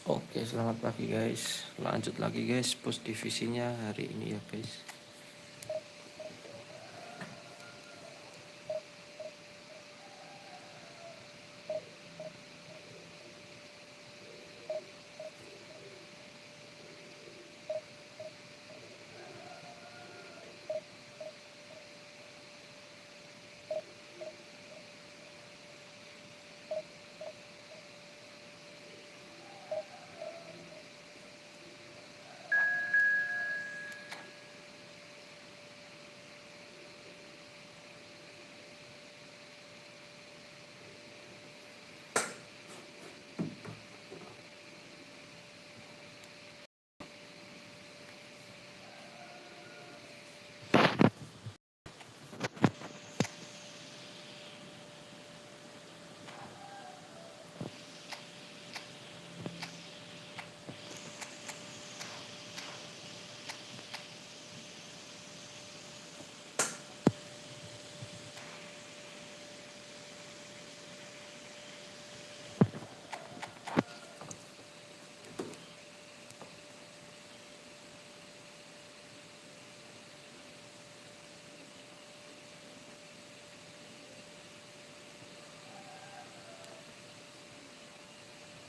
Oke, selamat pagi guys. Lanjut lagi guys, post divisinya hari ini ya guys.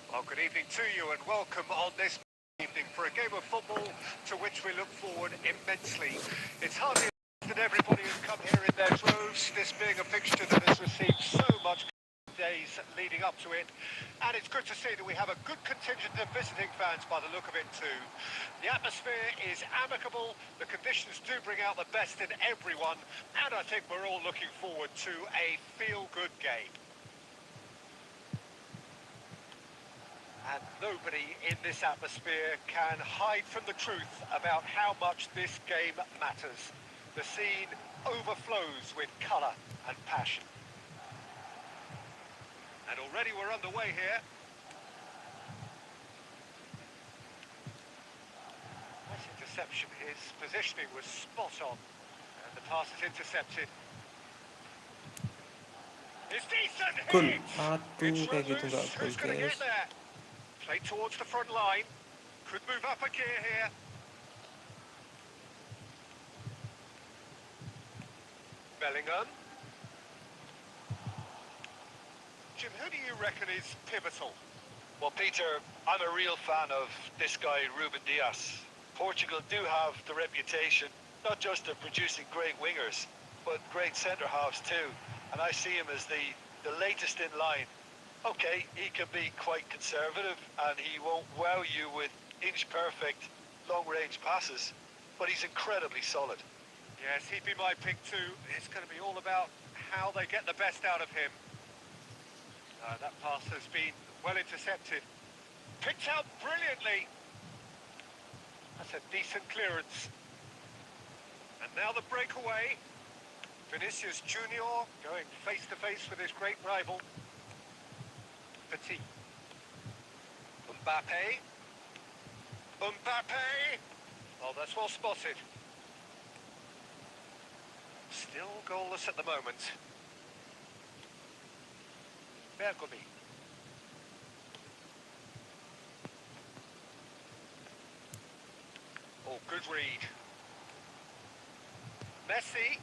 Well, good evening to you and welcome on this evening for a game of football to which we look forward immensely. It's hardly that everybody has come here in their droves, this being a fixture that has received so much days leading up to it, and it's good to see that we have a good contingent of visiting fans by the look of it too. The atmosphere is amicable, the conditions do bring out the best in everyone, and I think we're all looking forward to a feel-good game. And nobody in this atmosphere can hide from the truth about how much this game matters. The scene overflows with colour and passion. And already we're underway here. Nice interception. His positioning was spot on. And the pass is intercepted. It's decent Gol. hit! Aduh, kayak gitu nggak gol Who's going to guys. get there? Play towards the front line. Could move up a gear here. Bellingham. Jim, who do you reckon is pivotal? Well, Peter, I'm a real fan of this guy, Ruben Dias. Portugal do have the reputation, not just of producing great wingers, but great centre-halves too. And I see him as the latest in line. Okay, he can be quite conservative and he won't wow you with inch-perfect long-range passes, but he's incredibly solid. Yes, he'd be my pick too. It's going to be all about how they get the best out of him. That pass has been well intercepted. Picked out brilliantly. That's a decent clearance. And now the breakaway. Vinicius Junior going face-to-face with his great rival. Petit. Mbappe. Oh, that's well spotted. Still goalless at the moment. Bergomi. Oh, good read. Messi.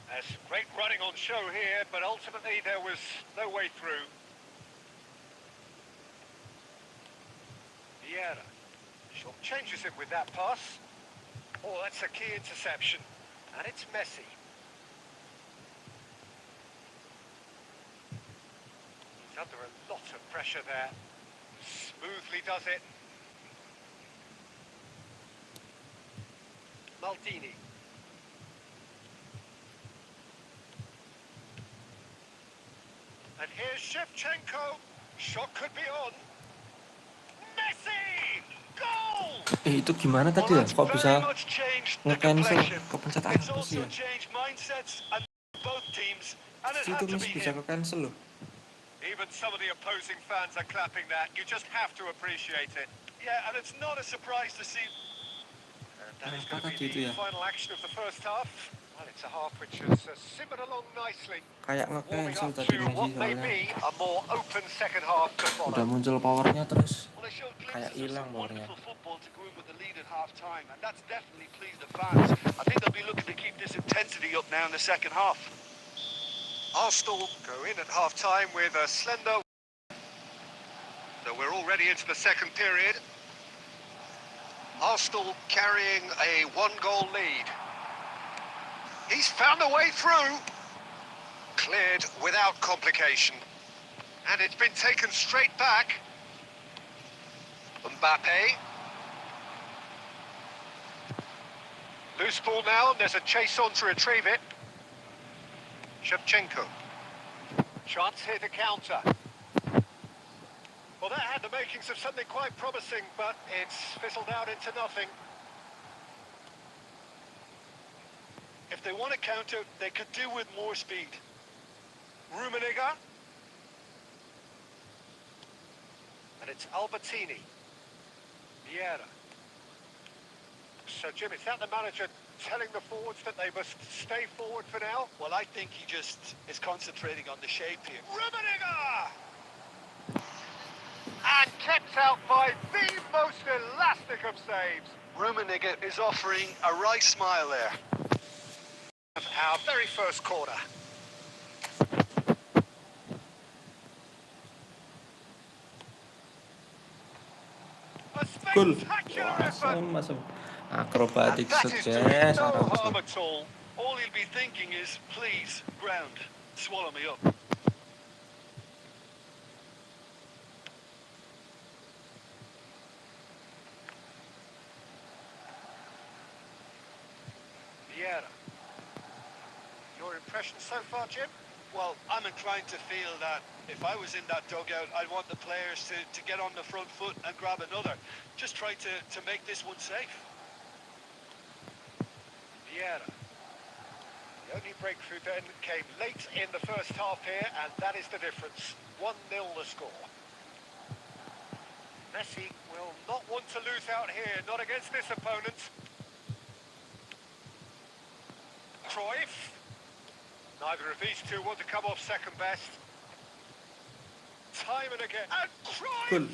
There's great running on show here, but ultimately there was no way through. Vieira. Short changes it with that pass. Oh, that's a key interception. And it's Messi. He's under a lot of pressure there. Smoothly does it. Maldini. And here's Shevchenko. Shot could be on. Messi! Goal! Itu gimana tadi ya? Kok bisa nge-cancel kepencet apa sih ya? Itu masih bisa ke-cancel loh. Even some of the opposing fans are clapping that. You just have to appreciate it. Yeah, and it's not a surprise to see. And that is going to be the final action of the first half. Well, it's a half which has simmered along nicely, Kayak warming nge-cancel up tadi to Messi what may soalnya. be a more open second half to Udah follow. muncul powernya terus Well, they showed kayak glimpses of hilang some powernya. wonderful football to go in with the lead at half time, and that's definitely pleased the fans. I think they'll be looking to keep this intensity up now in the second half. Arsenal go in at half time with a slender. So we're already into the second period. Arsenal carrying a one-goal lead. He's found a way through. Cleared without complication. And it's been taken straight back. Mbappe. Loose ball now, and there's a chase on to retrieve it. Shevchenko. Chance here to counter. Well, that had the makings of something quite promising, but it's fizzled out into nothing. If they want to counter, they could do with more speed. Rummenigge. And it's Albertini. Vieira. So, Jim, is that the manager telling the forwards that they must stay forward for now? Well, I think he just is concentrating on the shape here. Rummenigge! And kept out by the most elastic of saves. Rummenigge is offering a wry smile there. Our very first corner. A Cool. spectacular effort. Masuk And akrobatik that shoot is guys. doing no Araujo. harm at all. All he'll be thinking is, please, ground, swallow me up. Vieira. Your impression so far, Jim? Well, I'm inclined to feel that if I was in that dugout, I'd want the players to get on the front foot and grab another. Just try to make this one safe. Vieira. The only breakthrough then came late in the first half here, and that is the difference. 1-0 the score. Messi will not want to lose out here, not against this opponent. Cruyff. Neither of these two want to come off second best. Time and again. And Cruyff! Cool.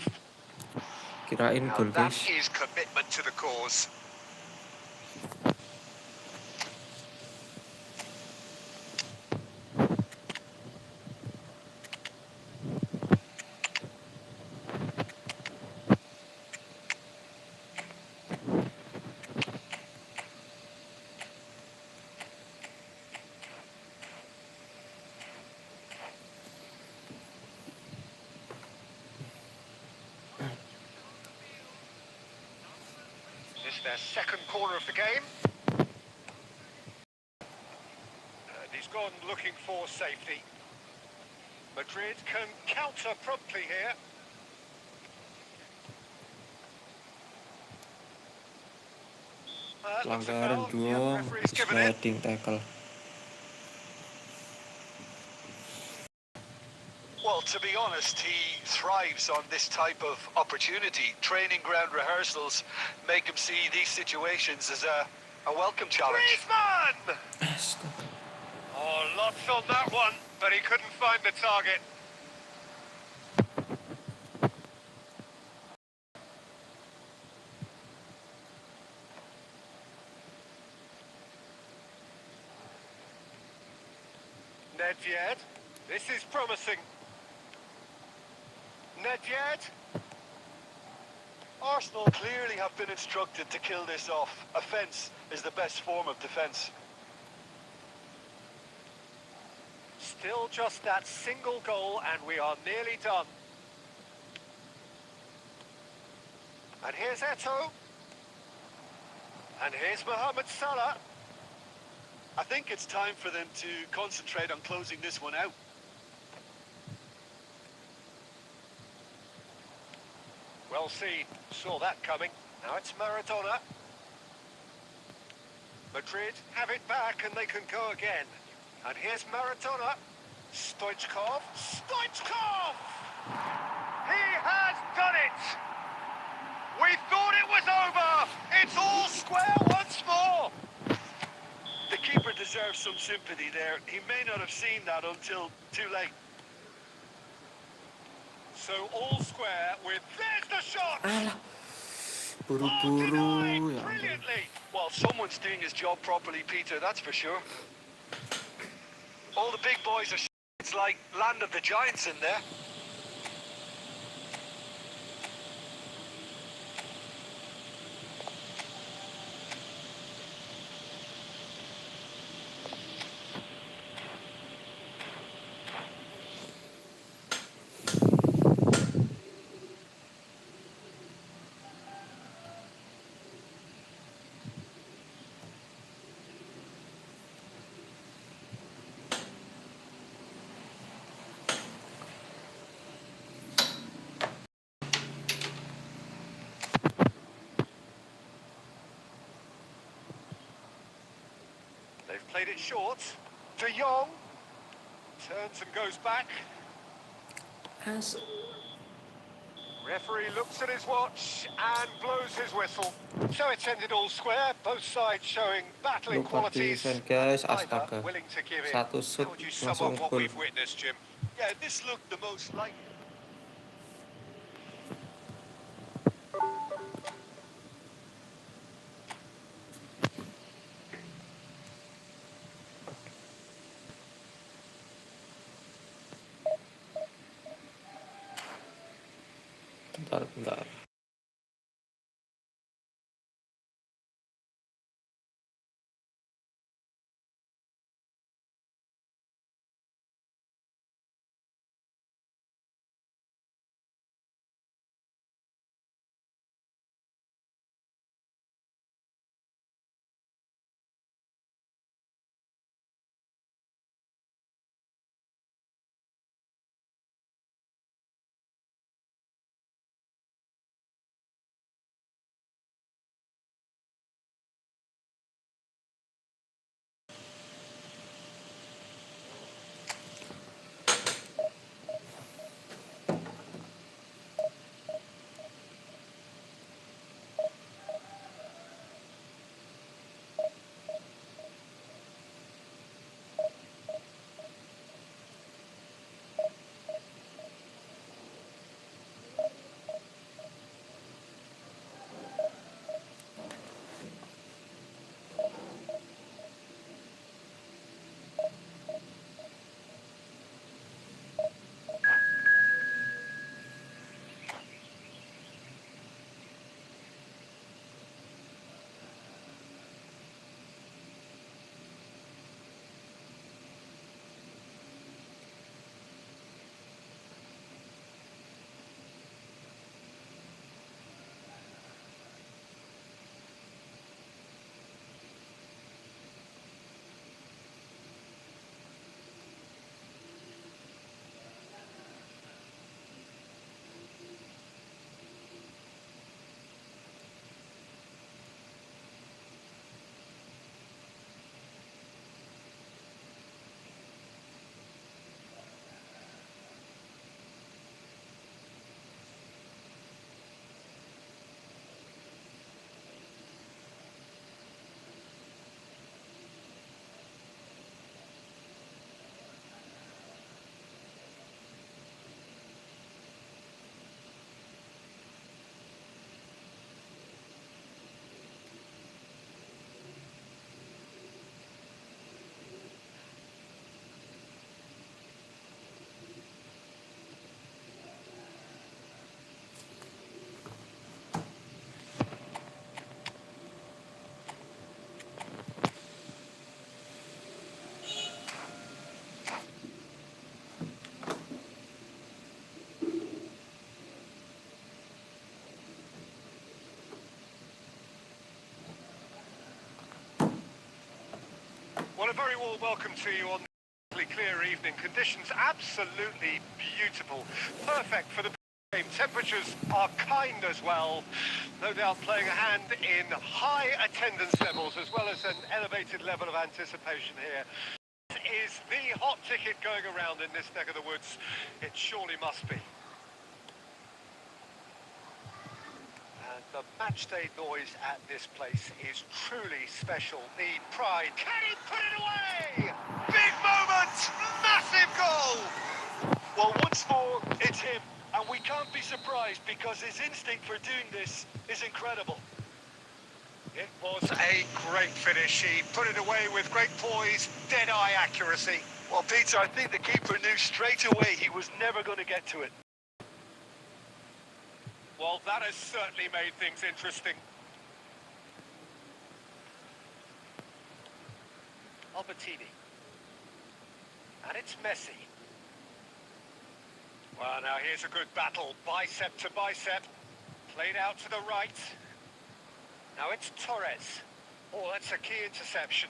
Kirain Now gol that guys. is commitment to the cause. This is their second corner of the game. And he's gone looking for safety. Madrid can counter promptly here. Looks a Pelanggaran foul. Yeah, dong. referee's given it. Sliding tackle. Well, to be honest, he thrives on this type of opportunity. Training ground rehearsals make him see these situations as a welcome challenge. Griezmann! Astaga. Oh, lots on that one, but he couldn't find the target. Nedved. This is promising. Nedved. Arsenal clearly have been instructed to kill this off. Offence is the best form of defence. Still just that single goal, and we are nearly done. And here's Eto'o. And here's Mohamed Salah. I think it's time for them to concentrate on closing this one out. Well seen. Saw that coming. Now it's Maradona. Madrid have it back and they can go again. And here's Maradona. Stoichkov. Stoichkov! He has done it! We thought it was over! It's all square once more! The keeper deserves some sympathy there. He may not have seen that until too late. So all square with, there's the shot! Alah. Oh, Buru-buru. denied Ya ampun. brilliantly. Well, someone's doing his job properly, Peter, that's for sure. All the big boys are it's like land of the giants in there. They've played it short. De Jong turns and goes back. As Referee looks at his watch and blows his whistle. So it's ended all square, both sides showing battling lupa qualities. defend guys, Neither astaga. willing to give in. Satu shoot How would you sum langsung up what gol. we've witnessed, Jim? Yeah, this looked the most like. Bentar. Well, a very warm welcome to you on the clear evening. Conditions absolutely beautiful. Perfect for the game. Temperatures are kind as well. No doubt playing a hand in high attendance levels as well as an elevated level of anticipation here. Is the hot ticket going around in this neck of the woods? It surely must be. And the matchday noise at this place is truly special. The pride. Can he put it away? Big moment! Massive goal! Well, once more, it's him. And we can't be surprised because his instinct for doing this is incredible. It was a great finish. He put it away with great poise, dead-eye accuracy. Well, Peter, I think the keeper knew straight away he was never going to get to it. Well, that has certainly made things interesting. Albertini. And it's Messi. Well, now here's a good battle, bicep to bicep. Played out to the right. Now it's Torres. Oh, that's a key interception.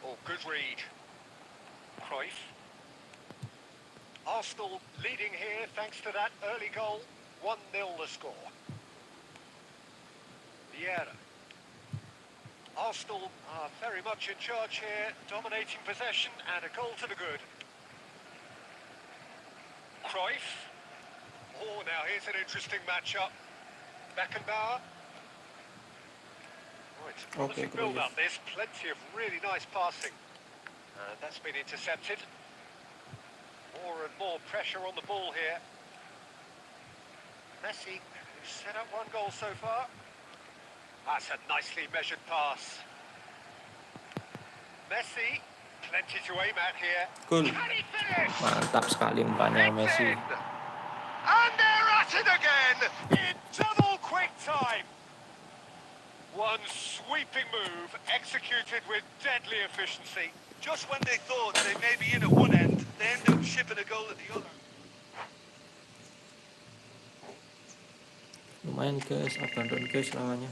Oh, good read. Cruyff. Arsenal leading here thanks to that early goal. 1-0 the score. Vieira. Arsenal are very much in charge here, dominating possession and a goal to the good. Cruyff. Oh, now here's an interesting matchup. Beckenbauer. Oh, it's a promising Okay, build-up. There's plenty of really nice passing. And that's been intercepted. More and more pressure on the ball here. Messi, who's set up one goal so far. That's a nicely measured pass. Messi, plenty to aim at here. Gol. Can he finish? Mantap sekali umpannya It's Messi. in. And they're at it again in double quick time. One sweeping move executed with deadly efficiency. Just when they thought they may be in at one end, they end up shipping a goal at the other. Lumayan guys, abandon guys lawannya.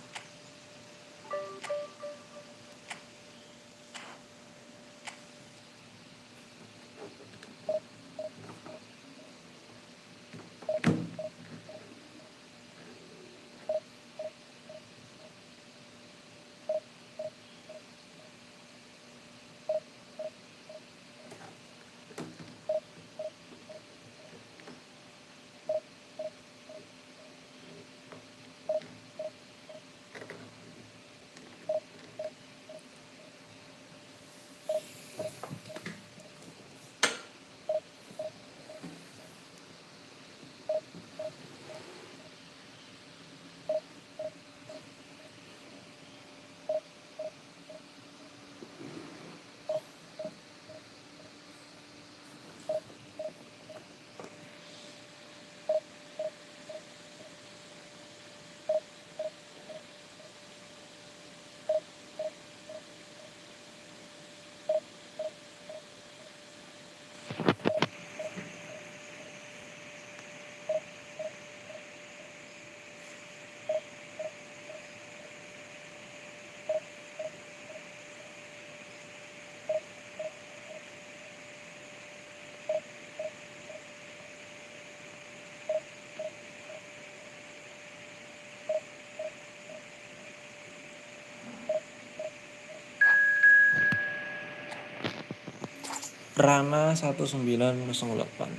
Rana 1908.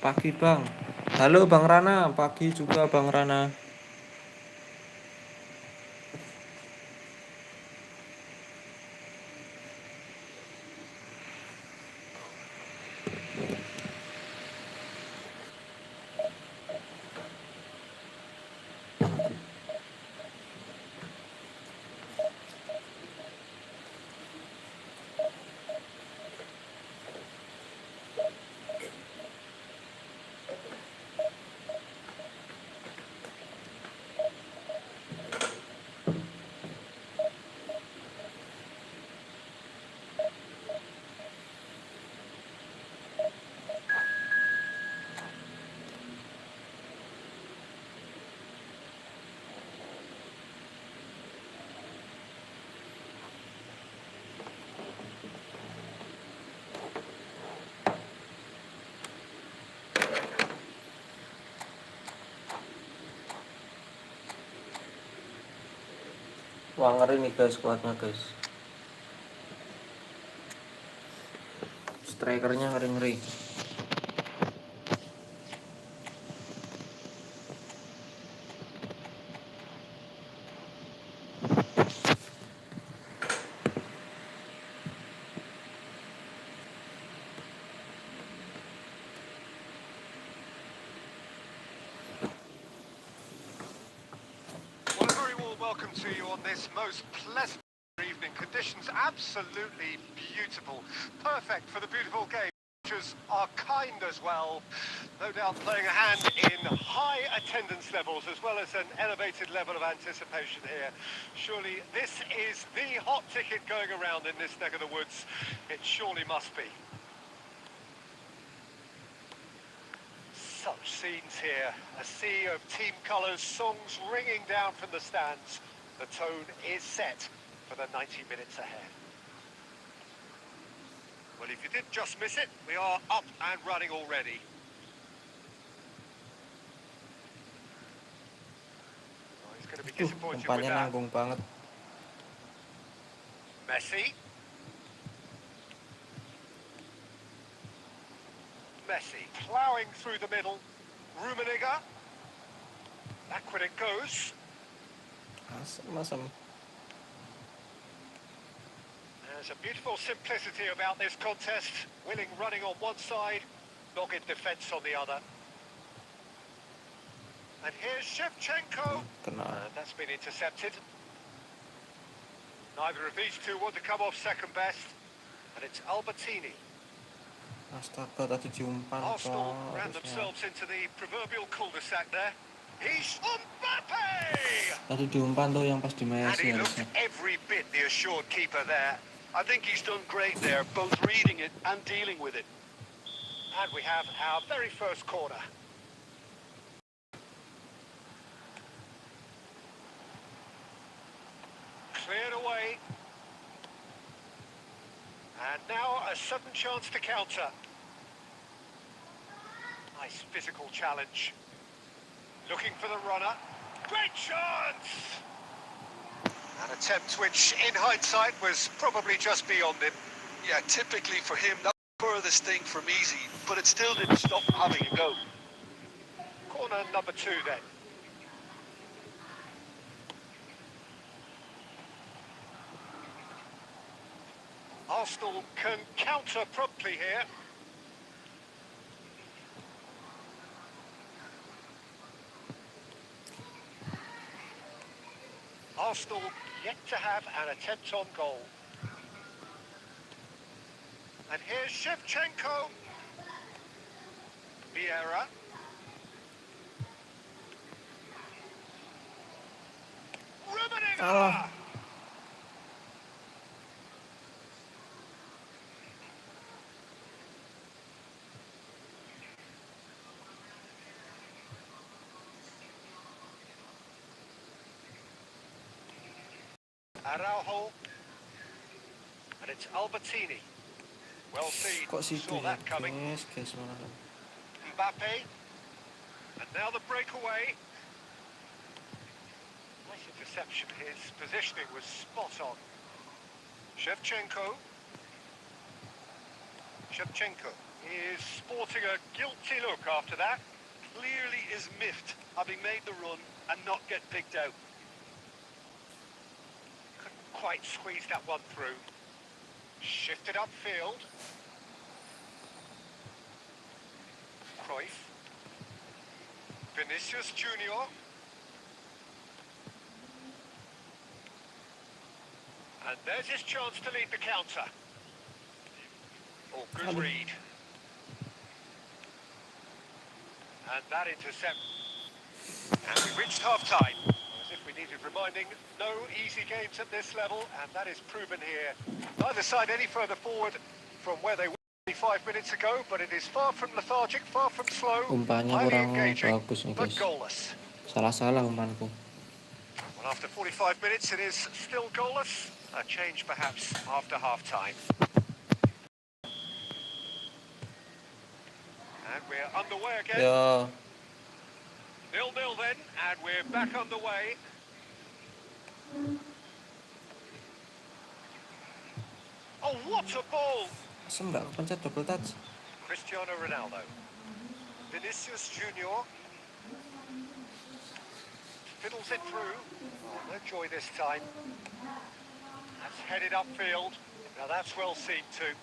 Pagi Bang. Halo Bang Rana, pagi juga Bang Rana. Wah ngeri nih guys, kuatnya guys. Strikernya ngeri-ngeri. welcome to you on this most pleasant evening. Conditions absolutely beautiful. Perfect for the beautiful game. Pitchers are kind as well. No doubt playing a hand in high attendance levels as well as an elevated level of anticipation here. Surely this is the hot ticket going around in this neck of the woods. It surely must be. Such scenes here. A sea of team colours, songs ringing down from the stands. The tone is set for the 90 minutes ahead. Well, if you did just miss it, we are up and running already. Oh, he's going to be disappointed with umpannya that. nanggung banget. Messi. Messi ploughing through the middle. Rummenigge. Backward it goes. Asem. There's a beautiful simplicity about this contest. Willing running on one side, dogged defence on the other. And here's Shevchenko. Kena. That's been intercepted. Neither of these two want to come off second best. And it's Albertini. Astaga, tadi diumpan Arsenal kok. ran Harusnya. themselves into the proverbial cul-de-sac there. He's Mbappe! Tadi diumpan tuh yang pas di And Messi he looked harusnya. every bit the assured keeper there. I think he's done great there, both reading it and dealing with it. And we have our very first corner. Cleared away. And now a sudden chance to counter. Nice physical challenge. Looking for the runner. Great chance! An attempt which, in hindsight, was probably just beyond him. Yeah, typically for him, that was the furthest thing from easy, but it still didn't stop him having a go. Corner number 2 then. Arsenal can counter promptly here. Arsenal yet to have an attempt on goal. And here's Shevchenko. Vieira. Rummenigge! Kalah. Araujo. And it's Albertini. Well seen. Kok situ Saw ya, that coming. guys malah. Mbappe. And now the breakaway. Nice interception. His positioning was spot on. Shevchenko. Shevchenko is sporting a guilty look after that. Clearly is miffed, having made the run and not get picked out. Couldn't quite squeeze that one through. Shifted upfield. Cruyff. Vinicius Junior. And there's his chance to lead the counter. Oh, good read. And that intercept. And we reached half-time. As if we needed reminding, no easy games at this level, and that is proven here. Neither side any further forward from where they were 5 minutes ago, but it is far from lethargic, far from slow, Umpannya highly kurang engaging, bagus nih but guys. goalless. Salah umpanku. Well, after 45 minutes, it is still goalless. A change, perhaps, after half-time. And we're underway again. Ya, 0-0 then, and we're back underway. Oh, what a ball! asem nggak kepencet double touch. Cristiano Ronaldo. Vinicius Junior. Fiddles it through. Oh, no joy this time. That's headed upfield. Now that's well seen too.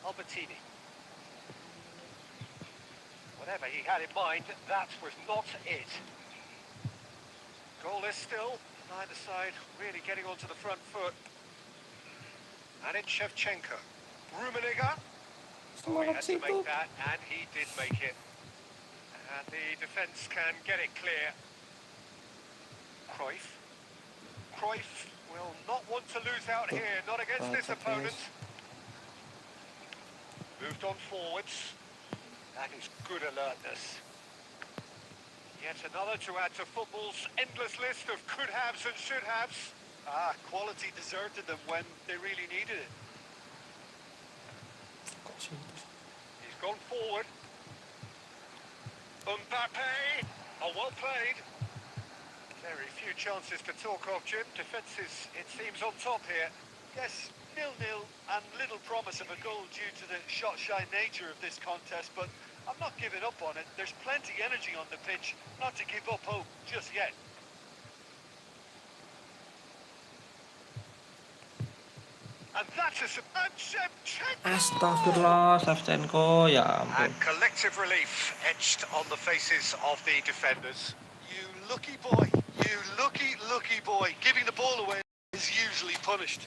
Albertini. Whatever he had in mind, that was not it. Goalless still, neither side really getting onto the front foot. And it's Shevchenko. Rummenigge. Oh, he had to make that, and he did make it. And the defence can get it clear. Cruyff. Cruyff will not want to lose out here, not against this opponent. Moved on forwards. That is good alertness. Yet another to add to football's endless list of could-haves and should-haves. Quality deserted them when they really needed it. He's gone forward. Mbappe. Oh, well played. Very few chances to talk of, Jim. Defence is, it seems, on top here. Yes, 0-0 and little promise of a goal due to the shot-shy nature of this contest, but I'm not giving up on it. There's plenty energy on the pitch, not to give up hope just yet. And that's a Shevchenko! Astagfirullah, Shevchenko, ya ampun. And collective relief etched on the faces of the defenders. You lucky boy, you lucky boy. Giving the ball away is usually punished.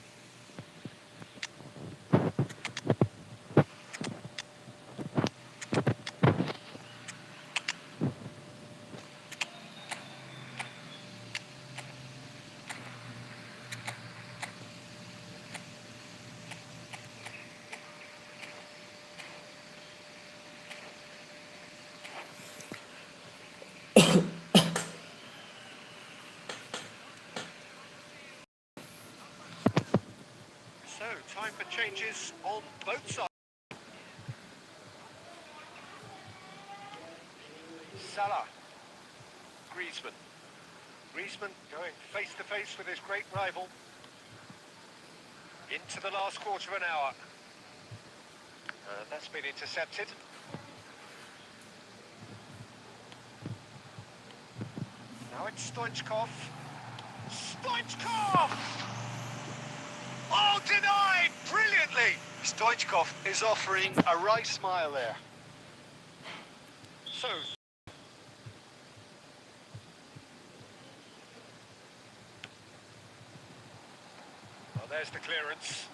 So, time for changes on both sides. Salah. Griezmann. Griezmann going face to face with his great rival. Into the last quarter of an hour. That's been intercepted. Now it's Stoichkov. Stoichkov! Oh, denied! Brilliantly! Stoichkov is offering a right smile there. So, well, there's the clearance.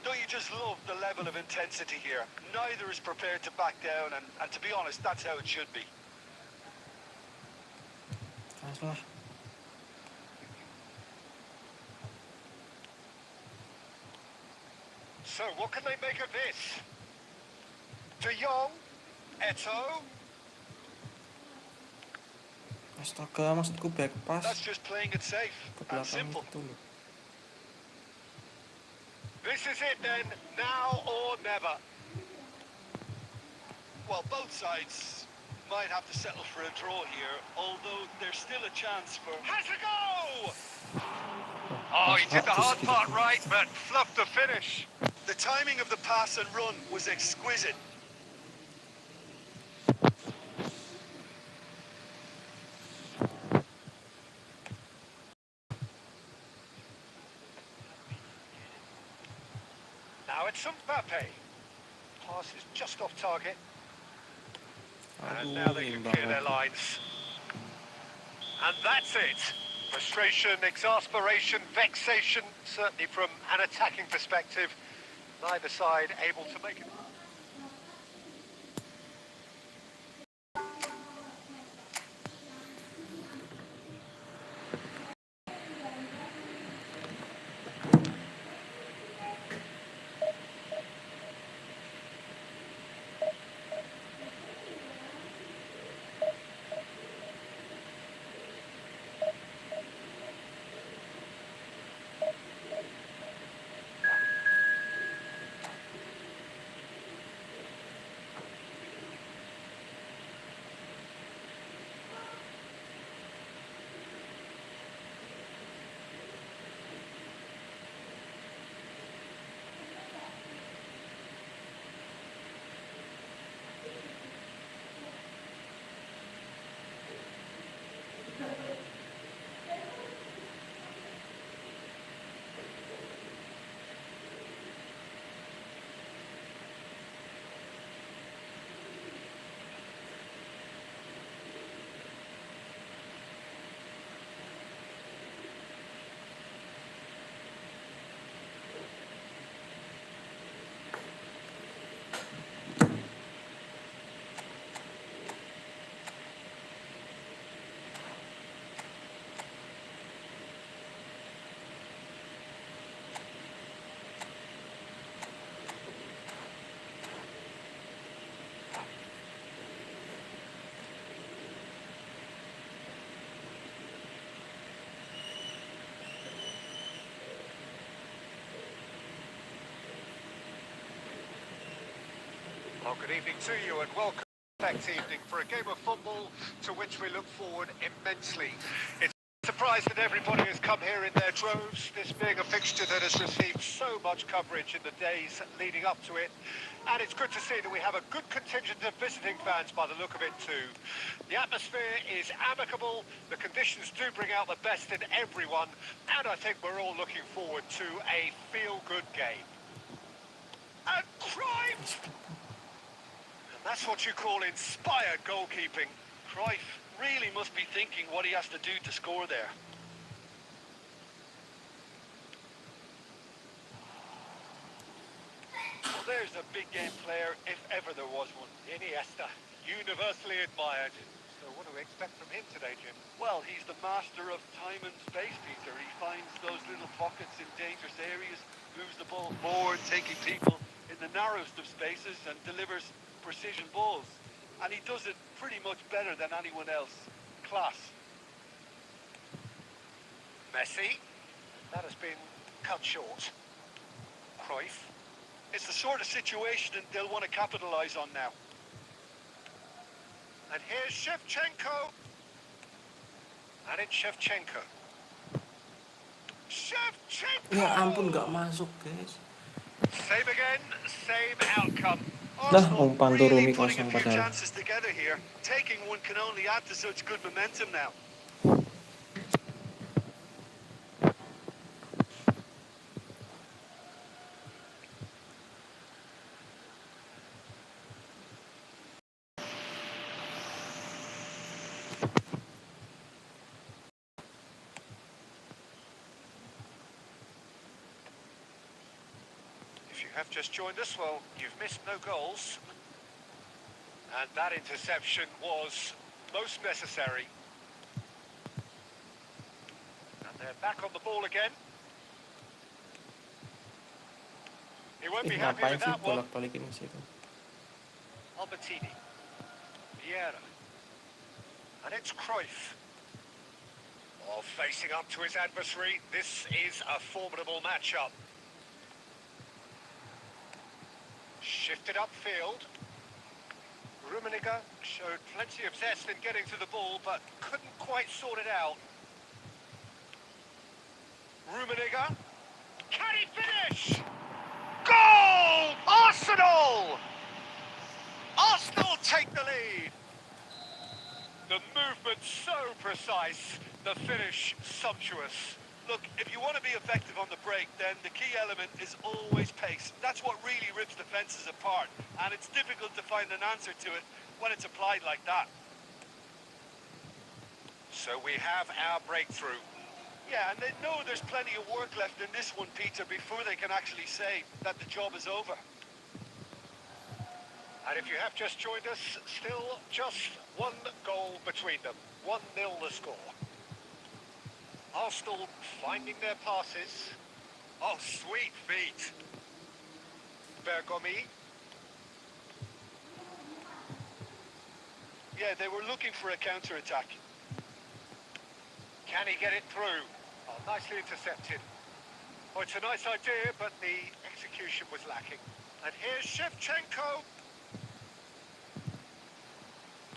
Don't you just love the level of intensity here? Neither is prepared to back down, and to be honest, that's how it should be. Salah. So, what can they make of this? De Jong, Eto'o. Astaga, maksudku back pass That's just playing it safe ke and belakang simple. gitu loh. This is it then, now or never. Well, both sides might have to settle for a draw here, although there's still a chance for... Has a go! Oh, he did the hard part right, but fluffed the finish. The timing of the pass and run was exquisite. Now it's Mbappe. Pass is just off target. And now they can clear their lines. And that's it. Frustration, exasperation, vexation, certainly from an attacking perspective. Neither side able to make it. Well, good evening to you and welcome next evening for a game of football to which we look forward immensely. It's a surprise that everybody has come here in their droves, this being a fixture that has received so much coverage in the days leading up to it. And it's good to see that we have a good contingent of visiting fans by the look of it too. The atmosphere is amicable, the conditions do bring out the best in everyone, and I think we're all looking forward to a feel-good game. And Cruyff! That's what you call inspired goalkeeping. Cruyff really must be thinking what he has to do to score there. Well, there's a big game player, if ever there was one. Iniesta, universally admired. So what do we expect from him today, Jim? Well, he's the master of time and space, Peter. He finds those little pockets in dangerous areas, moves the ball forward, taking people in the narrowest of spaces and delivers precision balls. And he does it pretty much better than anyone else. Class. Messi. That has been cut short. Cruyff. It's the sort of situation that they'll want to capitalise on now. And here's Shevchenko. And it's Shevchenko. Shevchenko! Ya ampun, nggak masuk guys. Same again, same outcome. Lah, umpan tuh Really Rumi putting kosong a few padahal. chances together here. Taking one can only add to such good momentum now. If you have just joined us, well, you've missed no goals. And that interception was most necessary. And they're back on the ball again. He won't be happy Ngapain with sih that one. bolak-balikin ke situ? Albertini. Vieira. And it's Cruyff. Oh, facing up to his adversary. This is a formidable matchup. Shifted upfield. Rummenigge showed plenty of zest in getting to the ball, but couldn't quite sort it out. Rummenigge. Can he finish? Goal! Arsenal! Arsenal take the lead. The movement so precise, the finish sumptuous. Look, if you want to be effective on the break, then the key element is always pace. That's what really rips defences apart, and it's difficult to find an answer to it when it's applied like that. So we have our breakthrough. Yeah, and they know there's plenty of work left in this one, Peter, before they can actually say that the job is over. And if you have just joined us, still just one goal between them. 1-0 the score. Arsenal finding their passes. Oh, sweet feet. Bergomi. Yeah, they were looking for a counter-attack. Can he get it through? Oh, nicely intercepted. Oh, it's a nice idea, but the execution was lacking. And here's Shevchenko.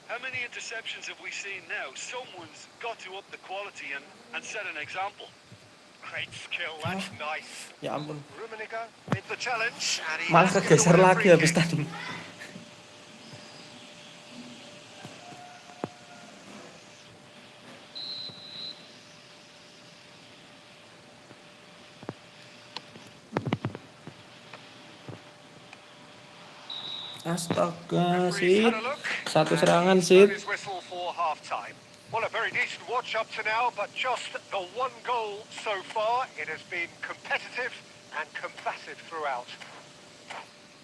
How many interceptions have we seen now? Someone's got to up the quality and set an example. Great skill, that's nice. Ya ampun. Rummenigge with the challenge. And he Malah has given kegeser away a lagi free habis kick. tadi. Astaga, Referee's Sid. had a look, Satu and serangan, he's blown Sid. his whistle for half-time. Well, a very decent watch up to now, but just the one goal so far. It has been competitive and combative throughout.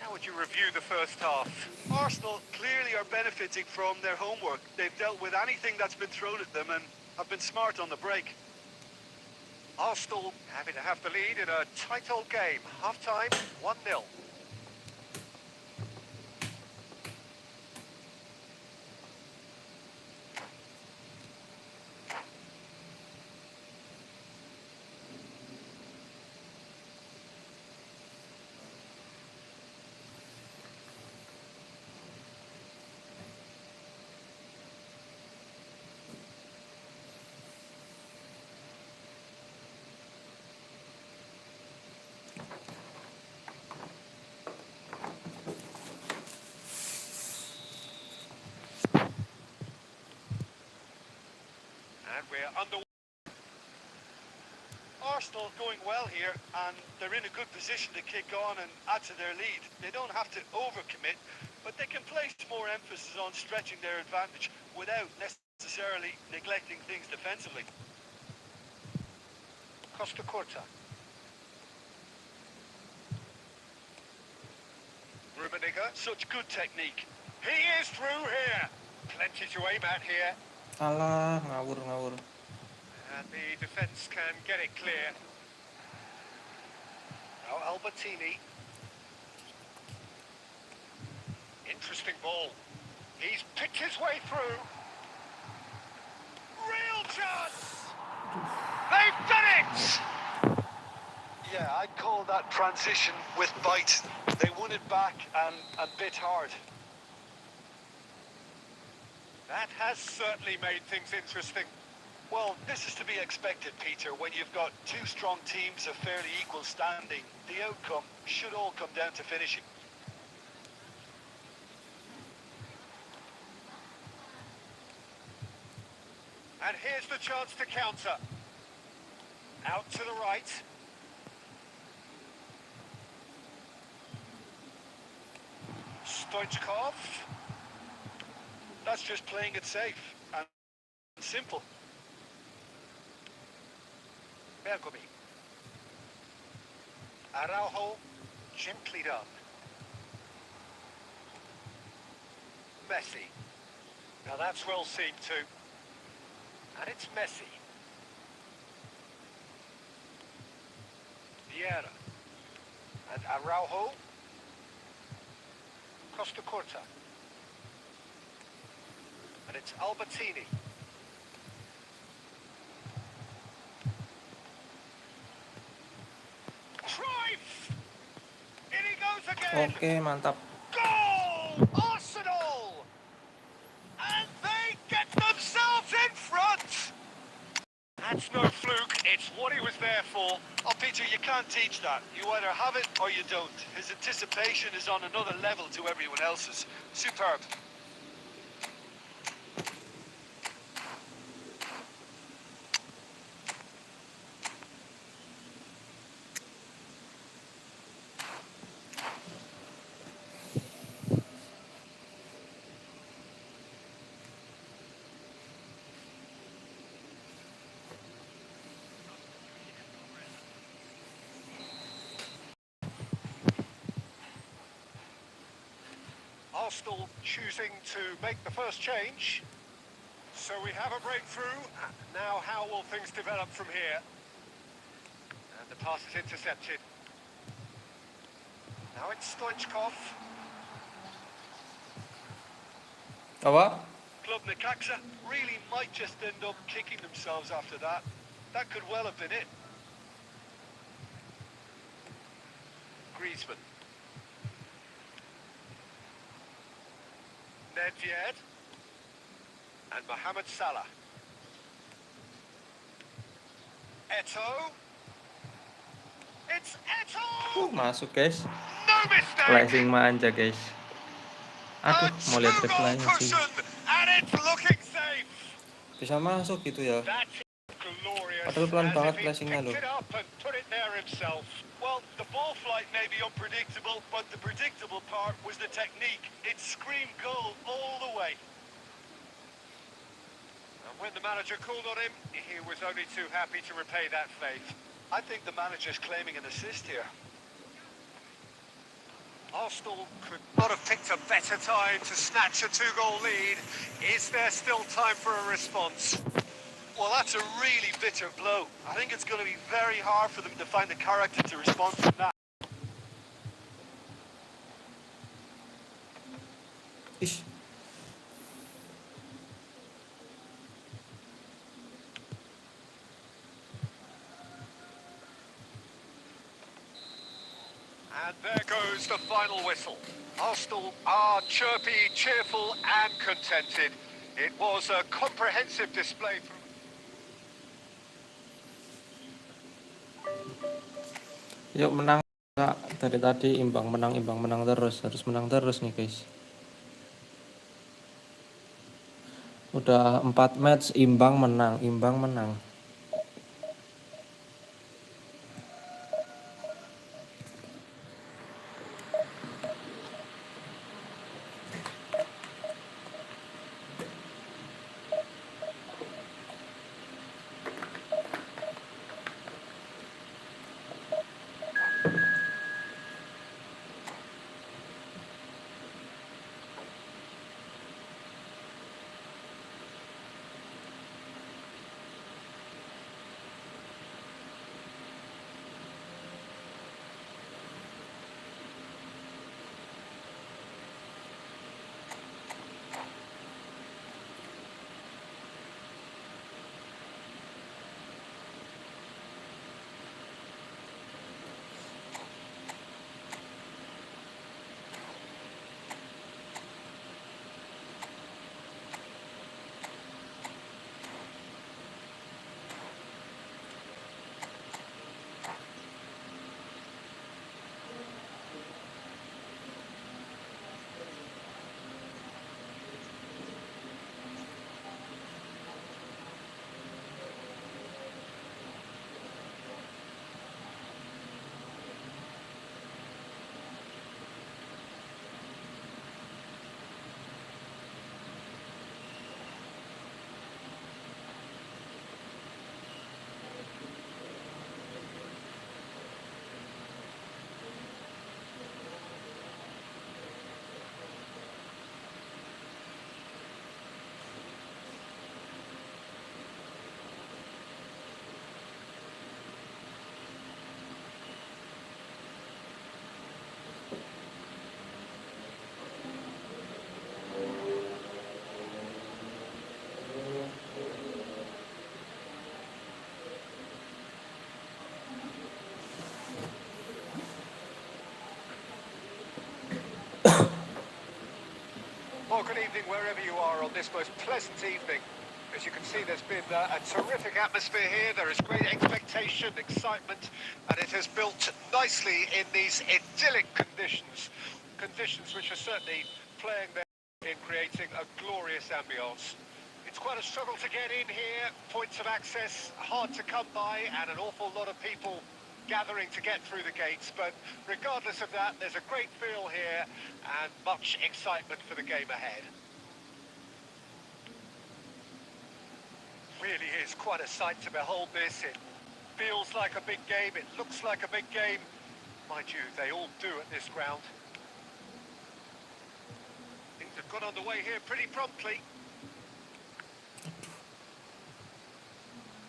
How would you review the first half? Arsenal clearly are benefiting from their homework. They've dealt with anything that's been thrown at them and have been smart on the break. Arsenal happy to have the lead in a tight old game. Half-time, 1-0. We're under. Arsenal going well here, and they're in a good position to kick on and add to their lead. They don't have to overcommit, but they can place more emphasis on stretching their advantage without necessarily neglecting things defensively. Costa Curta. Rummenigge. Such good technique. He is through here. Plenty to aim at here. Kalah, ngawur. And the defence can get it clear. Now Albertini. Interesting ball. He's picked his way through. Real chance! They've done it! Yeah, I'd call that transition with bite. They won it back and bit hard. That has certainly made things interesting. Well, this is to be expected, Peter. When you've got two strong teams of fairly equal standing, the outcome should all come down to finishing. And here's the chance to counter. Out to the right. Stoichkov. That's just playing it safe and simple. Bergomi. Araujo, gently done. Messi. Now that's well seen too. And it's Messi. Vieira. And Araujo. Costa Curta. And it's Albertini. Cruyff! In he goes again! Oke, mantap. Goal! Arsenal! And they get themselves in front! That's no fluke, it's what he was there for. Oh, Peter, you can't teach that. You either have it or you don't. His anticipation is on another level to everyone else's. Superb. Arsenal choosing to make the first change. So we have a breakthrough. Now how will things develop from here? And the pass is intercepted. Now it's Stoichkov. Apa? Club Necaxa really might just end up kicking themselves after that. That could well have been it. Griezmann. Nedved. And Mohamed Salah. Eto'o. It's Eto'o! Masuk guys. No mistake! Flashing manja guys. Aduh, mau lihat two-goal backline sih. cushion, and it's looking safe. Bisa masuk gitu ya. That's glorious. Padahal pelan As banget if he flashingnya loh. picked it up and put it there himself. Well, the ball flight may be unpredictable, but the predictable part was the technique. It screamed goal all the way. And when the manager called on him, he was only too happy to repay that faith. I think the manager's claiming an assist here. Arsenal could not have picked a better time to snatch a two-goal lead. Is there still time for a response? Well, that's a really bitter blow. I think it's going to be very hard for them to find the character to respond from that. Ish. And there goes the final whistle. Arsenal are chirpy, cheerful and contented. It was a comprehensive display from... Yuk menang Kak. Dari tadi imbang menang terus. Harus menang terus nih guys. Udah 4 match imbang menang. Well, good evening wherever you are on this most pleasant evening. As you can see, there's been a terrific atmosphere here. There is great expectation, excitement, and it has built nicely in these idyllic conditions. Conditions which are certainly playing their in creating a glorious ambience. It's quite a struggle to get in here. Points of access hard to come by, and an awful lot of people gathering to get through the gates, but regardless of that, there's a great feel here and much excitement for the game ahead. Really is quite a sight to behold this. It feels like a big game, it looks like a big game. Mind you, they all do at this ground. Things have got underway here pretty promptly.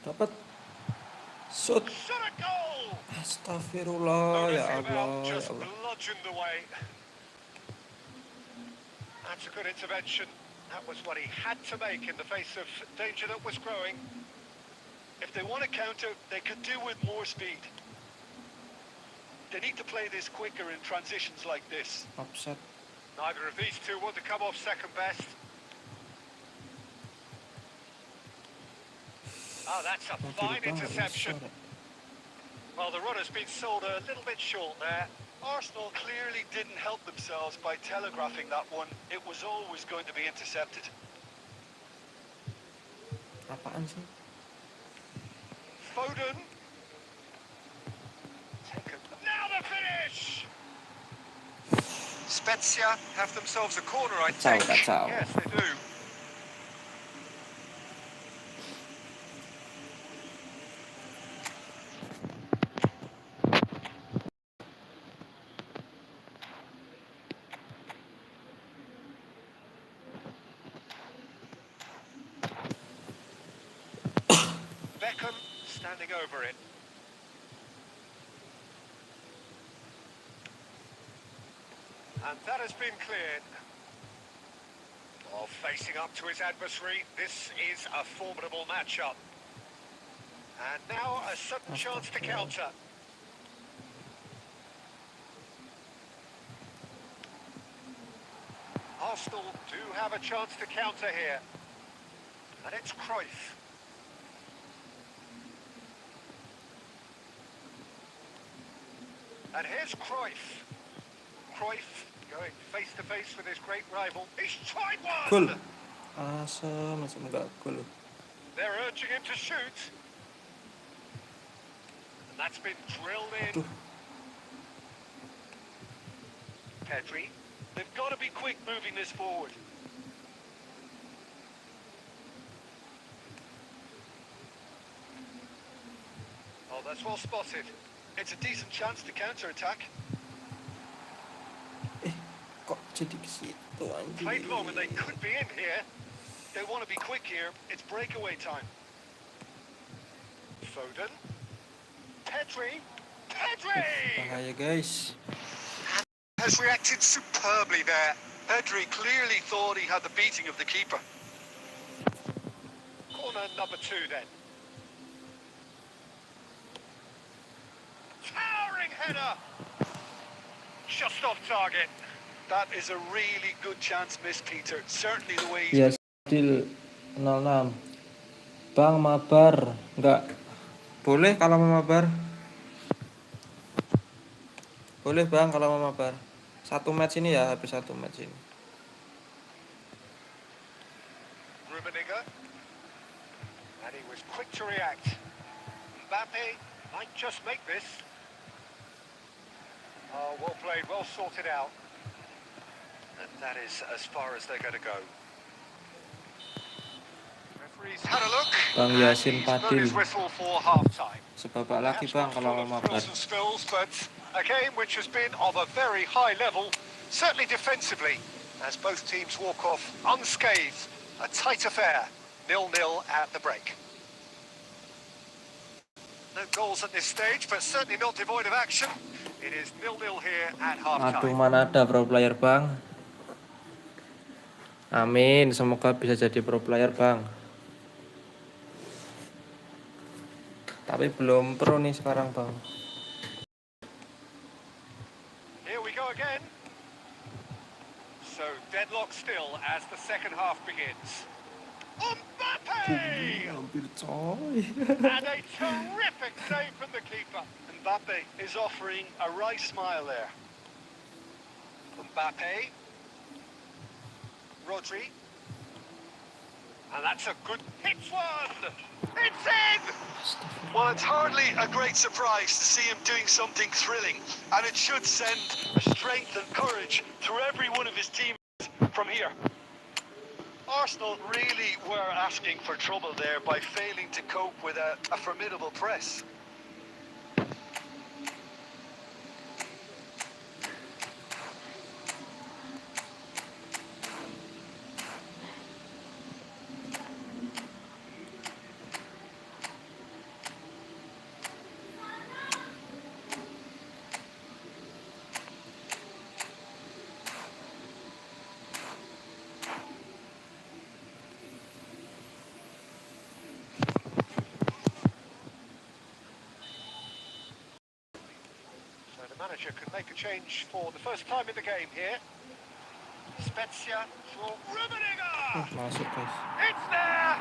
Dapat shoot. Shot a goal! Astagfirullah, ya Allah, ya Just Allah. bludgeoned away. That's a good intervention. That was what he had to make in the face of danger that was growing. If they want to counter, they could do with more speed. They need to play this quicker in transitions like this. Offset. Neither of these two want to come off second best. Oh, that's a fine interception. Well, the run has been sold a little bit short there. Arsenal clearly didn't help themselves by telegraphing that one. It was always going to be intercepted. Apaan sih? Foden. Taken. Now the finish! Spezia have themselves a corner, I think. Kacau. Yes, they do. Beckham standing over it. And that has been cleared. While facing up to his adversary, this is a formidable matchup. And now a sudden chance to counter. Arsenal do have a chance to counter here. And it's Cruyff. And here's Cruyff. Cruyff going face to face with his great rival. He's tried one! Cool. Masih enggak gol. They're urging him to shoot. And that's been drilled in. Aduh, Pedri. They've got to be quick moving this forward. Oh, that's well spotted. It's a decent chance to counter-attack. kok jadi ke situ Played long and they anjing. could be in here. They want to be quick here. It's breakaway time. Foden. Pedri. Pedri! Bahaya guys. Has reacted superbly there. Pedri clearly thought he had the beating of the keeper. Corner number 2 then. Towering header! Just off target. That is a really good chance missed, Peter. Certainly the way he's... Ya still 06. Bang mabar enggak boleh kalau mau mabar. Boleh bang kalau mau mabar. 1 match ini ya, habis 1 match ini. Rummenigge. And he was quick to react. Mbappe might just make this. Oh, well played, well sorted out. And that is as far as they're going to go. Referee's had a look. Bang And Yasin he's blown Padil. his whistle for half-time. Sebabak lagi bang Perhaps kalau one mau full of mabar. thrills and spills, but a game which has been of a very high level, certainly defensively, as both teams walk off unscathed. A tight affair, 0-0 at the break. No goals at this stage, but certainly not devoid of action. It is 0-0 here at Aduh, half-time. mana ada pro player bang. Amin, semoga bisa jadi pro player bang. Tapi belum pro nih sekarang bang. Here we go again. So deadlock still as the second half begins. Mbappe! Hampir coy. And a terrific save from the keeper. Mbappe is offering a wry smile there. Mbappe. Rodri. And that's a good hit one. It's in! Well, it's hardly a great surprise to see him doing something thrilling, and it should send a strength and courage through every one of his teammates from here. Arsenal really were asking for trouble there by failing to cope with a formidable press. So the manager can make a change for the first time in the game here. Spezia for Rummenigge! Masuk guys. It's there!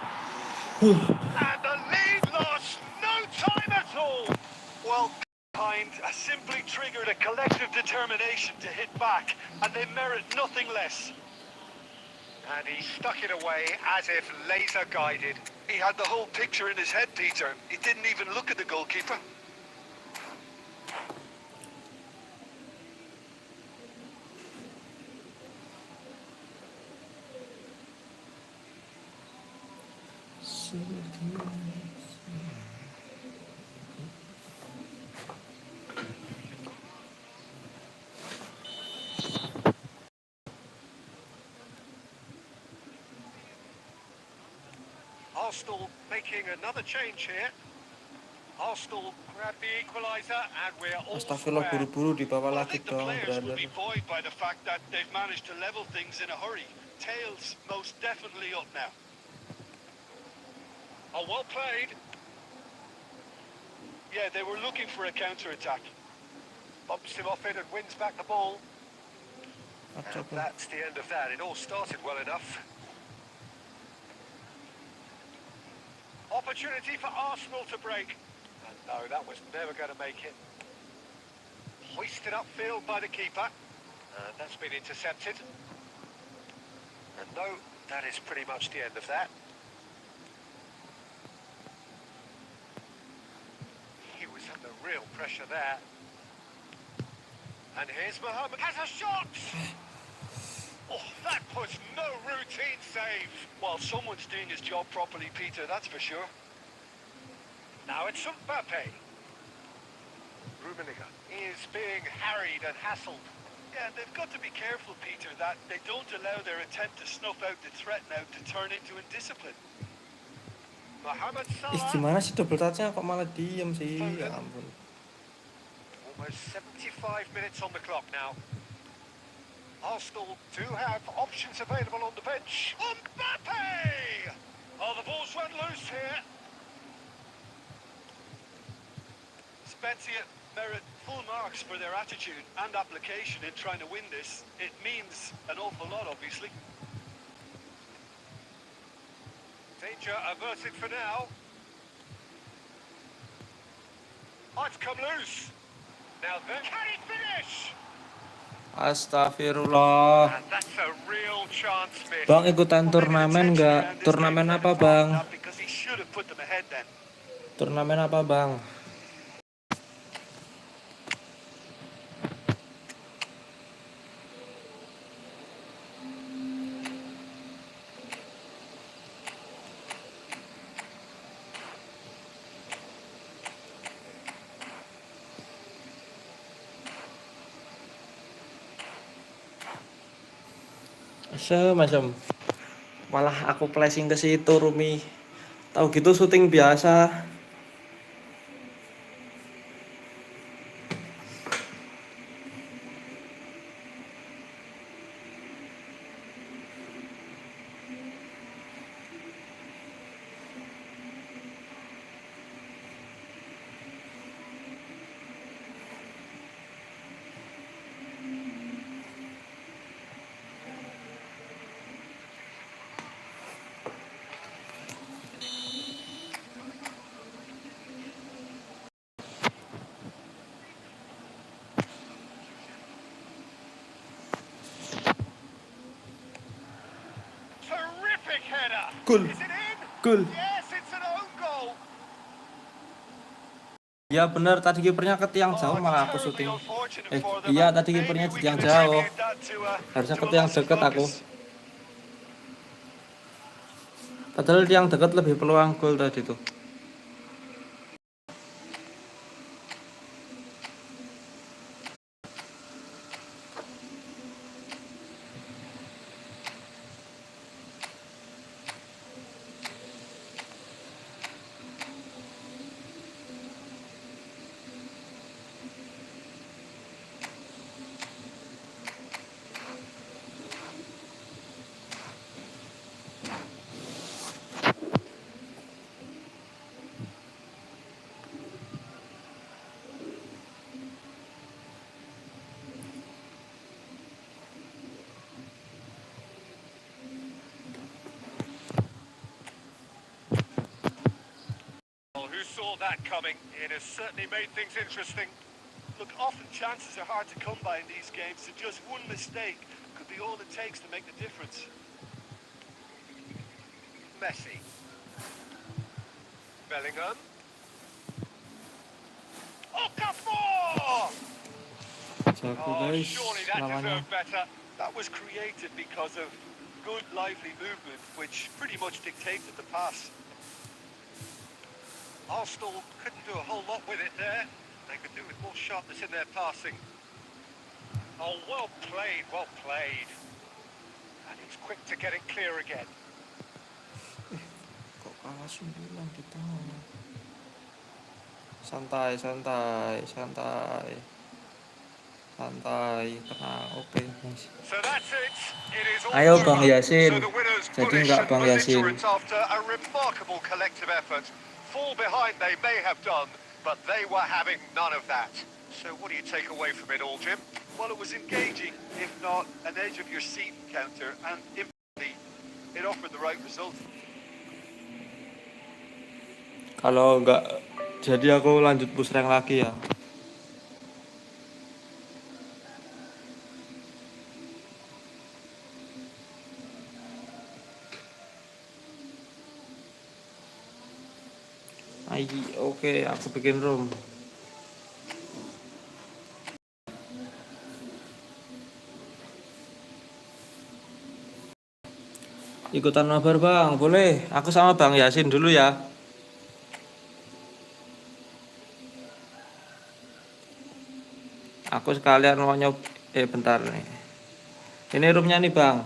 And the lead lost no time at all! Well, behind simply triggered a collective determination to hit back, and they merit nothing less. And he stuck it away as if laser guided. He had the whole picture in his head, Peter. He didn't even look at the goalkeeper. Arsenal making another change here. Arsenal grab the equaliser and we're all Astagfirullah, square. buru-buru di bawah Well, I lagi think the dong, players will brother. be buoyed by the fact that they've managed to level things in a hurry. Tails most definitely up now. Oh, well played. Yeah, they were looking for a counter-attack. Bumps him off it and wins back the ball. Aduh, And bang. that's the end of that. It all started well enough. Opportunity for Arsenal to break. And no, that was never going to make it. Hoisted upfield by the keeper. And that's been intercepted. And no That is pretty much the end of that. He was under real pressure there. And here's Mohammed has a shot! Oh, that was no routine save. Well, someone's doing his job properly, Peter, that's for sure. Now it's Mbappe. Rummenigge is being harried and hassled. Yeah, they've got to be careful, Peter, that they don't allow their attempt to snuff out the threat now to turn into indiscipline. Mohamed Ih, Salah. gimana sih double touch-nya kok malah diem sih? Ya ampun. Almost 75 minutes on the clock now. Arsenal do have options available on the bench. Mbappe! Oh, the ball's run loose here. Spezia merit full marks for their attitude and application in trying to win this. It means an awful lot, obviously. Danger averted for now. Oh, it's come loose. Now then, can he finish? Astagfirullah. And that's a real chance miss. Bang, ikutan turnamen nggak? Turnamen apa bang? Because he should have put them ahead then. Turnamen apa bang? Semacam malah aku flashing ke situ Rumi. Tahu gitu syuting biasa. Terrific header. Cool. Is it in? Cool. Yes, it's an own goal. Ya benar, tadi kipernya ke tiang jauh Oh, it's malah aku terribly syuting. unfortunate for them. Iya tadi Maybe kipernya di we tiang can jauh. attribute that Harusnya to ke a tiang loss of deket aku. focus. Padahal tiang deket lebih peluang gol tadi tuh. Well, who saw that coming? It has certainly made things interesting. Look, often chances are hard to come by in these games, so just one mistake could be all it takes to make the difference. Messi. Bellingham. Okafor! Jago Oh, guys surely that lawannya. deserved better. That was created because of good, lively movement, which pretty much dictated the pass. Arsenal couldn't do a whole lot with it there. They could do with more sharpness in their passing. Oh, well played, well played. And he's quick to get it clear again. Kok kalah 9 kita? Santai, santai, santai. Santai, tenang. Oke, guys. So that's it. It is all Ayo, over. Bang Yasin. So the winners Jadi bullish nggak and Bang Yasin. belligerent after a remarkable collective effort. Fall behind they may have done, but they were having none of that. So what do you take away from it all, Jim? Well, it was engaging, if not an edge of your seat encounter, and importantly, it offered the right result. Kalau nggak jadi aku lanjut push rank lagi ya. Oke, aku bikin room. Ikutan mabar bang, boleh. Aku sama Bang Yasin dulu ya. Aku sekalian mau bentar nih. Ini roomnya nih bang.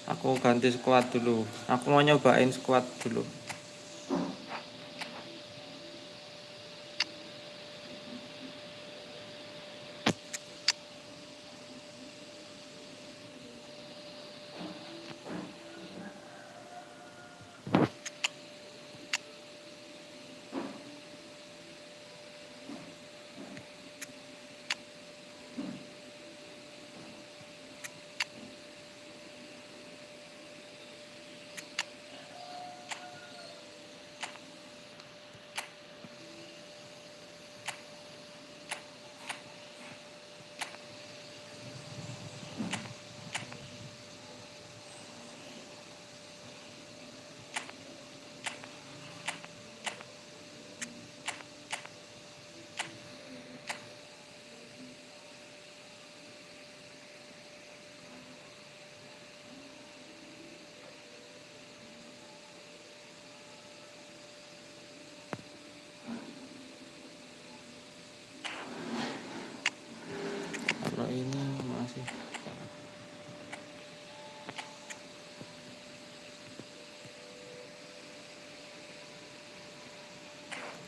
Aku ganti squad dulu. Aku mau nyobain squad dulu. Kalau ini masih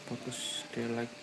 bagus delete.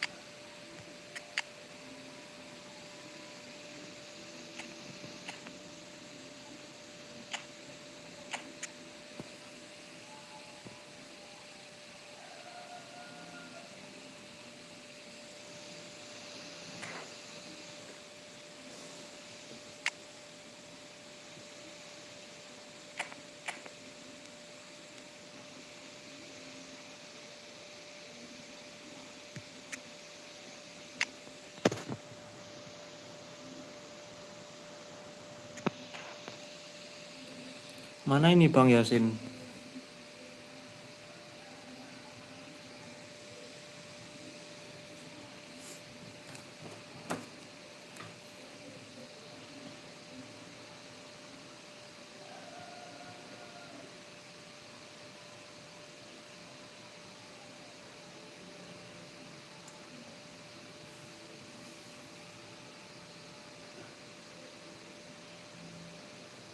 Mana ini Bang Yasin?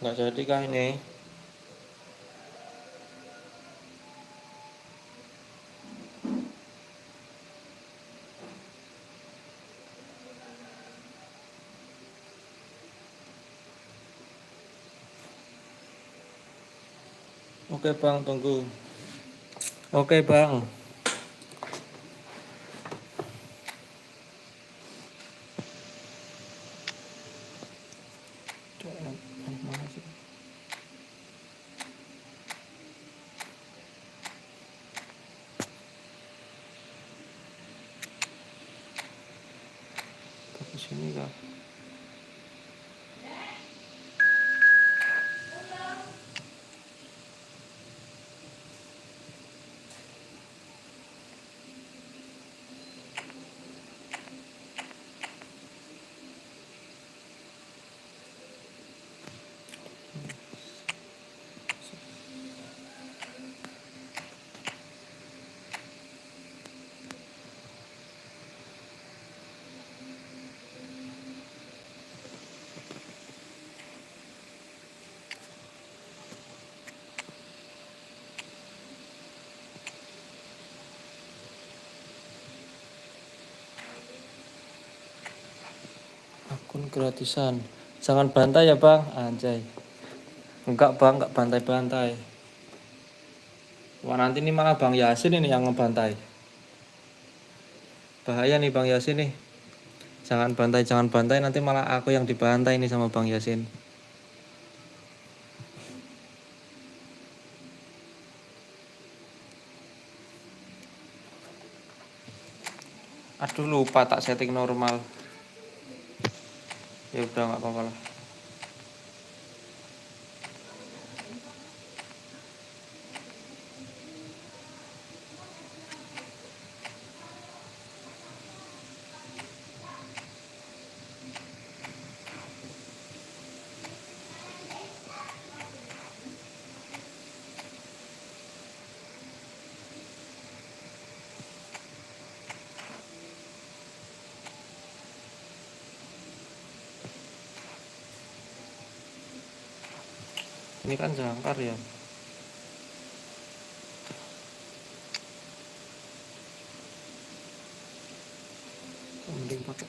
Nggak jadi kah ini? Oke Bang, tunggu. Oke Bang. Mana sih? Ke sini kah? Akun gratisan. Jangan bantai ya Bang, anjay. Enggak Bang, enggak bantai-bantai. Wah nanti ini malah Bang Yasin ini yang ngebantai. Bahaya nih Bang Yasin nih. Jangan bantai, nanti malah aku yang dibantai nih sama Bang Yasin. Aduh lupa tak setting normal. Ya udah nggak apa-apa lah. Ini kan jangkar ya. Mending pakai.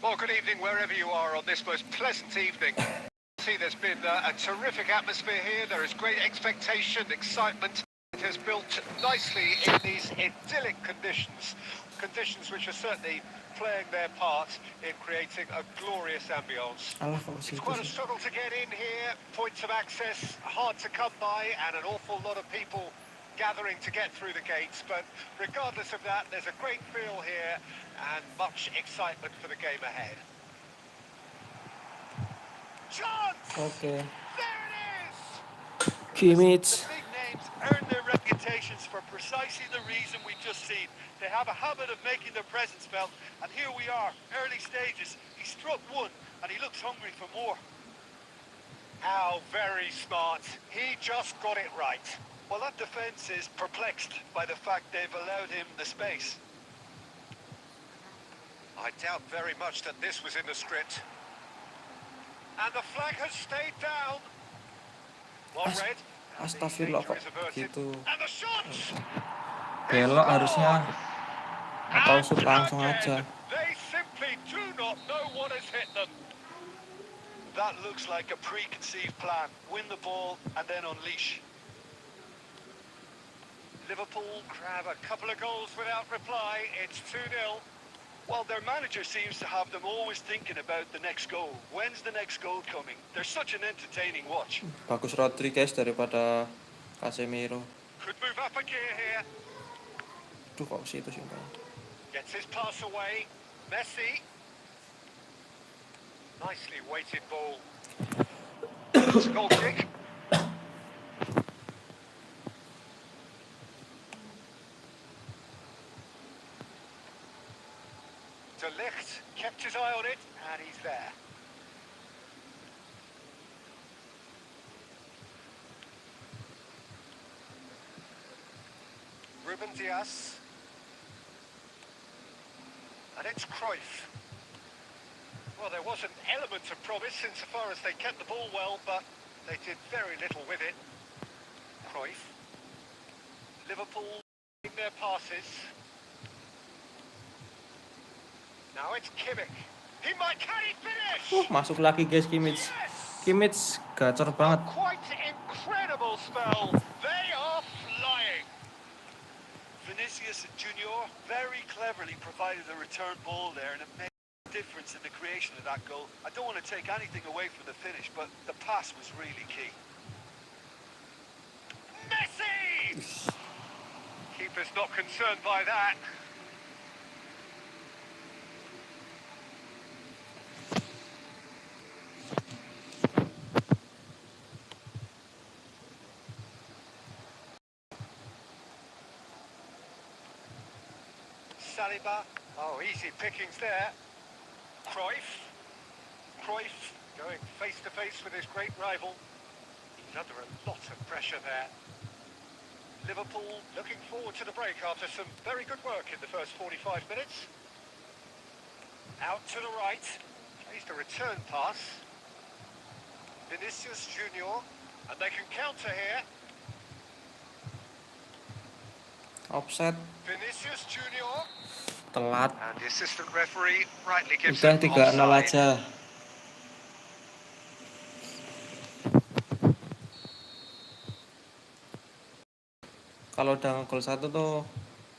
Well, good evening wherever you are on this most pleasant evening. See, there's been a terrific atmosphere here. There is great expectation, excitement. It has built nicely in these idyllic conditions, conditions which are certainly playing their part in creating a glorious ambience. Alah kok It's situ quite a sih. struggle to get in here, points of access hard to come by, and an awful lot of people gathering to get through the gates. But regardless of that, there's a great feel here and much excitement for the game ahead. Chance! Oke. There it is! Kimmich. The big names earn their reputations for precisely the reason we've just seen. They have a habit of making their presence felt, and here we are, early stages. He struck one, and he looks hungry for more. How very smart. He just got it right. Well, that defence is perplexed by the fact they've allowed him the space. I doubt very much that this was in the script. And the flag has stayed down. Well read. And the Astagfirullah danger kok is averted. gitu. And the shot! Belok harusnya. Atau shoot And langsung again, aja. they simply do not know what has hit them. That looks like a preconceived plan. Win the ball and then unleash. Liverpool grab a couple of goals without reply. It's 2-0. Well, their manager seems to have them always thinking about the next goal. When's the next goal coming? They're such an entertaining watch. Bagus Rodriguez daripada Casemiro. Could move up a gear here. Duh kok situ sih. Gets his pass away. Messi. Nicely weighted ball. It's a goal kick. De Ligt kept his eye on it, and he's there. Ruben Dias. And it's Cruyff. Well, there was an element of promise insofar as they kept the ball well, but they did very little with it. Cruyff. Liverpool in their passes. Now it's Kimmich. He might, can he finish? Masuk lagi guys Kimmich. Yes! Kimmich gacor banget. Quite incredible spell. They are flying. Vinicius Junior very cleverly provided a return ball there, and it made a difference in the creation of that goal. I don't want to take anything away from the finish, but the pass was really key. Messi! Keeper's not concerned by that. Saliba. Oh, easy pickings there. Cruyff. Cruyff going face to face with his great rival. He's under a lot of pressure there. Liverpool looking forward to the break after some very good work in the first 45 minutes. Out to the right. Plays the return pass. Vinicius Junior. And they can counter here. Offset. Vinicius Junior. Telat. And the assistant referee rightly gives Udah him 3-0 offside. aja. Kalau udah gol 1 tuh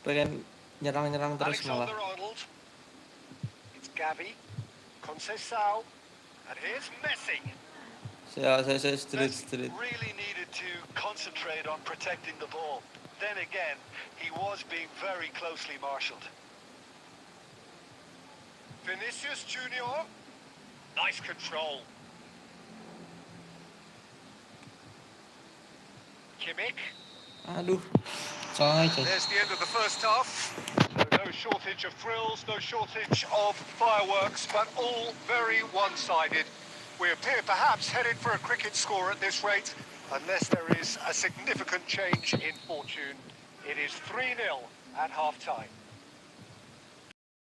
pengen nyerang-nyerang terus malah. Alexander-Arnold. It's Gavi. Conceição. And here's Messi. Saya Messi street. really needed to concentrate on protecting the ball. Then again, he was being very closely marshalled. Vinicius Junior. Nice control. Kimmich. Aduh. Coy. There's the end of the first half. So no shortage of thrills, no shortage of fireworks, but all very one-sided. We appear perhaps headed for a cricket score at this rate, unless there is a significant change in fortune. It is 3-0 at half-time.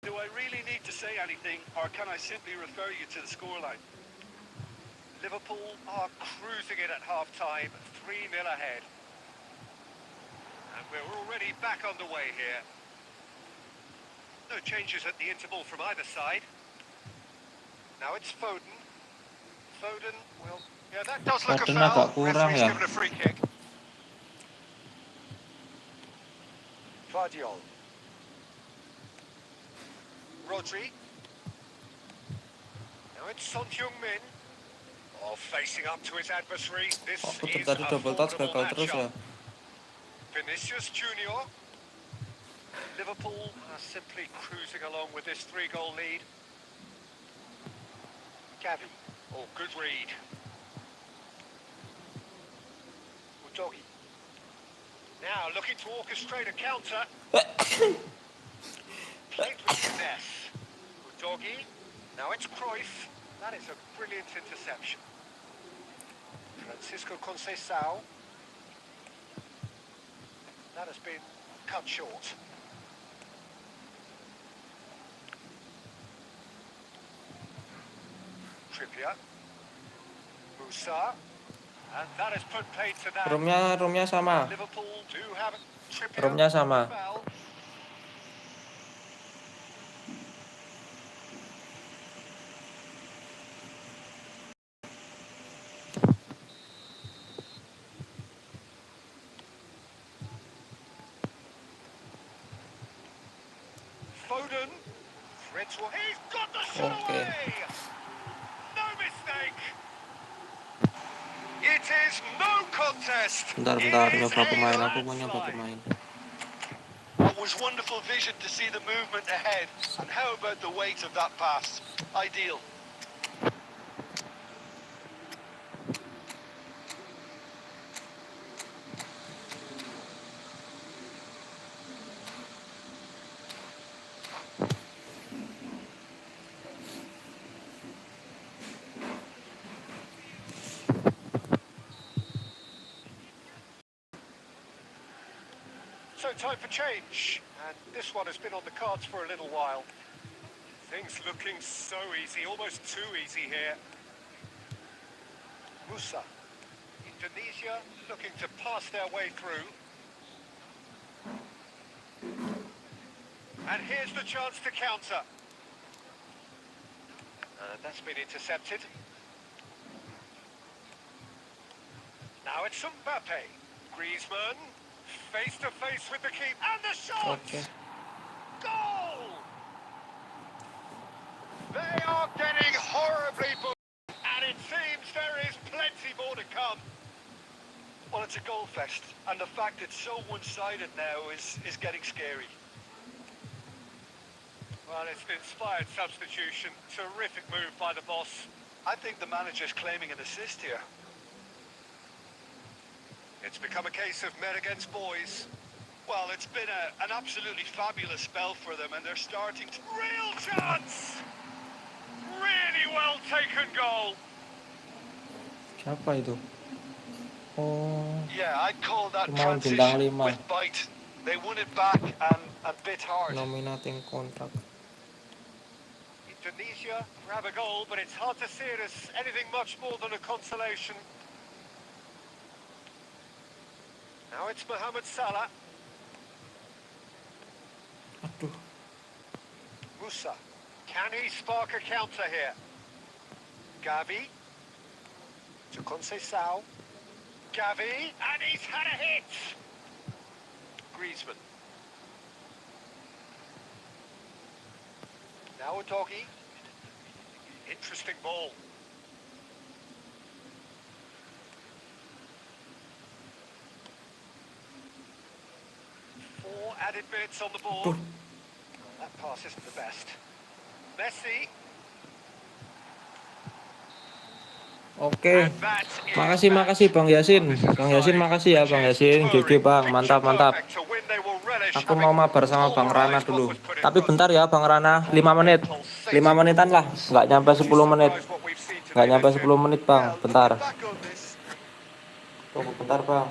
Do I really need to say anything, or can I simply refer you to the scoreline? Liverpool are cruising it at half-time, 3-0 ahead. And we're already back underway here. No changes at the interval from either side. Now it's Foden. Foden, well, yeah, that does look a Foden foul. agak kurang Referee's ya. given a free kick. Vardiol. Rodri. Now it's Son Heung-min. Oh, facing up to his adversary. This Aku is tadi a double touch formidable gagal terus ya. matchup. Vinicius Junior. Liverpool are simply cruising along with this 3-goal lead. Gavi. Oh, good read. Udogi. Now looking to orchestrate a counter. Played with finesse. Udogi. Now it's Cruyff. That is a brilliant interception. Francisco Conceição. That has been cut short. Trippier. Musa. And that has put paid to that. Roomnya sama. Liverpool do have Trippier. Roomnya sama. Foul. Foden. Fred's one. He's got the shot Okay. away. No mistake. It is no contest. Bentar, It is nyoba pemain. a Aku mau nyoba landslide. pemain. It was wonderful vision to see the movement ahead, and how about the weight of that pass? Ideal. So time for change, and this one has been on the cards for a little while. Things looking so easy, almost too easy here. Musa. Indonesia looking to pass their way through. And here's the chance to counter. That's been intercepted. Now it's Mbappe. Griezmann. Face to face with the keeper. And the shot! Okay. Goal! They are getting horribly booked, and it seems there is plenty more to come. Well, it's a goal fest, and the fact it's so one-sided now is getting scary. Well, it's an inspired substitution. Terrific move by the boss. I think the manager's claiming an assist here. It's become a case of men against boys. Well, it's been an absolutely fabulous spell for them, and they're starting to... Real chance! Really well taken goal. Siapa itu? Oh, Yeah, I'd call that pemain bintang transition 5. with bite. They won it back and bit hard. Nominating kontrak. Indonesia grab a goal, but it's hard to see it as anything much more than a consolation. Now it's Mohamed Salah. Aduh, Musa. Can he spark a counter here? Gavi. To Conceição. Gavi. And he's had a hit. Griezmann. Now a doggy. Interesting ball. Four added minutes on the board. aduh. That pass isn't the best. Messi. Oke. And that is Makasih Bang Yasin. This is a Bang Yasin side makasih ya which Bang is Yasin. GG touring, Bang, picture mantap. perfect. To win, they will relish Aku having mau mabar sama Bang Rana pulverised what dulu. was put in Tapi front. bentar ya Bang Rana, 5 menit. 5 menitan lah, nggak nyampe Not too 10 menit. surprised what we've seen Nggak today, nyampe then, 10 menit Bang, Yeah, bentar. looking back on this, Tunggu bentar Bang.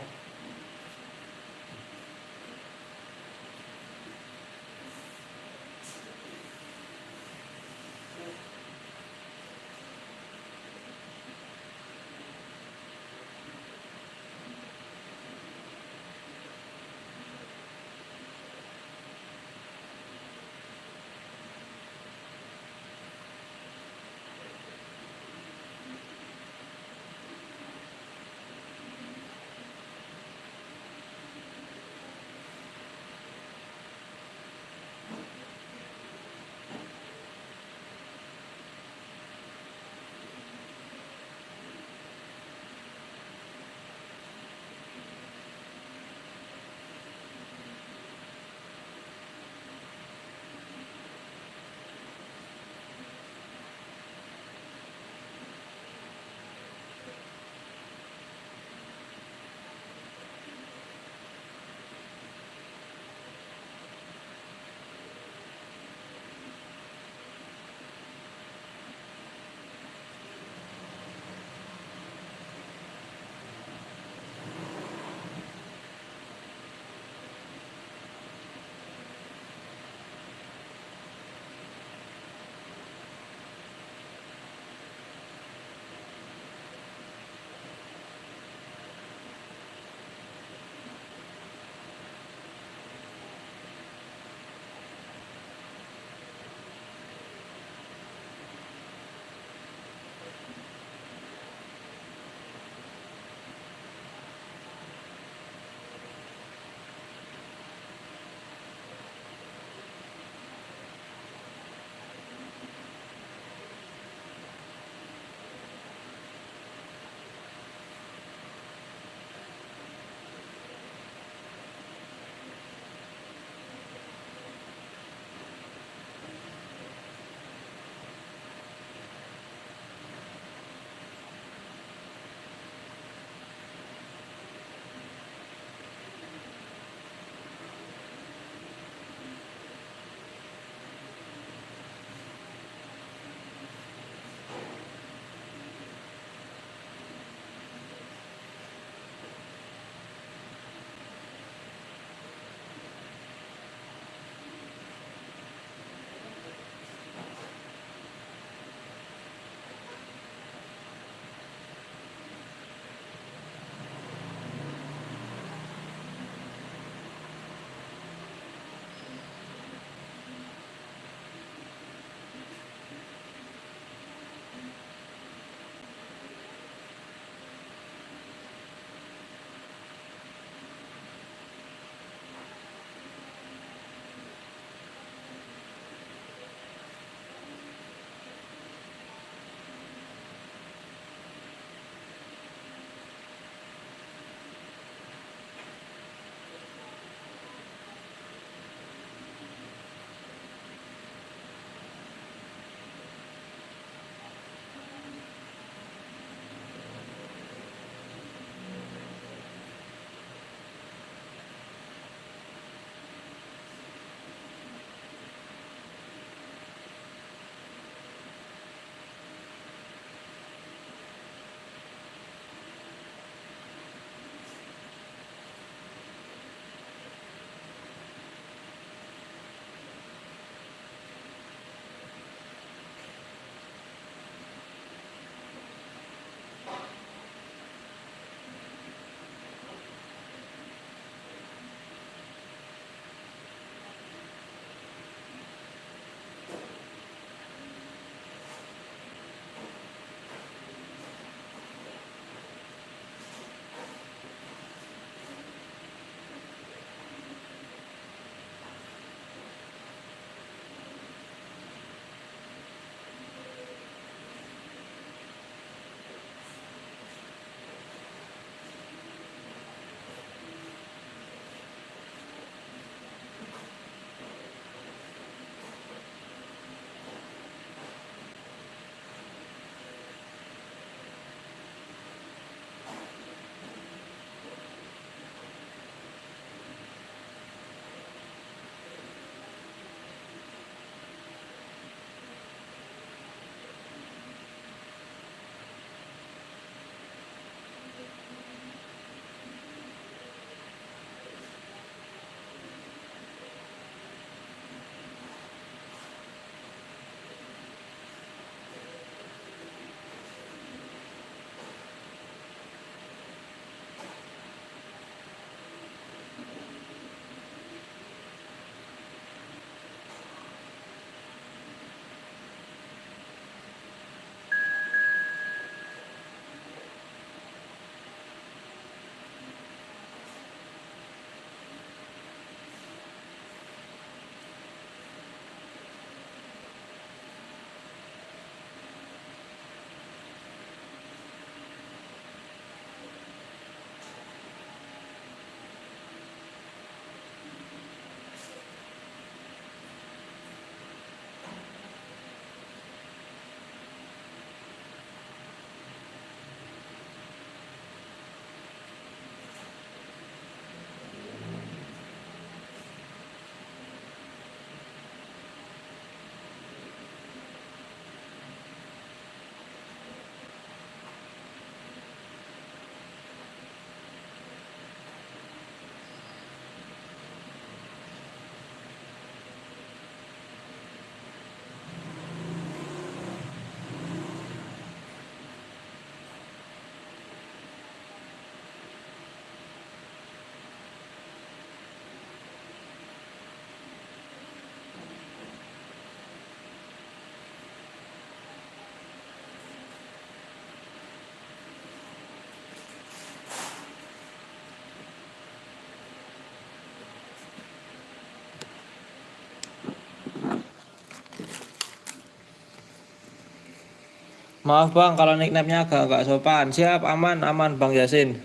Maaf bang, kalau nickname-nya agak sopan. Siap, aman, aman Bang Yasin.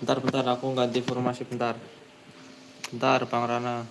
Bentar, aku ganti formasi bentar. Bentar, Bang Rana.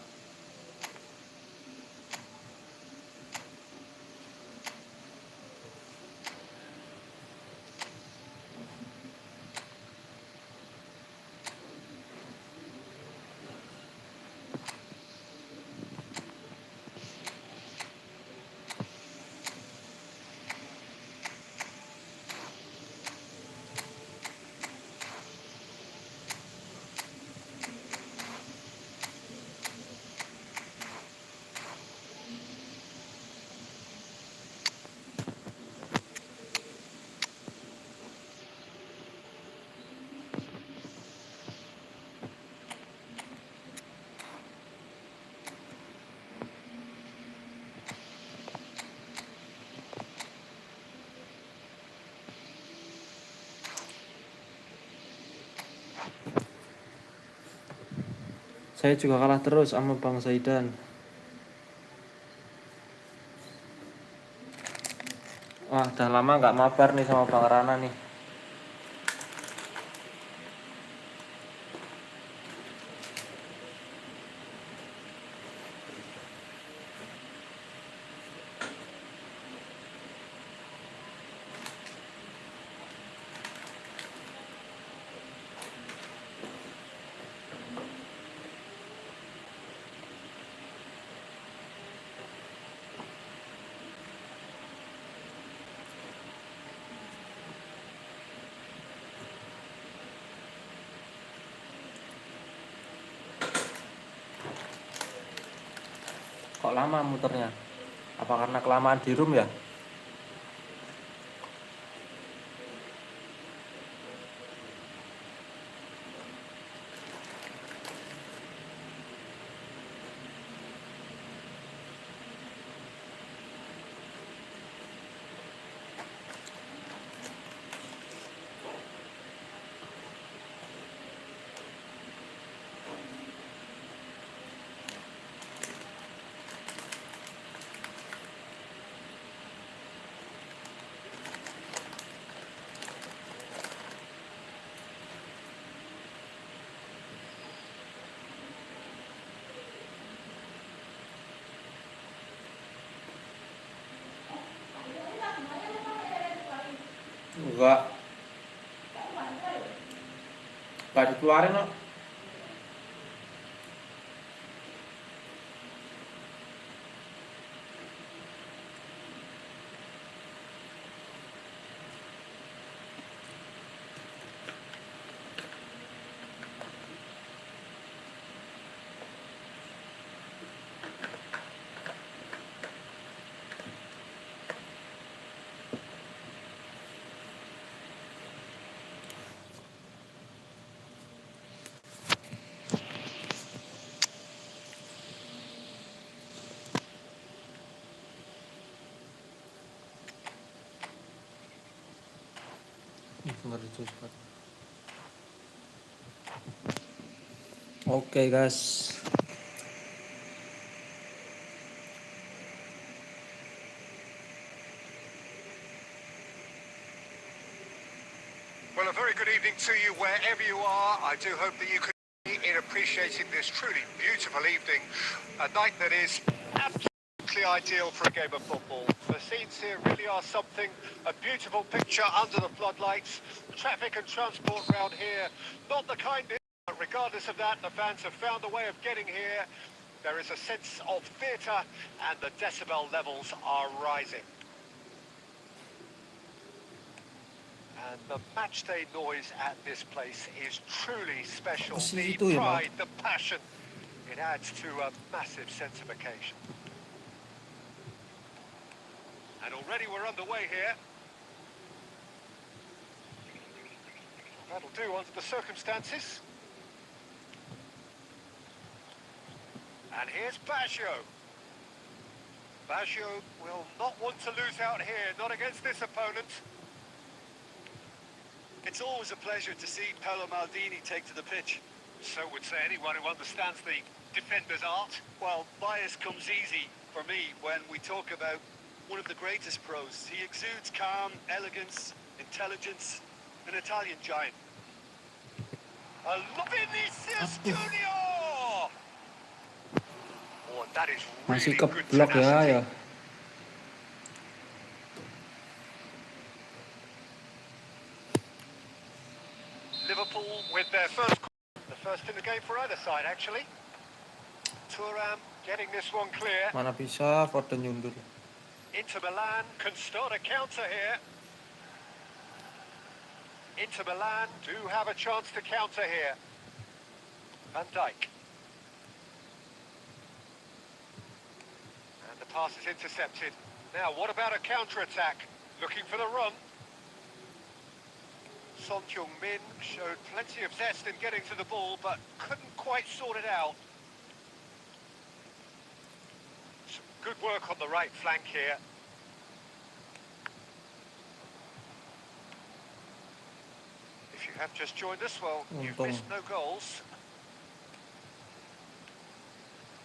Saya juga kalah terus sama Bang Zaidan. Wah, udah lama nggak mabar nih sama Bang Rana nih. Kok lama muternya? Apa karena kelamaan di room ya? Enggak. Enggak dikeluarin kok. Bener itu cepat. Oke guys. Well, a very good evening to you wherever you are. I do hope that you can be in appreciating this truly beautiful evening, a night that is absolutely ideal for a game of football. The scenes here really are something, a beautiful picture under the floodlights. Traffic and transport round here, not the kind, but regardless of that, the fans have found a way of getting here. There is a sense of theatre and the decibel levels are rising. And the matchday noise at this place is truly special. The pride, the passion, it adds to a massive sense of occasion. And already we're underway here. That'll do under the circumstances. And here's Basio. Basio will not want to lose out here, not against this opponent. It's always a pleasure to see Paolo Maldini take to the pitch. So would say anyone who understands the defender's art. Well, bias comes easy for me when we talk about one of the greatest pros. He exudes calm, elegance, intelligence, an Italian giant. Vinicius Aduh, Junior! Oh, and that is masih really good keblok ya tenacity. ya. Liverpool with their first, the first in the game for either side, actually. Thuram getting this one clear. Mana bisa Foden nyundur. Inter Milan can start a counter here. Inter Milan do have a chance to counter here. Van Dijk. And the pass is intercepted. Now, what about a counter-attack? Looking for the run. Son Heung-min showed plenty of zest in getting to the ball, but couldn't quite sort it out. Some good work on the right flank here. If you have just joined us, well, you've Untung. missed no goals.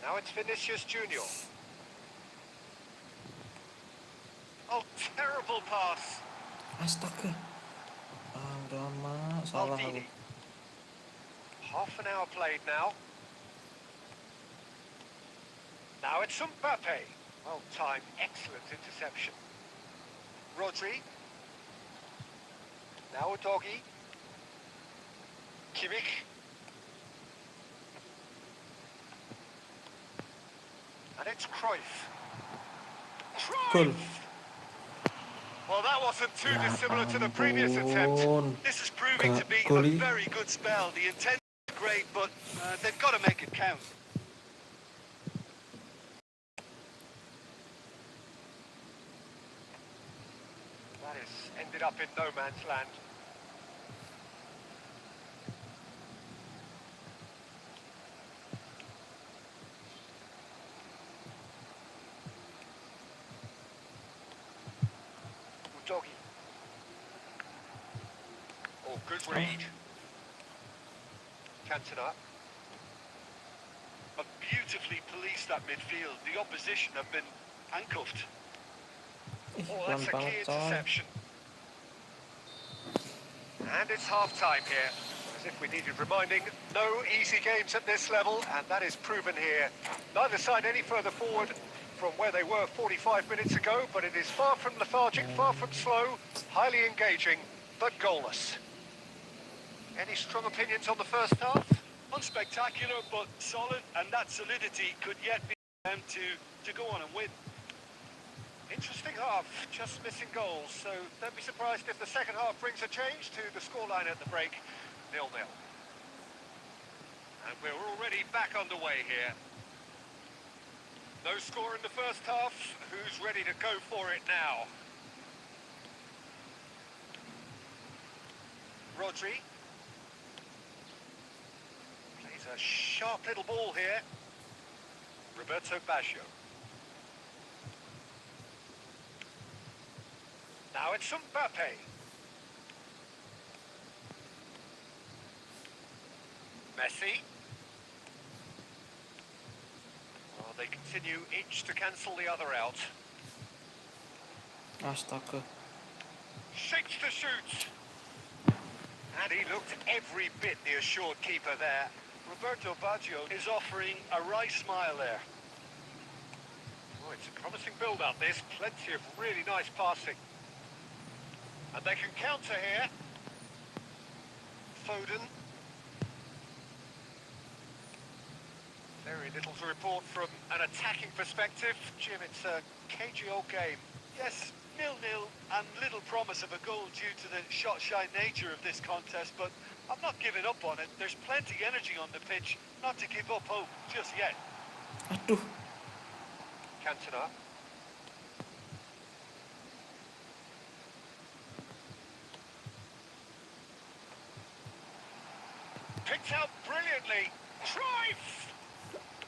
Now it's Vinicius Junior. Oh, terrible pass. Astaga. Udah mah salah aku. Maldini. Half an hour played now. Now it's Mbappe. Well timed, excellent interception. Rodri. Now a doggy. Kimmich. And it's Cruyff. Gol. Well, that wasn't too Ya dissimilar to the previous attempt. ampun. This is proving to be a Goli. very good spell. The intent is great, but they've got to make it count. That has ended up in no man's land. Doggy. Oh, good read. Cantona. But beautifully policed that midfield. The opposition have been handcuffed. Ih, Oh, pelan that's a key banget coy. interception. And it's half-time here. As if we needed reminding, no easy games at this level, and that is proven here. Neither side any further forward from where they were 45 minutes ago, but it is far from lethargic, far from slow, highly engaging, but goalless. Any strong opinions on the first half? Unspectacular, but solid, and that solidity could yet be them to go on and win. Interesting half, just missing goals, so don't be surprised if the second half brings a change to the scoreline at the break, 0-0. And we're already back underway here. No score in the first half, who's ready to go for it now? Rodri. Plays a sharp little ball here. Roberto Baggio. Now it's Mbappe. Messi. Well, they continue each to cancel the other out. Astaga. Shakes to shoot. And he looked every bit the assured keeper there. Roberto Baggio is offering a wry smile there. Oh, it's a promising build-up, this. Plenty of really nice passing. And they can counter here. Foden. Very little to report from an attacking perspective. Jim, it's a cagey old game. Yes, 0-0 and little promise of a goal due to the shot-shy nature of this contest, but I'm not giving up on it. There's plenty energy on the pitch, not to give up hope just yet. Aduh. Cantona. Picked out brilliantly. Cruyff!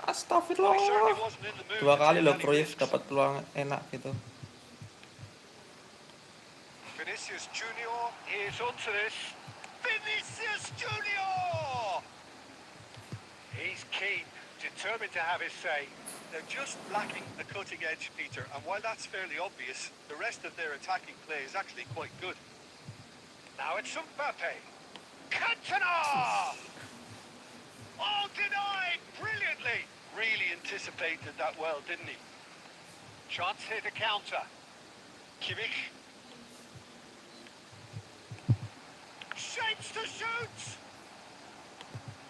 He certainly Astagfirullah. wasn't in the mood Dua to kali take loh any Cruyff risks. dapat peluang enak gitu. Vinicius Junior is onto this. Vinicius Junior! determined to have his say. They're just lacking the cutting edge, Peter, and while that's fairly obvious, the rest of their attacking play is actually quite good. Now it's Mbappe. Cantona! Oh, denied brilliantly! Really anticipated that well, didn't he? Chance here to counter. Kimmich. Shapes to shoot!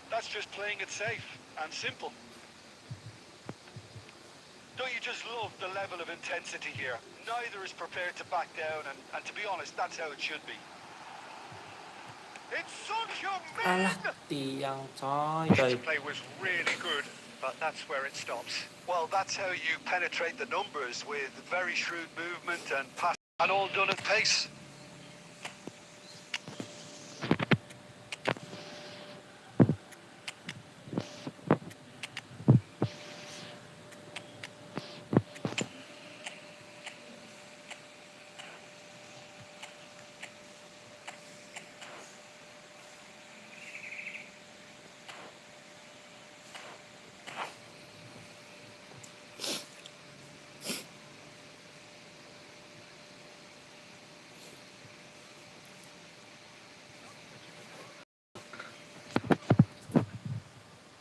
That's just playing it safe and simple. Don't you just love the level of intensity here? Neither is prepared to back down, and to be honest, that's how it should be. It's Son Alah, Heung-min! tiang coy. The play was really good, but that's where it stops. Well, that's how you penetrate the numbers, with very shrewd movement and pass, and all done at pace.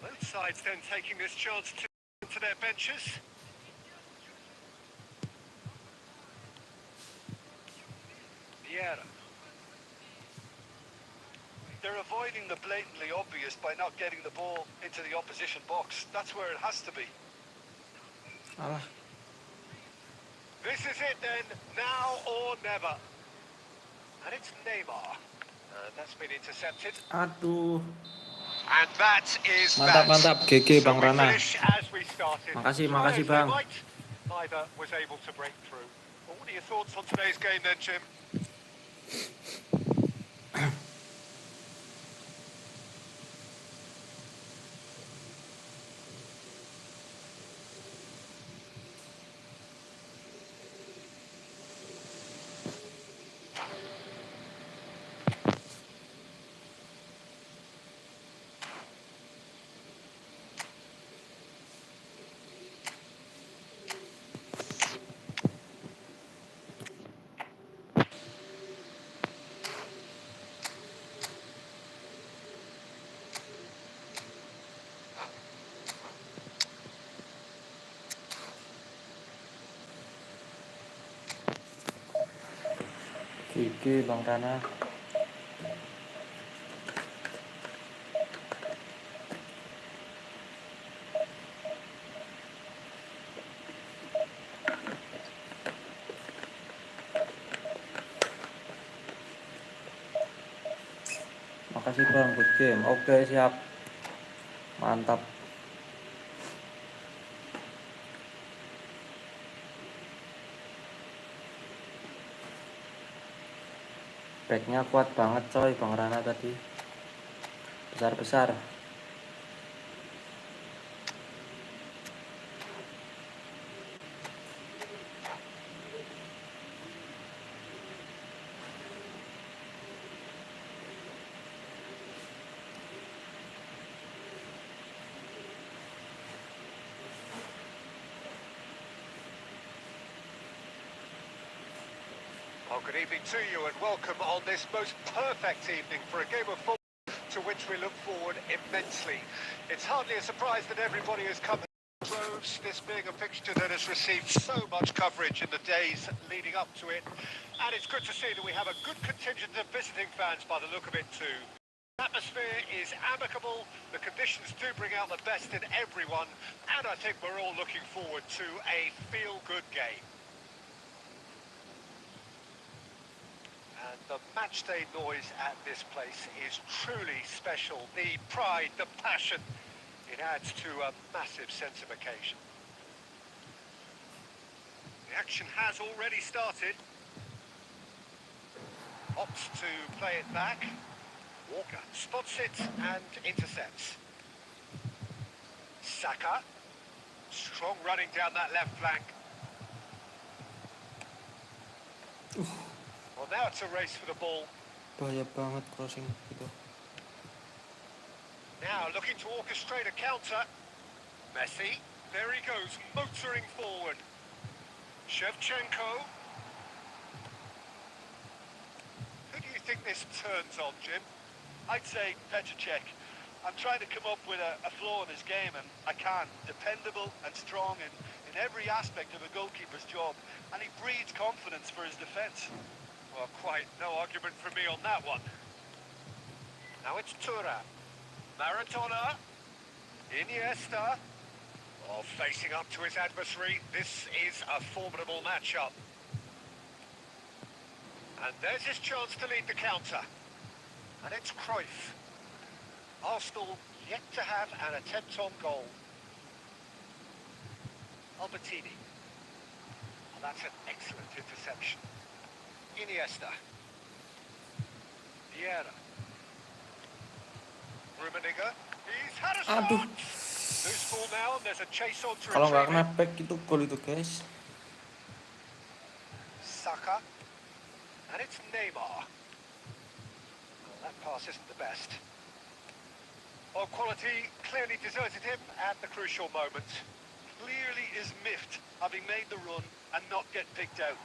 Both sides then taking this chance to their benches. Vieira. They're avoiding the blatantly obvious by not getting the ball into the opposition box. That's where it has to be. Alah, This is it then, now or never. And it's Neymar. That's been intercepted. aduh. And that is Mantap, GG Bang we Rana. finish as we started. Makasih, Try as they Bang. might, neither was able to break through. Well, what are your thoughts on today's game then, Jim? GG Bang Rana. Makasih Bang, good game. Oke, siap. Mantap. Backnya kuat banget coy Bang Rana tadi. Besar-besar. Well, good evening to you and welcome on this most perfect evening for a game of football to which we look forward immensely. It's hardly a surprise that everybody has come in droves, this being a fixture that has received so much coverage in the days leading up to it. And it's good to see that we have a good contingent of visiting fans by the look of it too. The atmosphere is amicable, the conditions do bring out the best in everyone, and I think we're all looking forward to a feel-good game. And the matchday noise at this place is truly special. The pride, the passion, it adds to a massive sense of occasion. The action has already started. Opts to play it back. Walker spots it and intercepts. Saka, strong running down that left flank. Well, now it's a race for the ball. Bahaya banget crossing gitu. Now looking to orchestrate a counter. Messi, there he goes, motoring forward. Shevchenko. Who do you think this turns on, Jim? I'd say Petr Cech. I'm trying to come up with a flaw in his game, and I can't. Dependable and strong in every aspect of a goalkeeper's job, and he breeds confidence for his defence. Well, quite no argument from me on that one. Now it's Thuram. Maradona. Iniesta. Oh, facing up to his adversary. This is a formidable matchup. And there's his chance to lead the counter. And it's Cruyff. Arsenal yet to have an attempt on goal. Albertini. Oh, that's an excellent interception. Iniesta. Vieira. Rummenigge. He's had a shot. Aduh, Loose ball now, and there's a chase on to kalau nggak retrieve kena it. back itu gol itu guys. Saka. And it's Neymar. Well, that pass isn't the best. Well, quality clearly deserted him at the crucial moment. Clearly is miffed, having made the run and not get picked out.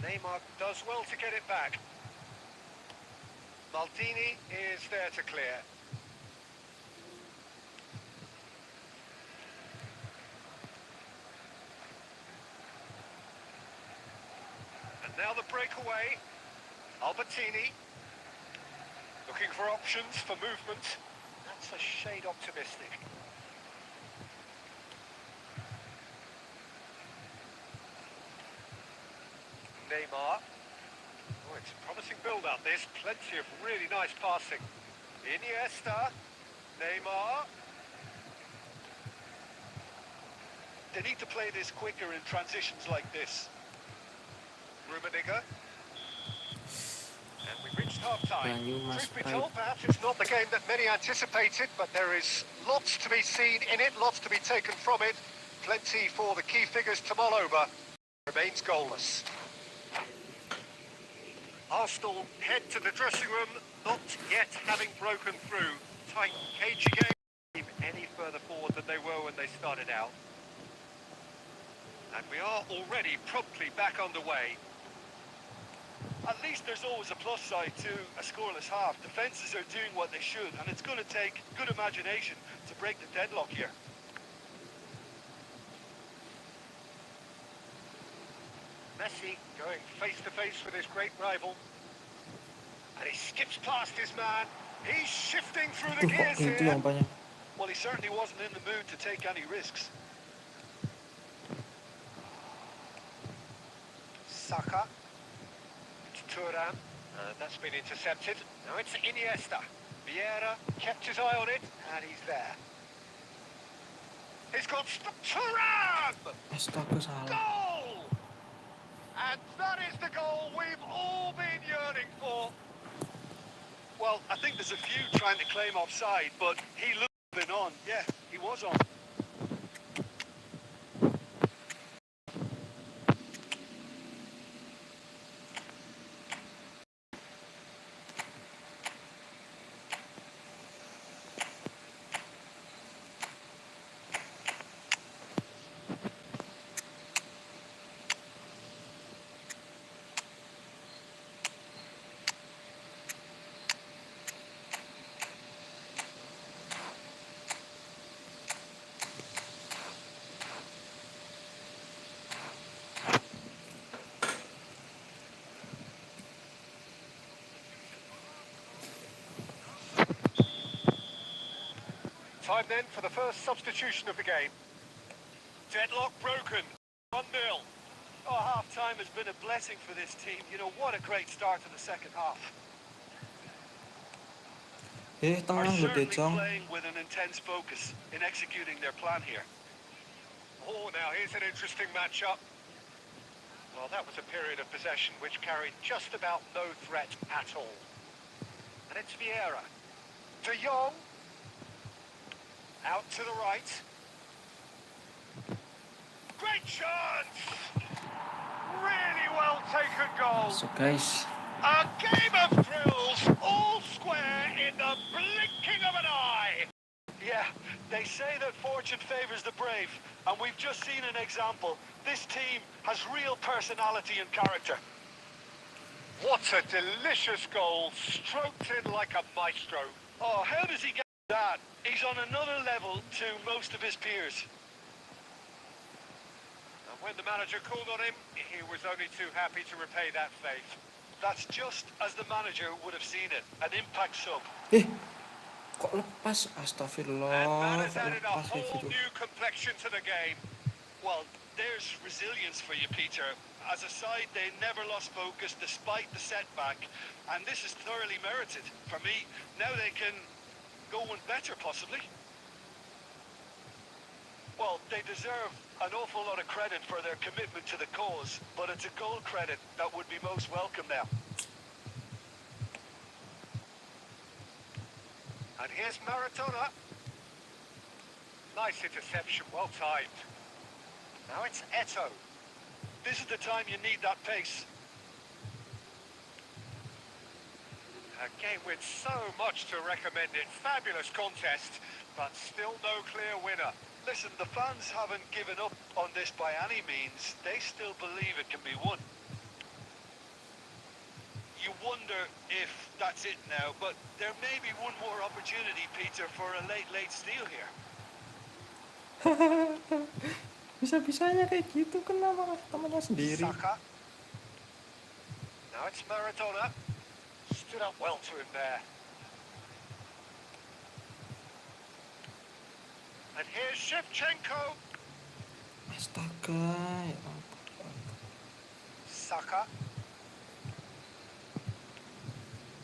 Neymar does well to get it back. Maldini is there to clear. And now the breakaway. Albertini. Looking for options for movement. That's a shade optimistic. Neymar. Oh, it's a promising build-up, this. Plenty of really nice passing. Iniesta. Neymar. They need to play this quicker in transitions like this. Rummenigge. And we've reached half-time. Banyumas Truth be Pride. told, perhaps it's not the game that many anticipated, but there is lots to be seen in it, lots to be taken from it. Plenty for the key figures to mull over. Remains goalless. Arsenal head to the dressing room, not yet having broken through. Tight, cagey game. Any further forward than they were when they started out. And we are already promptly back underway. At least there's always a plus side to a scoreless half. Defences are doing what they should, and it's going to take good imagination to break the deadlock here. Messi going face-to-face with his great rival. And he skips past his man. He's shifting through the Tuh kok gears gitu here. ya umpanya. Well, he certainly wasn't in the mood to take any risks. Saka. It's Thuram. And that's been intercepted. Now it's Iniesta. Vieira kept his eye on it, and he's there. He's got Thuram! Astaga salah. Goal! And that is the goal we've all been yearning for. Well, I think there's a few trying to claim offside, but he looked on. Yeah, he was on. Time then for the first substitution of the game. Deadlock broken. 1-0. Oh, half-time has been a blessing for this team. You know, what a great start to the second half. Are Tengah loh certainly Decong. playing with an intense focus in executing their plan here. Oh, now here's an interesting matchup. Well, that was a period of possession which carried just about no threat at all. And it's Vieira. De Jong. Out to the right. Great chance! Really well taken goal. So guys, A game of thrills, all square in the blinking of an eye. Yeah, They say that fortune favors the brave, and we've just seen an example. This team has real personality and character. What a delicious goal, stroked in like a maestro. Oh, how does he get that? He's on another level to most of his peers. And when the manager called on him, he was only too happy to repay that faith. That's just as the manager would have seen it, an impact sub. Kok lepas? And Astagfirullah, that has kok added a lepas kayak whole gitu. new complexion to the game. Well, there's resilience for you, Peter. As a side, they never lost focus despite the setback, and this is thoroughly merited. For me, now they can go one better, possibly. Well, they deserve an awful lot of credit for their commitment to the cause, but it's a goal credit that would be most welcome now. And here's Maradona. Nice interception, well timed. Now it's Eto. This is the time you need that pace. A game with so much to recommend it. Fabulous contest, but still no clear winner. Listen, the fans haven't given up on this by any means. They still believe it can be won. You wonder if that's it now, but there may be one more opportunity, Peter, for a late steal here. Bisa-bisanya kayak gitu, kenapa temannya sendiri? Saka. Now it's Maradona. Stood up well to him there. And here's Shevchenko. Astaga, ya ampun. Saka.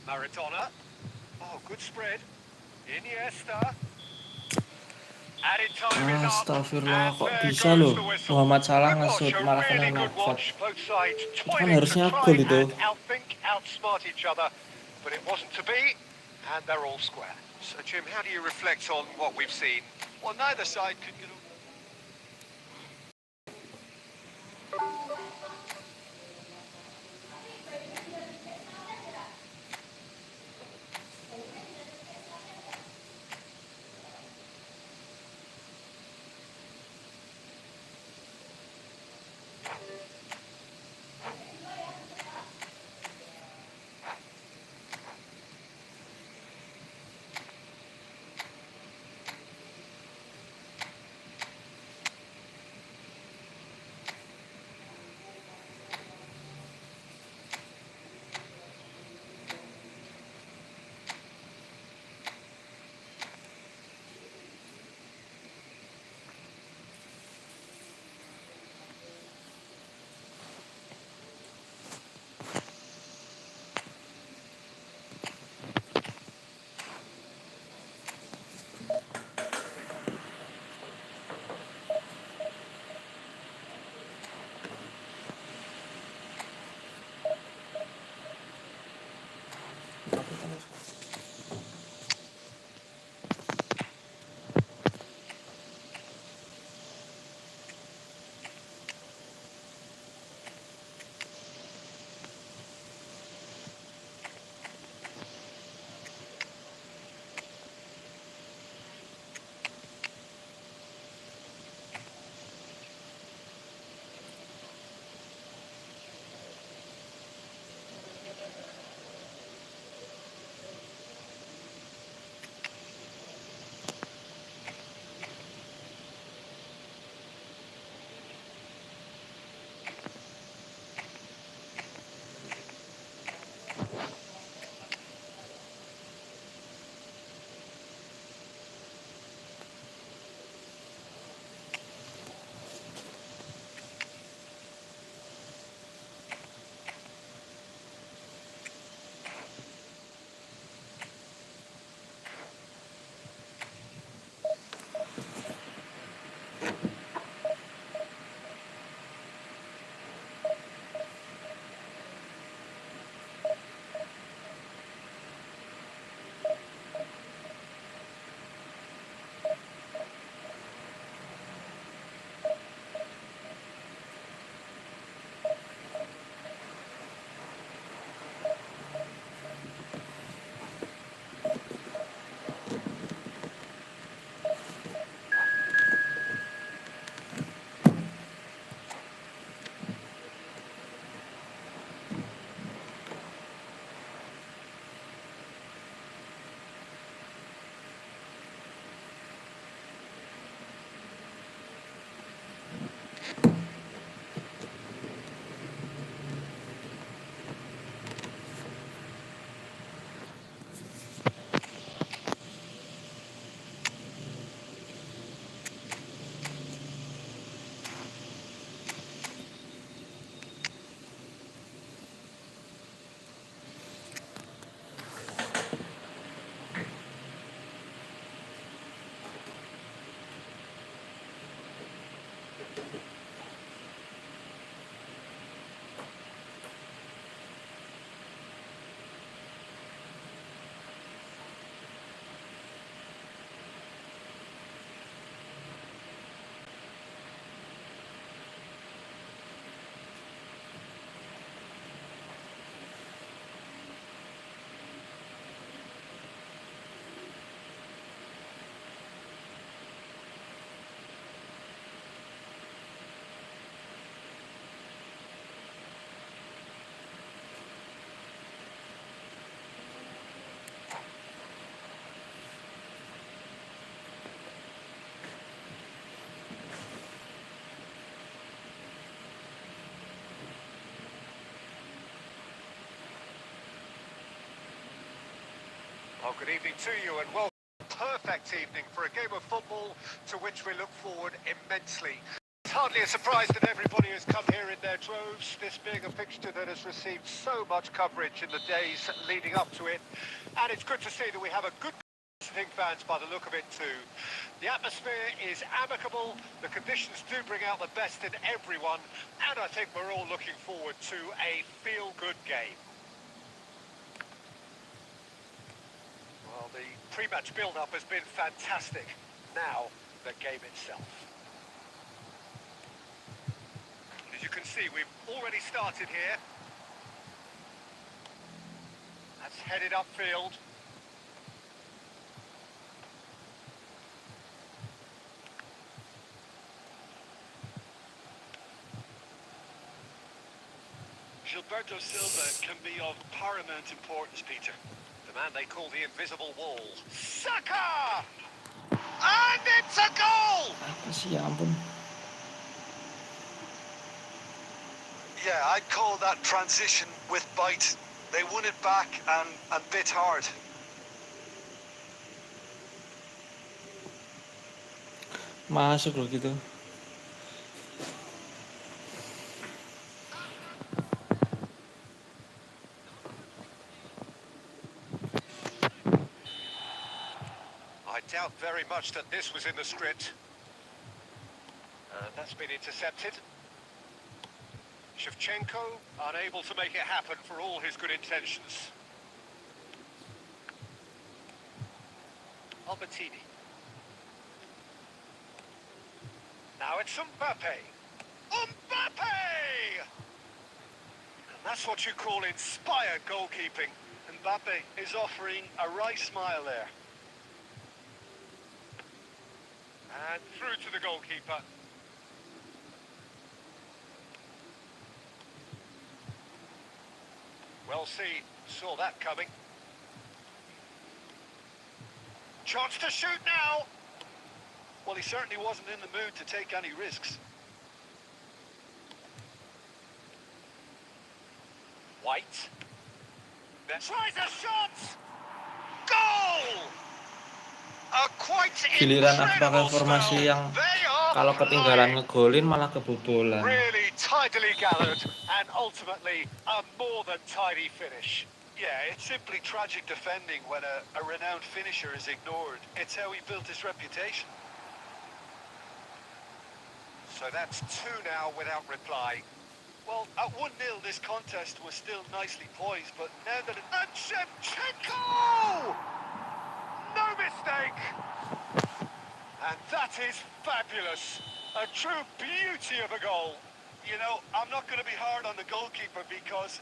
Maradona. Oh, good spread. Iniesta. Added time is up. Astagfirullah, And kok there bisa goes loh the whistle. Muhammad Salah Good watch, nge-shoot a malah really kena good knockback. watch. Both sides kan toiling harusnya to try gol itu. and outthink, outsmart each other, but it wasn't to be, and they're all square. So, Jim, how do you reflect on what we've seen? Well, neither side could get over. Well, good evening to you and welcome. Perfect evening for a game of football to which we look forward immensely. It's hardly a surprise that everybody has come here in their droves, this being a fixture that has received so much coverage in the days leading up to it. And it's good to see that we have a good visiting fans by the look of it too. The atmosphere is amicable, the conditions do bring out the best in everyone, and I think we're all looking forward to a feel-good game. Well, the pre-match build-up has been fantastic. Now, the game itself. As you can see, we've already started here. That's headed upfield. Gilberto Silva can be of paramount importance, Peter. The man they call the invisible wall. Saka! And it's a goal! Apa sih, ya ampun. Yeah, I'd call that transition with bite. They won it back and bit hard. Masuk loh gitu. I doubt very much that this was in the script. And that's been intercepted. Shevchenko unable to make it happen for all his good intentions. Albertini. Now it's Mbappe. Mbappe! And that's what you call inspired goalkeeping. Mbappe is offering a wry smile there. And through to the goalkeeper. Well seen, saw that coming. Chance to shoot now! Well, he certainly wasn't in the mood to take any risks. White. Tries a shot! Goal! A quite Giliran aku pakai incredible formasi spell. yang They are kalau ketinggalan flying. ngegolin malah kebobolan. Really tidily gathered and ultimately a more than tidy finish. Yeah, it's simply tragic defending when a renowned finisher is ignored. It's how he built his reputation. So that's two now without reply. Well, at 1-0, this contest was still nicely poised, but now that And Shevchenko! No mistake! And that is fabulous. A true beauty of a goal. You know, I'm not going to be hard on the goalkeeper because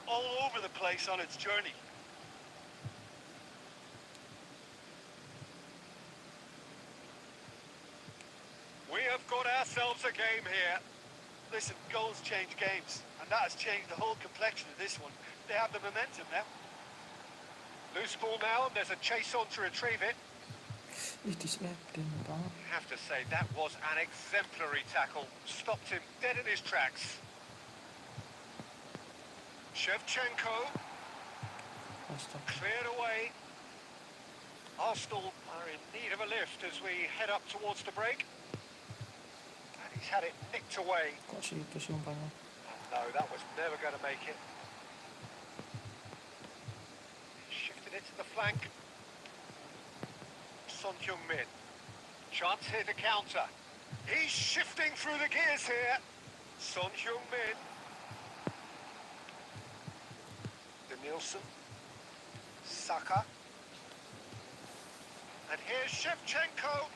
all over the place on its journey. We have got ourselves a game here. Listen, goals change games, and that has changed the whole complexion of this one. They have the momentum now. Loose ball now, and there's a chase on to retrieve it. Ih, dislatin banget. I have to say, that was an exemplary tackle. Stopped him dead in his tracks. Shevchenko, Astaga. cleared away. Arsenal are in need of a lift as we head up towards the break. And he's had it nicked away. Kok situ sih umpannya? No, that was never going to make it. Shifted it to the flank. Son Heung-min. Chance here to counter. He's shifting through the gears here. Son Heung-min. Nielsen. Saka. And here's Shevchenko.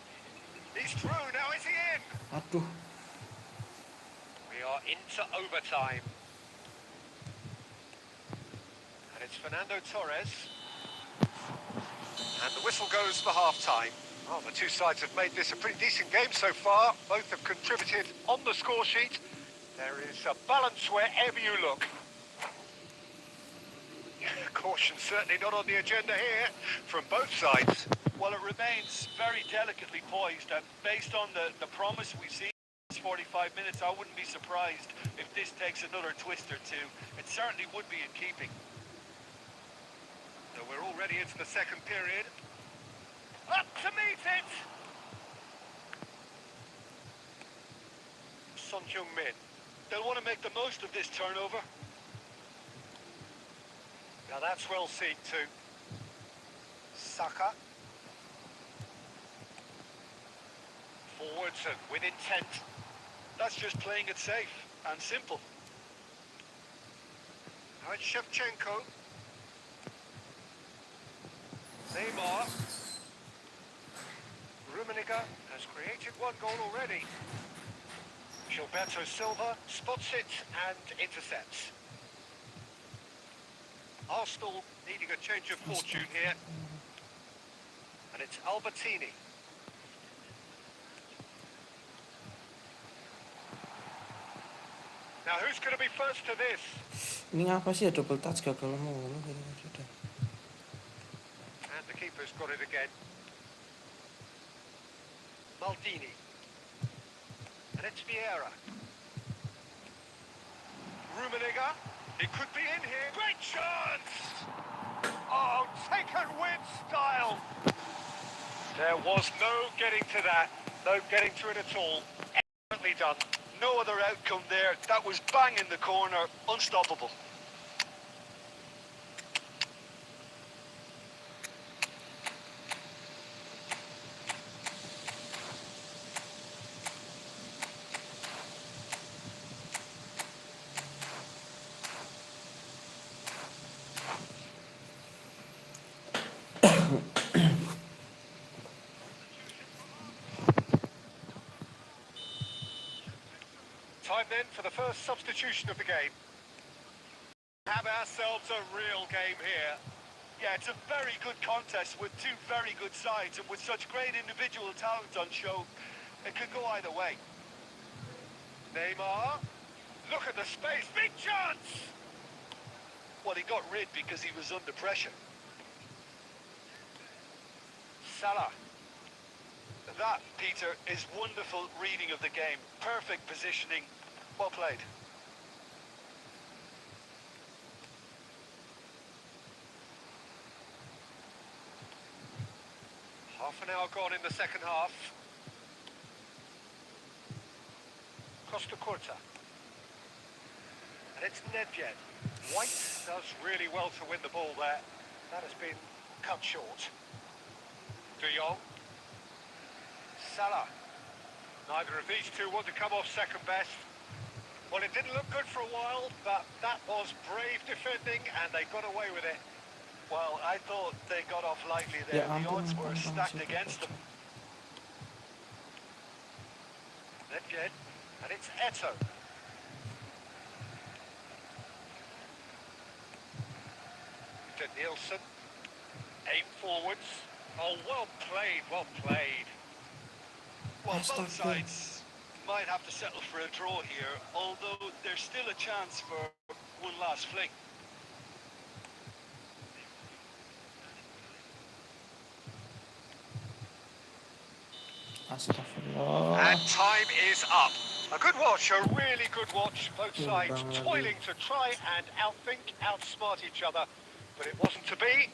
He's through, now is he in? Aduh. We are into overtime. And it's Fernando Torres. And the whistle goes for half-time. Well, the two sides have made this a pretty decent game so far. Both have contributed on the score sheet. There is a balance wherever you look. Caution certainly not on the agenda here from both sides. Well, it remains very delicately poised, and based on the promise we've seen in 45 minutes, I wouldn't be surprised if this takes another twist or two. It certainly would be in keeping. So we're already into the second period. Up to meet it! Son Heung-min. They'll want to make the most of this turnover. Now that's well seen too. Saka. Forwards and with intent. That's just playing it safe and simple. Now it's Shevchenko. Neymar. Rummenigge has created one goal already. Gilberto Silva spots it and intercepts. Arsenal needing a change of fortune here. And it's Albertini. Now who's going to be first to this? Ini ngapa sih ya double touch gagal mulu gitu sudah. And the keeper's got it again. Maldini. And it's Vieira. Rummenigge. It could be in here. Great chance! Oh, taken with style. There was no getting to that. No getting to it at all. Excellently done. No other outcome there. That was bang in the corner. Unstoppable. Time then for the first substitution of the game. Have ourselves a real game here. Yeah, it's a very good contest with two very good sides, and with such great individual talent on show, it could go either way. Neymar. Look at the space. Big chance! Well, he got rid because he was under pressure. Salah. That, Peter, is wonderful reading of the game. Perfect positioning. Well played. Half an hour gone in the second half. Costa Curta. And it's Nedved. White does really well to win the ball there. That has been cut short. De Jong. Salah. Neither of these two want to come off second best. Well, it didn't look good for a while, but that was brave defending and they got away with it. Well, I thought they got off lightly there. Yeah, The odds were I'm stacked super against them. Nedved. And it's Eto. To Nielsen. Aim forwards. Oh, well played, well played. Well, That's both not good. sides might have to settle for a draw here, although there's still a chance for one last fling. Astagfirullah. And time is up. A good watch, a really good watch. Both Yeah, sides bang toiling to try and outthink, outsmart each other. But it wasn't to be.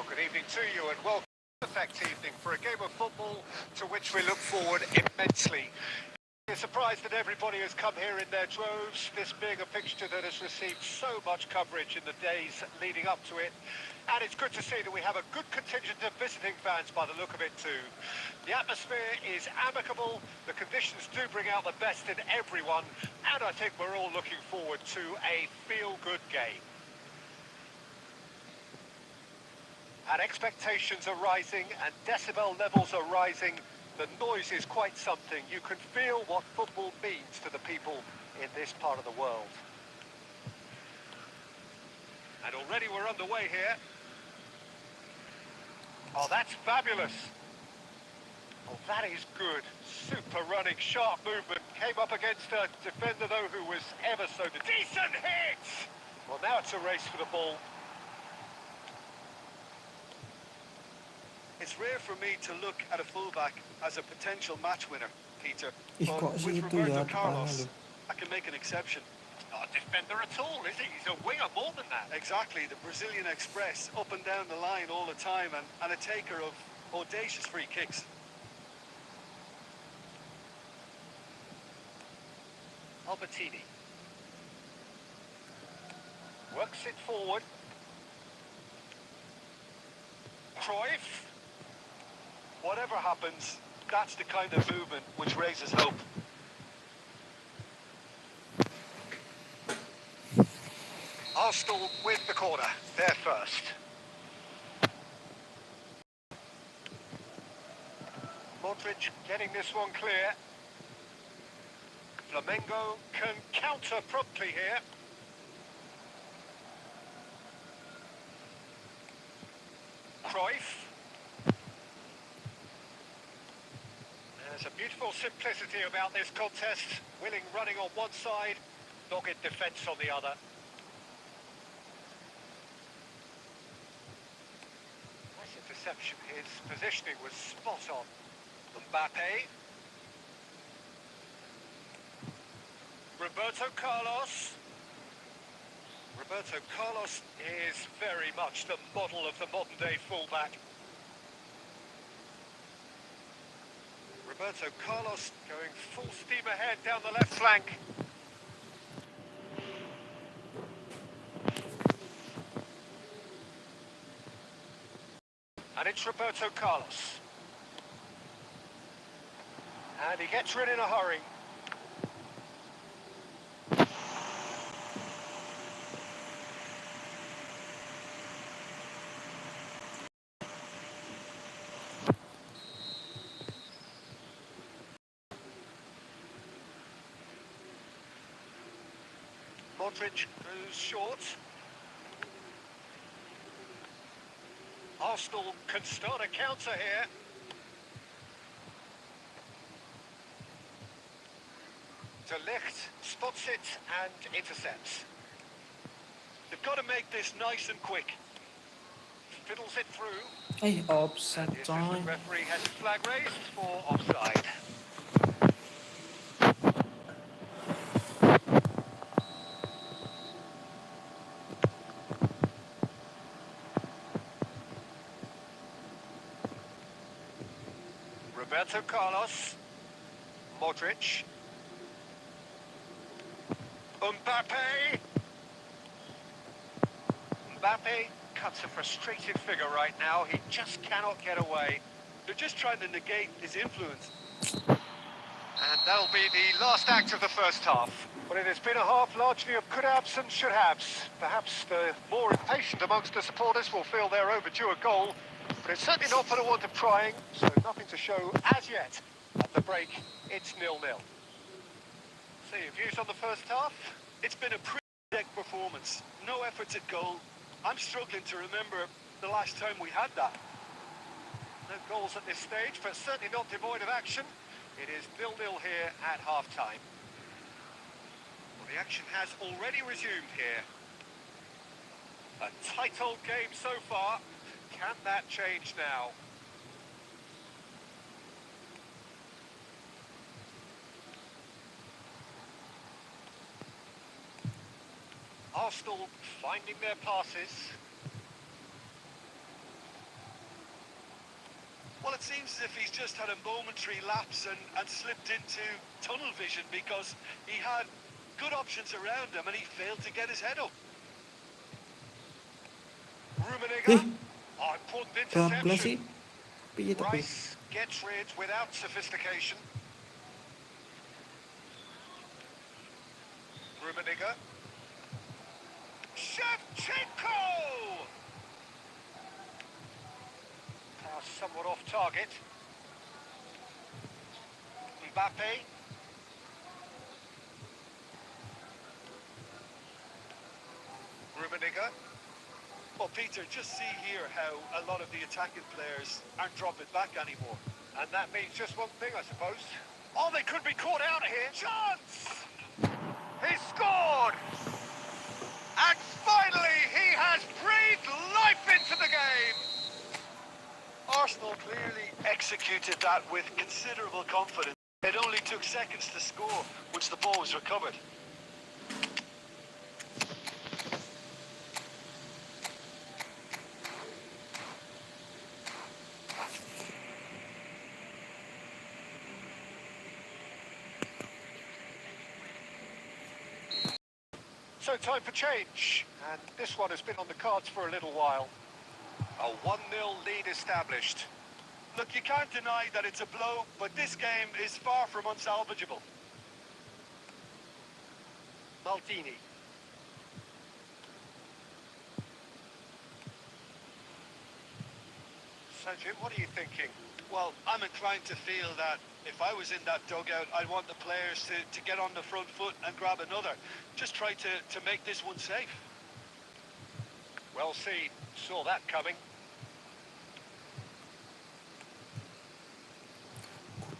Well, good evening to you and welcome to the perfect evening for a game of football to which we look forward immensely. We're surprised that everybody has come here in their droves, this being a fixture that has received so much coverage in the days leading up to it. And it's good to see that we have a good contingent of visiting fans by the look of it too. The atmosphere is amicable, the conditions do bring out the best in everyone, and I think we're all looking forward to a feel-good game. And expectations are rising and decibel levels are rising. The noise is quite something. You can feel what football means to the people in this part of the world. And already we're underway here. Oh, that's fabulous. Oh, that is good. Super running, sharp movement. Came up against a defender, though, who was ever so decent hit! Well, now it's a race for the ball. It's rare for me to look at a fullback as a potential match winner, Peter. Ih, But kok with situ Roberto ya depannya Carlos, loh. I can make an exception. Not a defender at all, is he? He's a winger more than that. Exactly, the Brazilian Express, up and down the line all the time, and a taker of audacious free kicks. Albertini. Works it forward. Cruyff. Whatever happens, that's the kind of movement which raises hope. Arsenal with the corner. They're first. Modric getting this one clear. Flamengo can counter promptly here. Cruyff. There's a beautiful simplicity about this contest. Willing running on one side, dogged defence on the other. Nice interception. His positioning was spot on. Mbappe. Roberto Carlos. Roberto Carlos is very much the model of the modern-day fullback. Roberto Carlos going full steam ahead down the left flank. And it's Roberto Carlos. And he gets rid in a hurry. Modric goes short. Arsenal can start a counter here. De Ligt spots it and intercepts. They've got to make this nice and quick. Fiddles it through. Eh, offside And the coy. assistant referee has his flag raised for offside. Roberto Carlos. Modric. Mbappe. Mbappe cuts a frustrated figure right now. He just cannot get away. They're just trying to negate his influence. And that'll be the last act of the first half. Well, it has been a half largely of could-haves and should-haves. Perhaps the more impatient amongst the supporters will feel they're overdue a goal, but it's certainly not for the want of trying, so nothing to show as yet. At the break, it's 0-0. So your views on the first half? It's been a pretty performance. No efforts at goal. I'm struggling to remember the last time we had that. No goals at this stage, but certainly not devoid of action. It is 0-0 here at half-time. Well, the action has already resumed here. A tight old game so far. Can that change now? Arsenal finding their passes. it seems as if he's just had a momentary lapse and slipped into tunnel vision because he had good options around him and he failed to get his head up. Rummenigge. Ih, Oh, important bablas interception. sih. Piye to kuwi? Rice gets rid without sophistication. Rummenigge. Shevchenko! Pass somewhat off target. Mbappe. Rummenigge. Well, Peter, just see here how a lot of the attacking players aren't dropping back anymore. And that means just one thing, I suppose. Oh, they could be caught out here. Chance! He scored! And finally, he has breathed life into the game! Arsenal clearly executed that with considerable confidence. It only took seconds to score once the ball was recovered. So time for change, and this one has been on the cards for a little while. A 1-0 lead established. Look, you can't deny that it's a blow, but this game is far from unsalvageable. Maldini. So Jim, what are you thinking? Well, I'm inclined to feel that if I was in that dugout, I'd want the players to get on the front foot and grab another. Just try to make this one safe. Well seen. Saw that coming.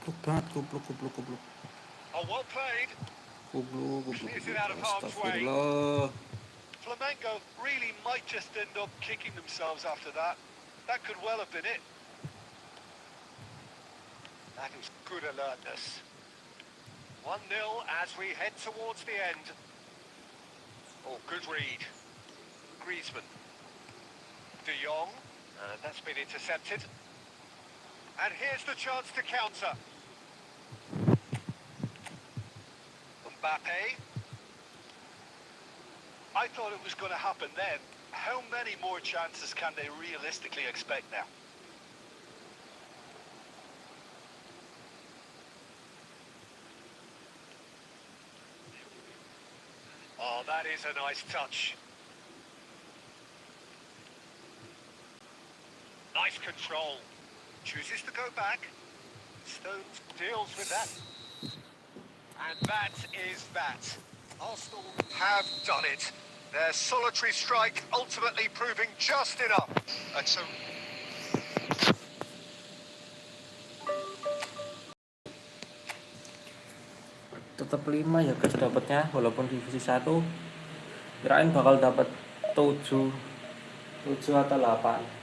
Goblok banget, goblok. Oh, well played. Goblok. Clears it out of harm's way. Astagfirullah. Flamengo really might just end up kicking themselves after that. That could well have been it. That is good alertness. 1-0 as we head towards the end. Oh, good read. Griezmann. De Jong. And that's been intercepted. And here's the chance to counter. Mbappe. I thought it was going to happen then. How many more chances can they realistically expect now? Oh, that is a nice touch. Nice control. Chooses to go back. Stones deals with that. And that is that. Arsenal have done it. Their solitary strike ultimately proving just enough. That's a... Tetap 5 ya guys dapatnya, walaupun divisi 1. Kirain bakal dapat 7 atau 8.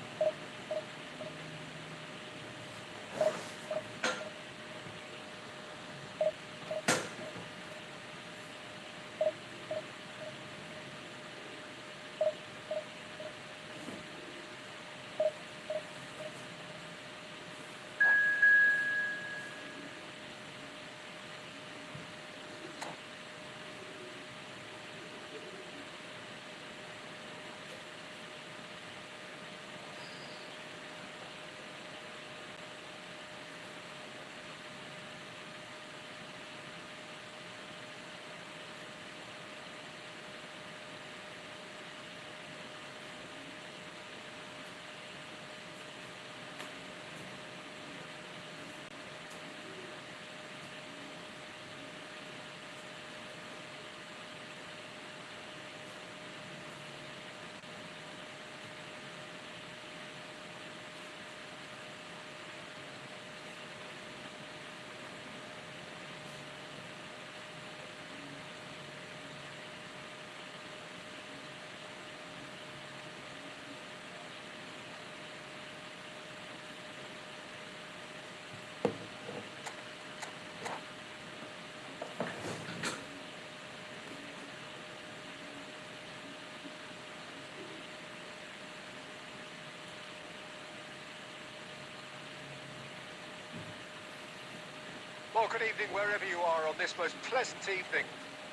Well, good evening wherever you are on this most pleasant evening.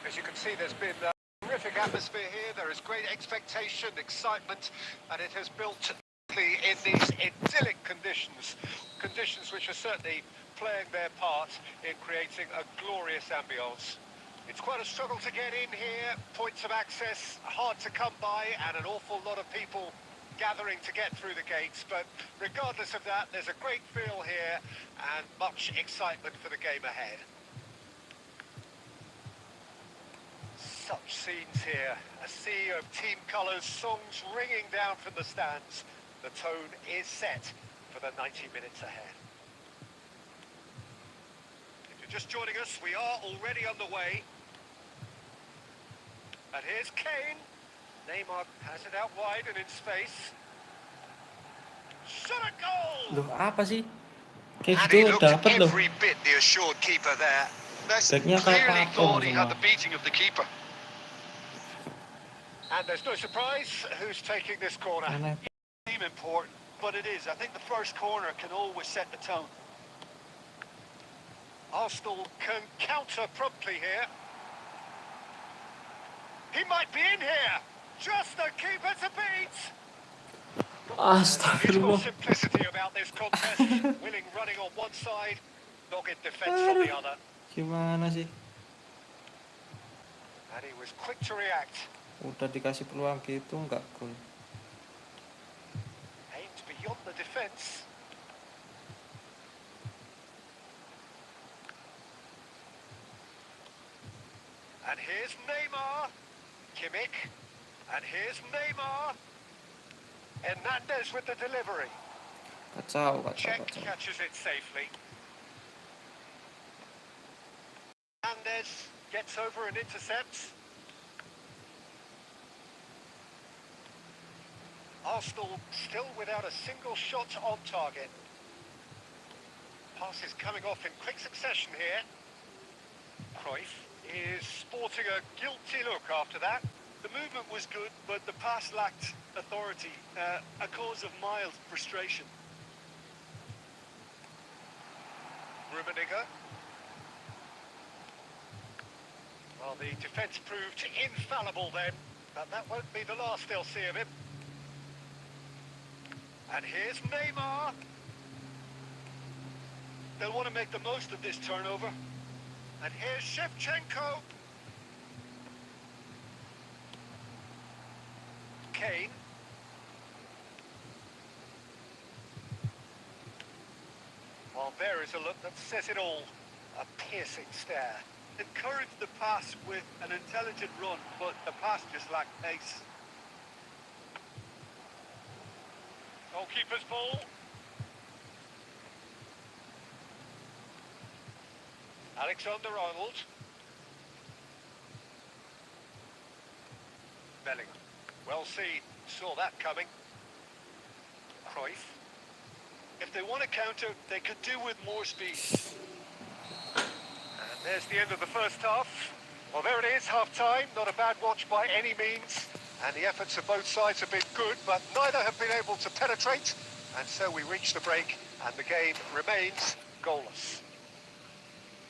As you can see, there's been a terrific atmosphere here. There is great expectation, excitement, and it has built in these idyllic conditions. Conditions which are certainly playing their part in creating a glorious ambience. It's quite a struggle to get in here. Points of access hard to come by, and an awful lot of people gathering to get through the gates, but regardless of that, there's a great feel here and much excitement for the game ahead. Such scenes here, a sea of team colours, songs ringing down from the stands. The tone is set for the 90 minutes ahead. If you're just joining us, we are already underway. And here's Kane. Neymar has it out wide and in space. Shot a goal! Loh, apa sih? Kayak And he gitu looked dapat loh. every bit the assured keeper there. Messi Backnya kayak clearly patung thought he had semua. the beating of the keeper. And there's no surprise who's taking this corner. Aneh. Seem important, but it is. I think the first corner can always set the tone. Arsenal can counter promptly here. He might be in here. Just the keeper to beat. There's more Astagfirullah. simplicity about this contest. Willing running on one side, dogged defence on the other. Gimana sih? And he was quick to react. Udah dikasih peluang gitu nggak gol. Aimed beyond the defence. And here's Neymar. Kimmich. And here's Neymar. Hernandez with the delivery. Kacau. Czech catches it safely. Hernandez gets over and intercepts. Arsenal still without a single shot on target. Pass is coming off in quick succession here. Cruyff is sporting a guilty look after that. The movement was good, but the pass lacked authority, a cause of mild frustration. Rummenigge. Well, the defence proved infallible then, but that won't be the last they'll see of him. And here's Neymar. They'll want to make the most of this turnover. And here's Shevchenko. Kane. Well, there is a look that says it all. A piercing stare. Encouraged the pass with an intelligent run, but the pass just lacked pace. Goalkeeper's ball. Alexander-Arnold. Bellingham. Well seen. Saw that coming. Cruyff. If they want to counter, they could do with more speed. And there's the end of the first half. Well, there it is, half-time. Not a bad watch by any means. And the efforts of both sides have been good, but neither have been able to penetrate. And so we reach the break, and the game remains goalless.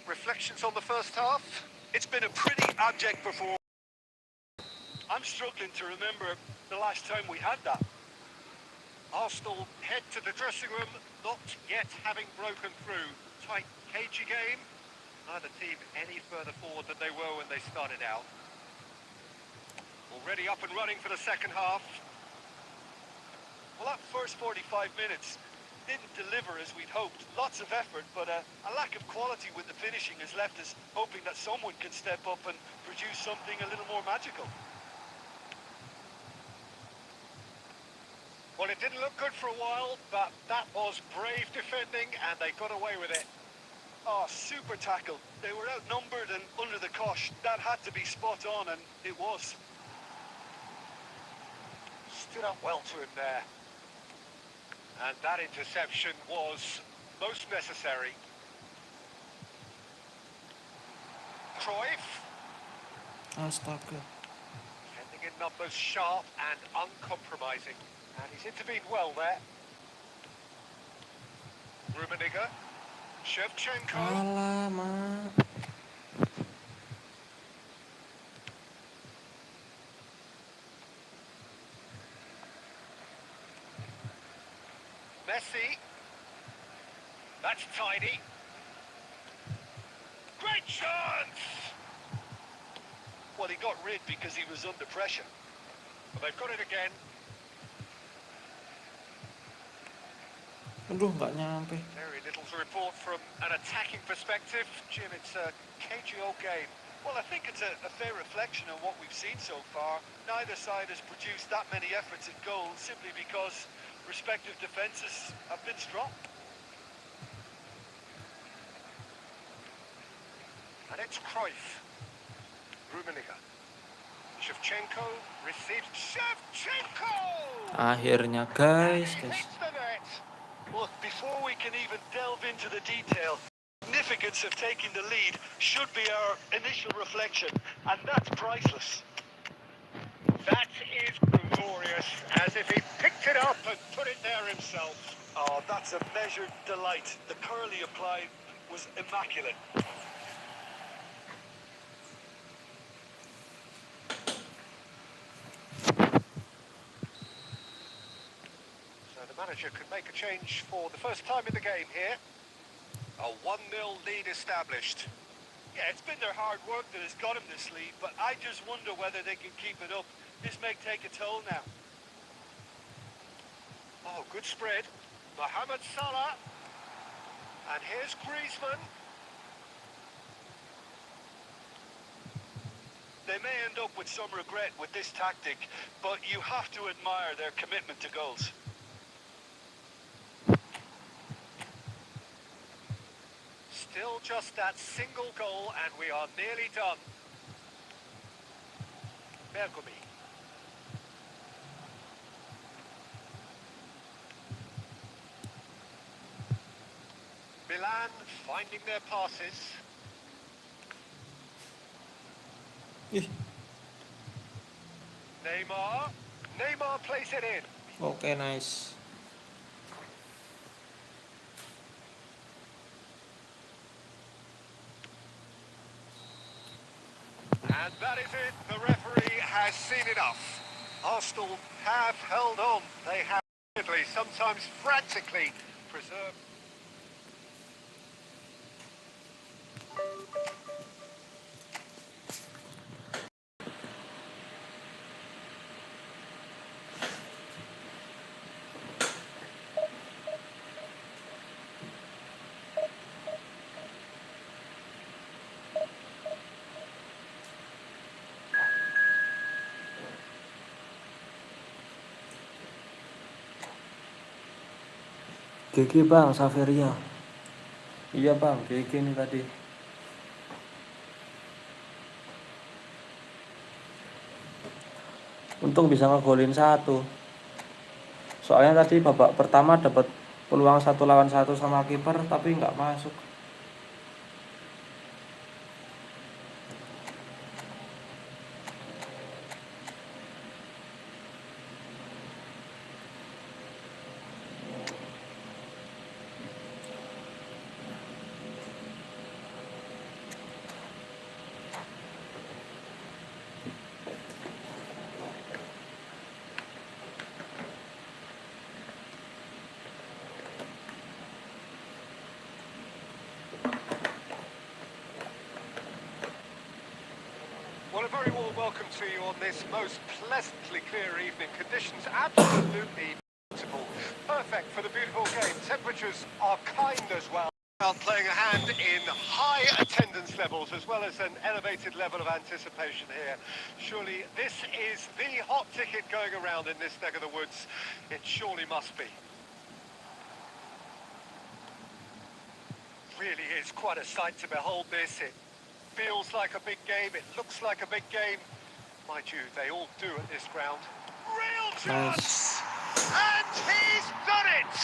Reflections on the first half? It's been a pretty abject performance. I'm struggling to remember the last time we had that. Arsenal head to the dressing room, not yet having broken through. Tight, cagey game. Neither team any further forward than they were when they started out. Already up and running for the second half. Well, that first 45 minutes didn't deliver as we'd hoped. Lots of effort, but a lack of quality with the finishing has left us hoping that someone can step up and produce something a little more magical. Well, it didn't look good for a while, but that was brave defending, and they got away with it. Oh, super tackle. They were outnumbered and under the cosh. That had to be spot on, and it was. Stood up well to him there. And that interception was most necessary. Cruyff. Astaga. Defending in numbers, sharp and uncompromising. And he's intervened well there. Rummenigge. Shevchenko. Alamak. Messi. That's tidy. Great chance! Well, he got rid because he was under pressure. Well, they've got it again. Aduh, nggak nyampe. Very little to report from an attacking perspective. Jim, it's a cagey old game. Well, I think it's a fair reflection on what we've seen so far. Neither side has produced that many efforts at goal simply because respective defences have been strong. And it's Cruyff. Rummenigge. Shevchenko receives. Shevchenko! Akhirnya And guys. he hits the net. Look, before we can even delve into the detail, the significance of taking the lead should be our initial reflection, and that's priceless. That is glorious, as if he picked it up and put it there himself. Oh, that's a measured delight. The curl he applied was immaculate. So the manager could make a change for the first time in the game here. A 1-0 lead established. Yeah, it's been their hard work that has got him this lead, but I just wonder whether they can keep it up. This may take a toll now. Oh, good spread. Mohamed Salah. And here's Griezmann. They may end up with some regret with this tactic, but you have to admire their commitment to goals. Still just that single goal, and we are nearly done. Bergomi. Milan finding their passes. Ih, Neymar. Neymar plays it in. oke nice. And that is it. The referee has seen enough. Arsenal have held on. They have sometimes frantically preserved. GG bang, Saveria. Iya bang, GG nih tadi. Untung bisa ngegolin satu. Soalnya tadi babak pertama dapat peluang 1 lawan 1 sama kiper tapi nggak masuk. Well, a very warm welcome to you on this most pleasantly clear evening. Conditions absolutely beautiful. Perfect for the beautiful game. Temperatures are kind as well. Playing a hand in high attendance levels as well as an elevated level of anticipation here. Surely this is the hot ticket going around in this neck of the woods. It surely must be. Really is quite a sight to behold this. It feels like a big game. It looks like a big game. Mind you, they all do at this ground. Real chance! And he's done it!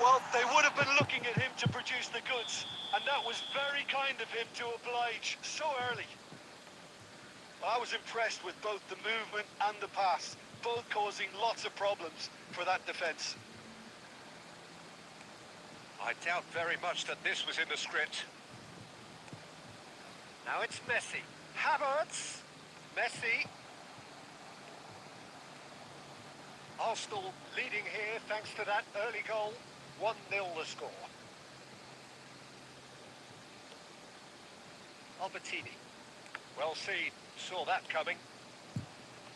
Well, they would have been looking at him to produce the goods, and that was very kind of him to oblige so early. I was impressed with both the movement and the pass, both causing lots of problems for that defence. I doubt very much that this was in the script. Now it's Messi. Havertz. Messi. Arsenal leading here thanks to that early goal. 1-0 the score. Albertini. Well seen. Saw that coming.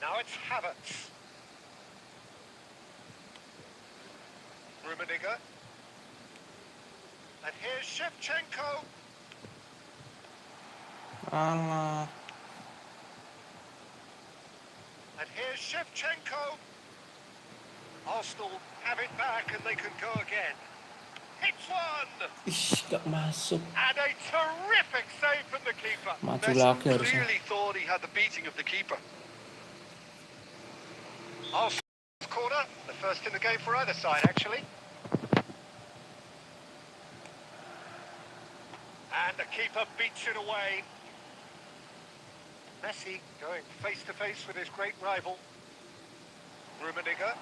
Now it's Havertz. Rummenigge. And here's Shevchenko. Alah. And here's Shevchenko. Arsenal have it back and they can go again. Hits one! Ish, gak masuk. And a terrific save from the keeper. Maju Messi lagi harusnya. clearly thought he had the beating of the keeper. Arsenal's corner, the first in the game for either side actually. And the keeper beats it away. Messi going face to face with his great rival. Rummenigge.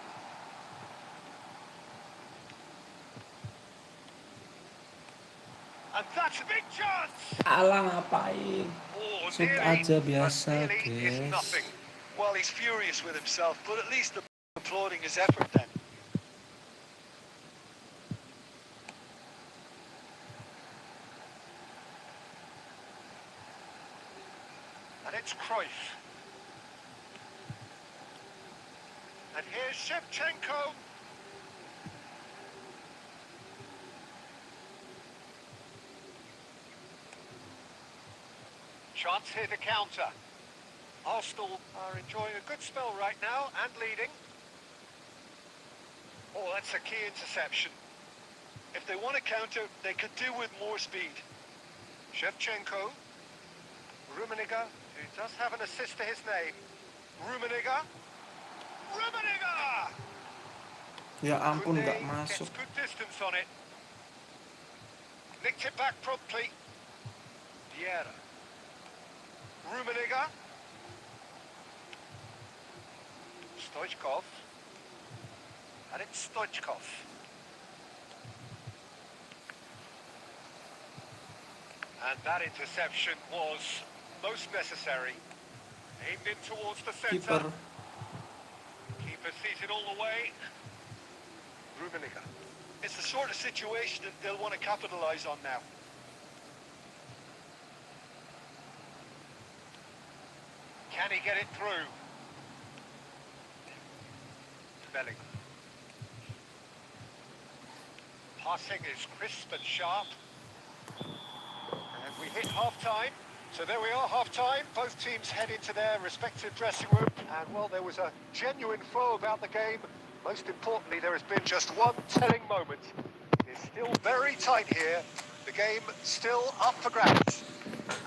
And that's a big chance! Alah, ngapain? Oh, Shoot nearly, aja but biasa, nearly is guys. nothing. Well, he's furious with himself, but at least applauding his effort then. And it's Cruyff. And here's Shevchenko. Chance here to counter. Arsenal are enjoying a good spell right now and leading. Oh, that's a key interception. If they want to counter, they could do with more speed. Shevchenko. Rummenigge, who does have an assist to his name. Rummenigge. Rummenigge! Ya ampun, Koundé gak masuk. gets good distance on it. Nicked it back promptly. Vieira. Rummenigge. Stoichkov. And it's Stoichkov. And that interception was most necessary. Aimed in towards the centre. Keeper. Keeper sees it all the way. Rummenigge. It's the sort of situation that they'll want to capitalise on now. Can he get it through? Bellingham. Passing is crisp and sharp. And we hit half-time. So there we are, half-time. Both teams head into their respective dressing room. And, well, there was a genuine flow about the game. Most importantly, there has been just one telling moment. It's still very tight here. The game still up for grabs.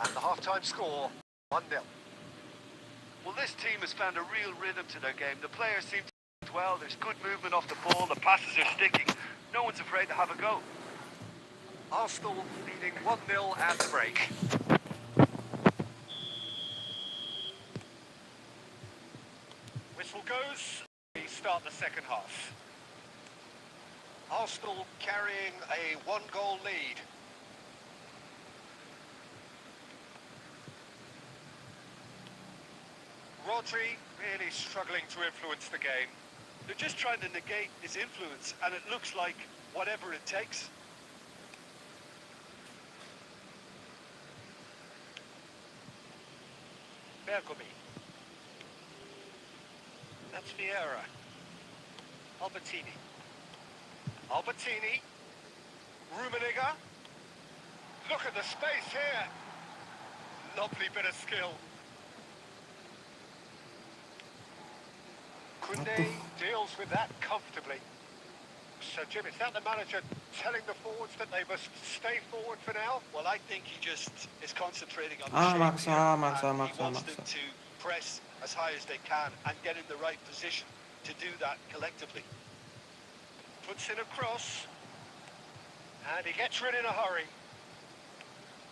And the half-time score, 1-0. Well, this team has found a real rhythm to their game. The players seem to do well. There's good movement off the ball. The passes are sticking. No one's afraid to have a go. Arsenal leading 1-0 at the break. Whistle goes. We start the second half. Arsenal carrying a one-goal lead. Rodri really struggling to influence the game. They're just trying to negate his influence, and it looks like whatever it takes. Bergomi. That's Vieira. Albertini. Albertini. Rummenigge. Look at the space here. Lovely bit of skill. Koundé deals with that comfortably. So, Jim, is that the manager telling the forwards that they must stay forward for now? Well, I think he just is concentrating on the Ah, shape maksa, here, maksa, and he maksa, wants maksa. them to press as high as they can and get in the right position to do that collectively. Puts in a cross. And he gets rid in a hurry.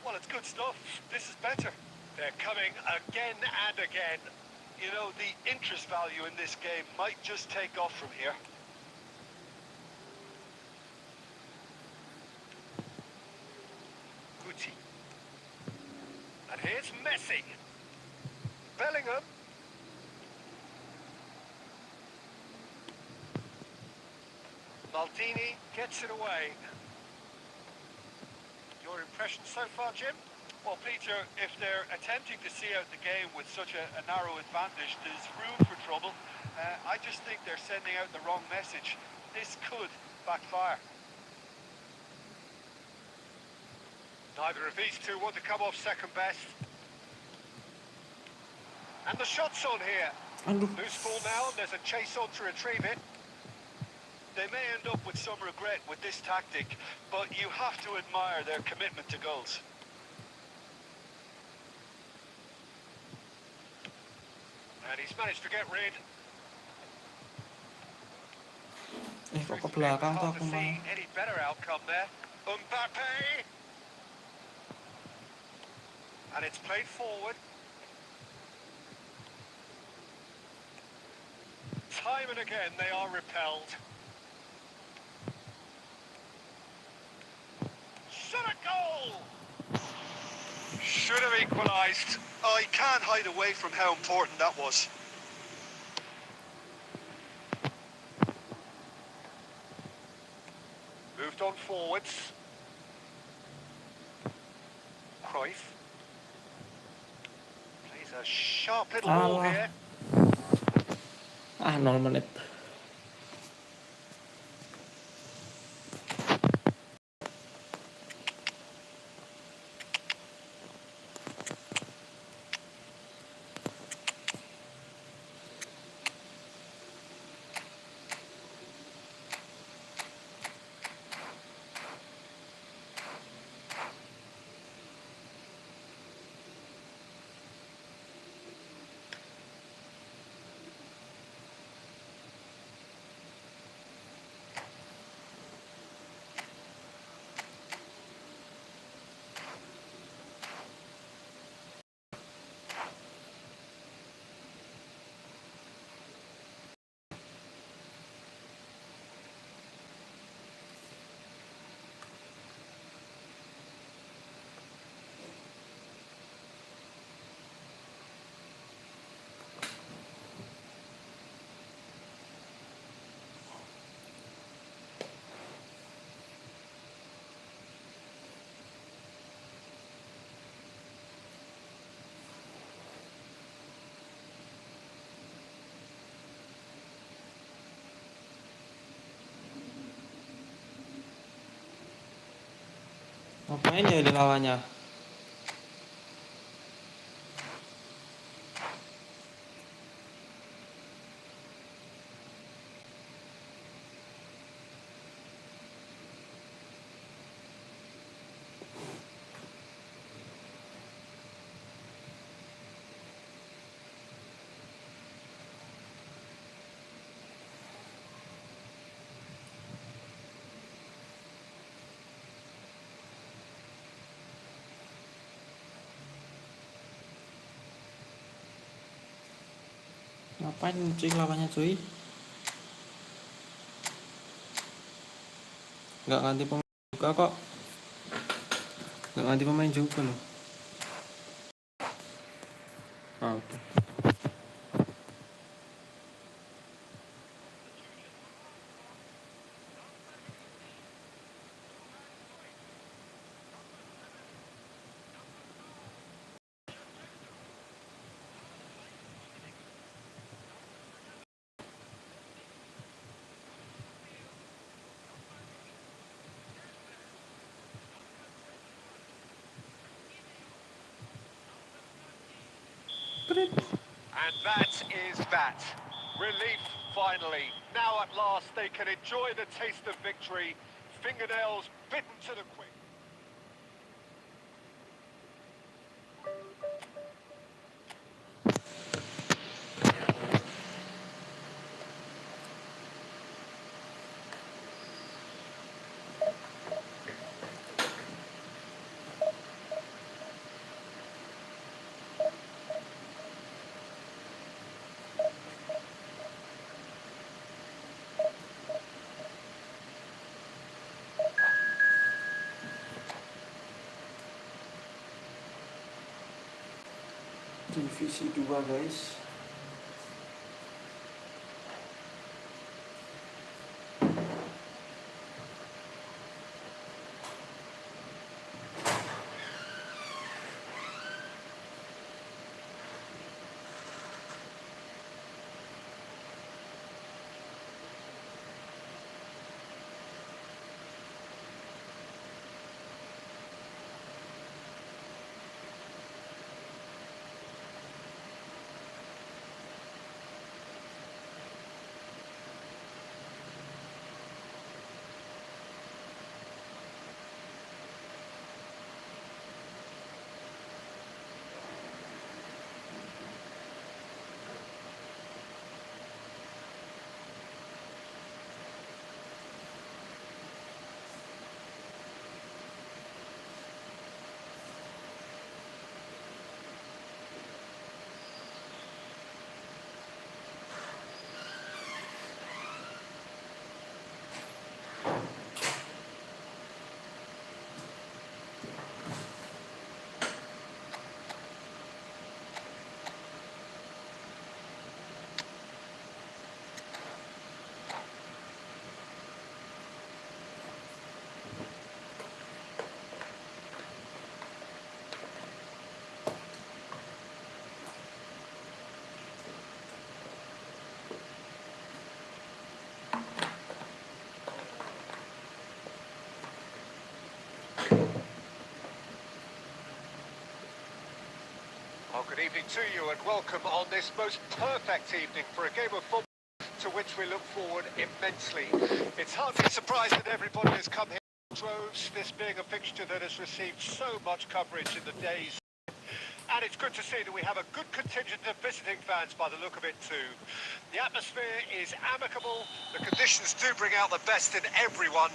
Well, it's good stuff. This is better. They're coming again and again. You know, the interest value in this game might just take off from here. continuity. And here's Messi. Bellingham. Maldini gets it away. Your impression so far, Jim? Well, Peter, if they're attempting to see out the game with such a narrow advantage, there's room for trouble. I just think they're sending out the wrong message. This could backfire. Neither of these two want to come off second best. And the shot's on here. Aduh. Loose ball now, and there's a chase on to retrieve it. They may end up with some regret with this tactic, but you have to admire their commitment to goals. And he's managed to get rid. Kok ke belakang tuh Hard aku to see malah. any better outcome there. Mbappe. And it's played forward. Time and again they are repelled. Shot a goal! Should have equalised. I can't hide away from how important that was. Moved on forwards. Cruyff. Plays a sharp little ball Alah. here. 0 menit. Ngapain ya lawannya? Ngapain cuy lawannya cuy? Nggak ganti pemain juga kok. Nggak ganti pemain juga loh. Oke. And that is that. Relief, finally. Now at last they can enjoy the taste of victory. Fingernails bitten to the quick. divisi 2 guys. Well, good evening to you and welcome on this most perfect evening for a game of football to which we look forward immensely. It's hardly a surprise that everybody has come here in droves, this being a fixture that has received so much coverage in the days. And it's good to see that we have a good contingent of visiting fans by the look of it too. The atmosphere is amicable, the conditions do bring out the best in everyone,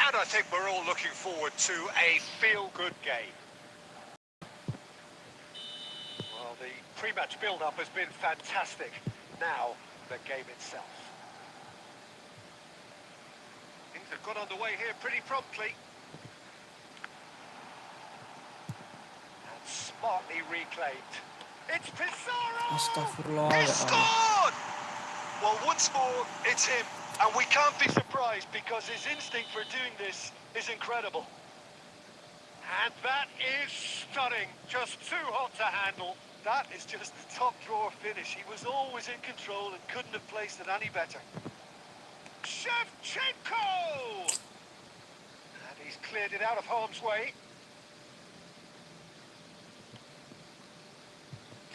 and I think we're all looking forward to a feel-good game. Well, the pre-match build-up has been fantastic. Now, the game itself. Things have got underway here pretty promptly. And smartly reclaimed. It's Pizarro! Astagfirullah He ya Allah. scored! Well, once more, it's him. And we can't be surprised because his instinct for doing this is incredible. And that is stunning. Just too hot to handle. That is just the top drawer finish. He was always in control and couldn't have placed it any better. Shevchenko! And he's cleared it out of harm's way.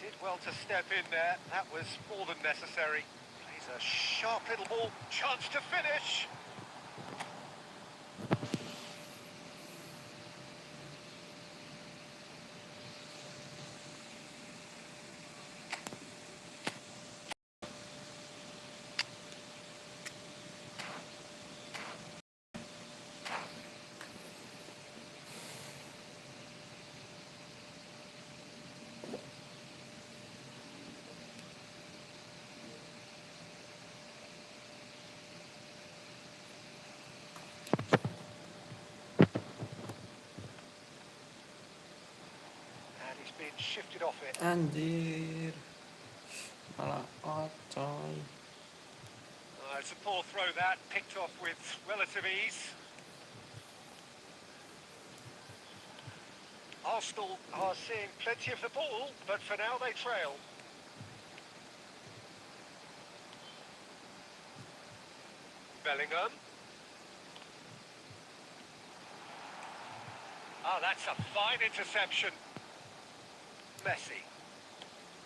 Did well to step in there. That was more than necessary. Plays a sharp little ball. Chance to finish. Been shifted off it. Anjir. Malah out coy. It's a poor throw that, picked off with relative ease. Arsenal are seeing plenty of the ball, but for now they trail. Bellingham. Oh, that's a fine interception. Messi.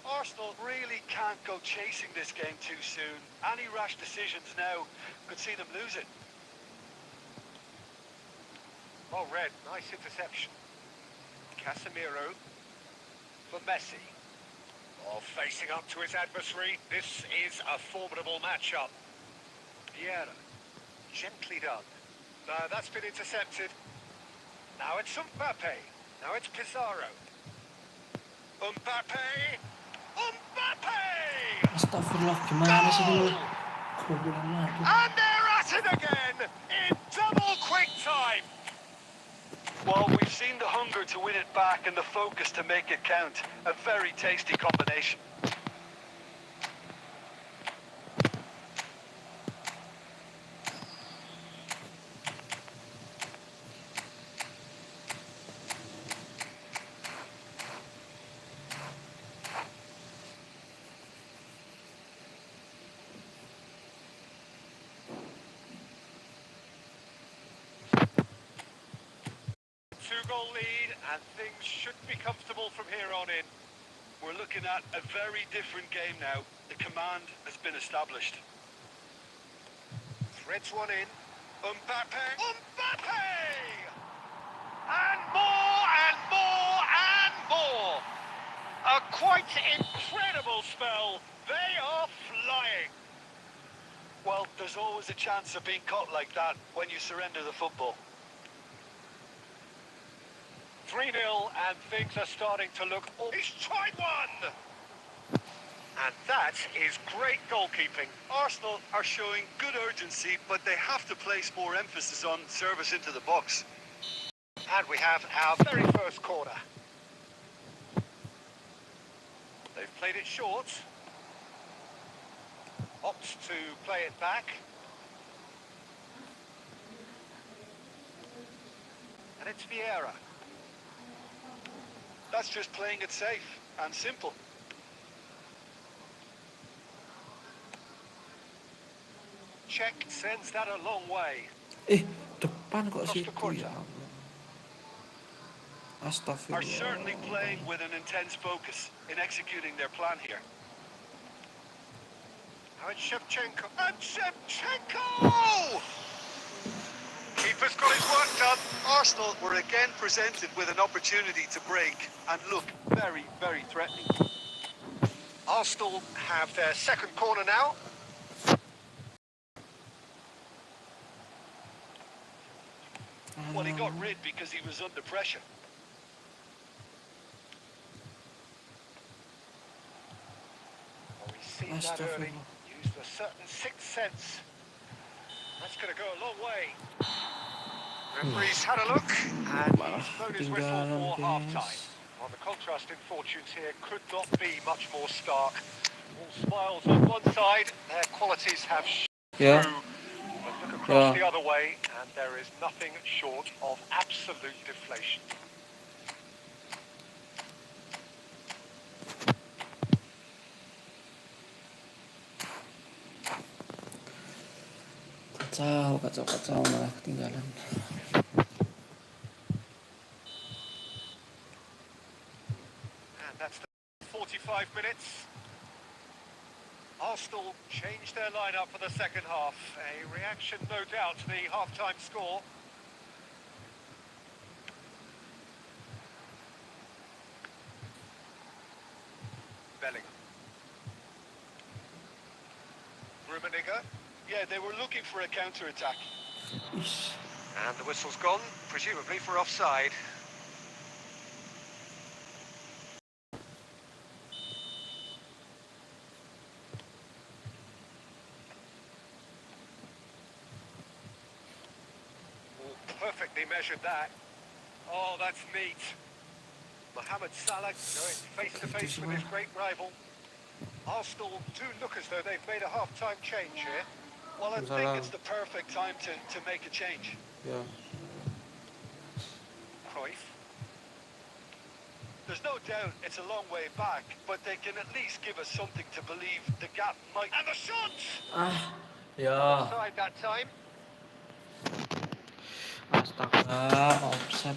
Arsenal really can't go chasing this game too soon. Any rash decisions now could see them lose it. Oh, Red, nice interception. Casemiro for Messi. Oh, facing up to his adversary. This is a formidable matchup. Vieira. Gently done. No, that's been intercepted. Now it's Mbappe. Now it's Pizarro. Mbappe! Mbappe! Astagfirullah, gimana sih lu? Goblok lagi. And they're at it again in double quick time. Well, we've seen the hunger to win it back and the focus to make it count. A very tasty combination. Two-goal lead, and things should be comfortable from here on in. We're looking at a very different game now. The command has been established. Threads one in. Mbappe! Mbappe! And more, and more, and more! A quite incredible spell. They are flying. Well, there's always a chance of being caught like that when you surrender the football. 3-0, and things are starting to look... Oh, he's tried one! And that is great goalkeeping. Arsenal are showing good urgency, but they have to place more emphasis on service into the box. And we have our very first corner. They've played it short. Opts to play it back. And it's Vieira. That's just playing it safe and simple. Czech sends that a long way. Depan kok Cross to situ quarter. ya Allah. Are Astagfirullah. certainly playing with an intense focus in executing their plan here. Now it's Shevchenko. And Shevchenko! Keeper's got his work done. Arsenal were again presented with an opportunity to break and look very, very threatening. Arsenal have their second corner now. Well, he got rid because he was under pressure. Oh, he's seen that early. Used a certain sixth sense. That's going to go a long way. Referee's had a look, and he's blown his whistle for half-time. Well, the contrast in fortunes here could not be much more stark. All smiles on one side, their qualities have Yeah. through. But look across the other way, and there is nothing short of absolute deflation. Kacau malah ketinggalan. And that's the 45 minutes. Arsenal changed their lineup for the second half. A reaction, no doubt, to the half-time score. Bellingham. Rummenigge. Yeah, they were looking for a counter-attack. And the whistle's gone, presumably for offside. Oh, perfectly measured that. Oh, that's neat. Mohamed Salah going face-to-face with his great rival. Arsenal do look as though they've made a half-time change here. Well, I Salah. think it's the perfect time to make a change. Ya. Cruyff. There's no doubt it's a long way back, but they can at least give us something to believe the gap might... And the shot! Ya. Offside that time. Astaga, offset.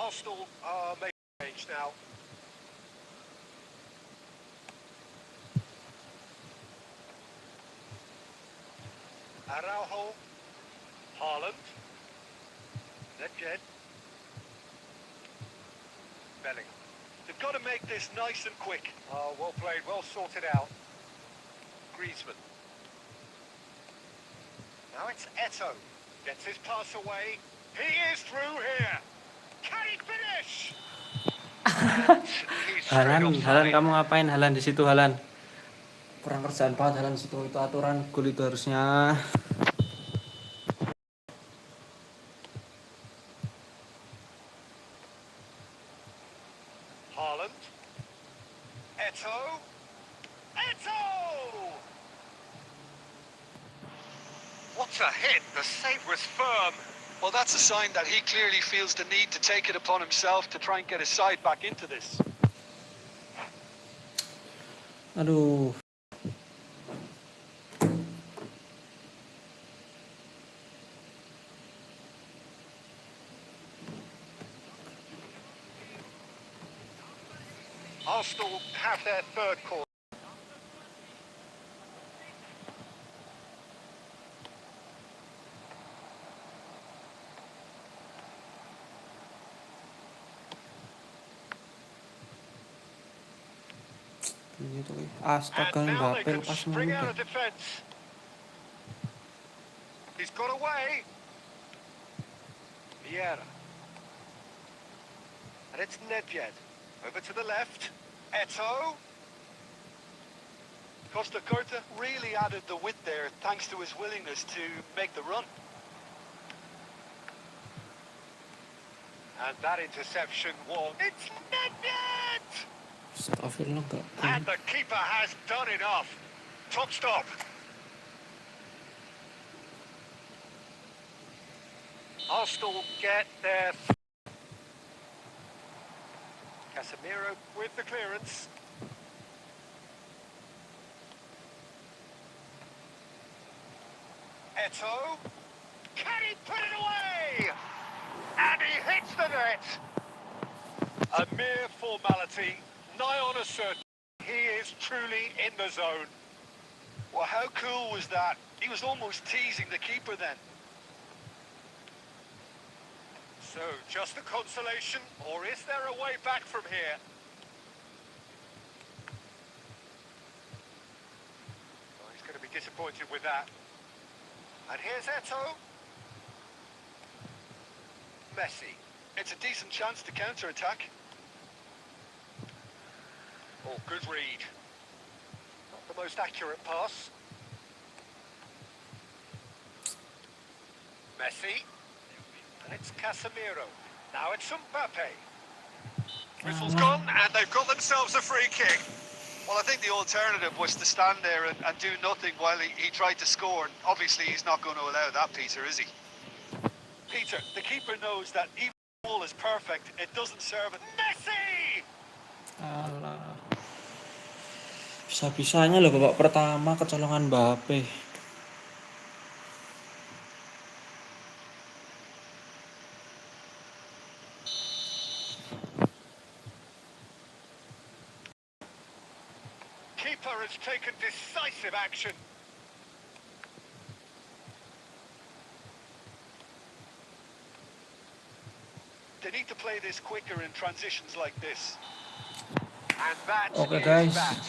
Arsenal are making change now. Araujo, Haaland, Nedved, Bellingham. They've got to make this nice and quick. Oh, well played, well sorted out. Griezmann. Now it's Eto. Gets his pass away. He is through here. Can he finish? And he's straight Halan offside. kamu ngapain Halan di situ Halan? Kurang kerjaan banget Halan di situ, itu aturan gol itu harusnya. Haaland. Eto. Eto! What a hit. The save was firm. Well, that's a sign that he clearly feels the need to take it upon himself to try and get his side back into this. Aduh. Arsenal have their third corner. Astaga, And now they Mbappe can lepas spring out mulu. of defence. He's got away. Vieira. And it's Nedved. Over to the left. Eto. Costa Curta really added the width there thanks to his willingness to make the run. And that interception was... It's Nedved! Astagfirullah, enggak. And the keeper has done enough. Top stop. Arsenal get their... Casemiro with the clearance. Eto. Can he put it away? And he hits the net. A mere formality, nigh on a certain. He is truly in the zone. Well, how cool was that? He was almost teasing the keeper then. So, just a consolation, or is there a way back from here? Oh, he's going to be disappointed with that. And here's Eto. Messi. It's a decent chance to counter-attack. Oh, good read. Not the most accurate pass. Messi. And it's Casemiro. Now it's Mbappe. Whistle's gone, and they've got themselves a free kick. Well, I think the alternative was to stand there and do nothing while he tried to score. Obviously, he's not going to allow that, Peter, is he? Peter, the keeper knows that even if the ball is perfect, it doesn't serve it. Messi! Alah. Bisa-bisanya loh babak pertama kecolongan Mbappe. Keeper has taken decisive action. They need to play this quicker in transitions like this. And that Oke, is guys. that.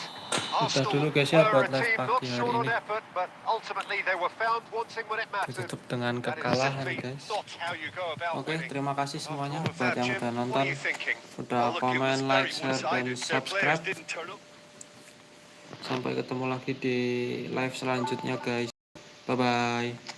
Udah dulu guys ya Were buat a live team not pagi hari short on ini. effort, but ultimately they were found wanting when it mattered. Ditutup dengan That is kekalahan simply guys. not how you go about Oke, winning. terima kasih semuanya After all of buat that, yang Jim, udah what nonton, are you thinking? udah Well, look, it komen, was like, very share, dan one-sided. Their subscribe. players didn't turn up. Sampai ketemu lagi di live selanjutnya guys. Bye bye.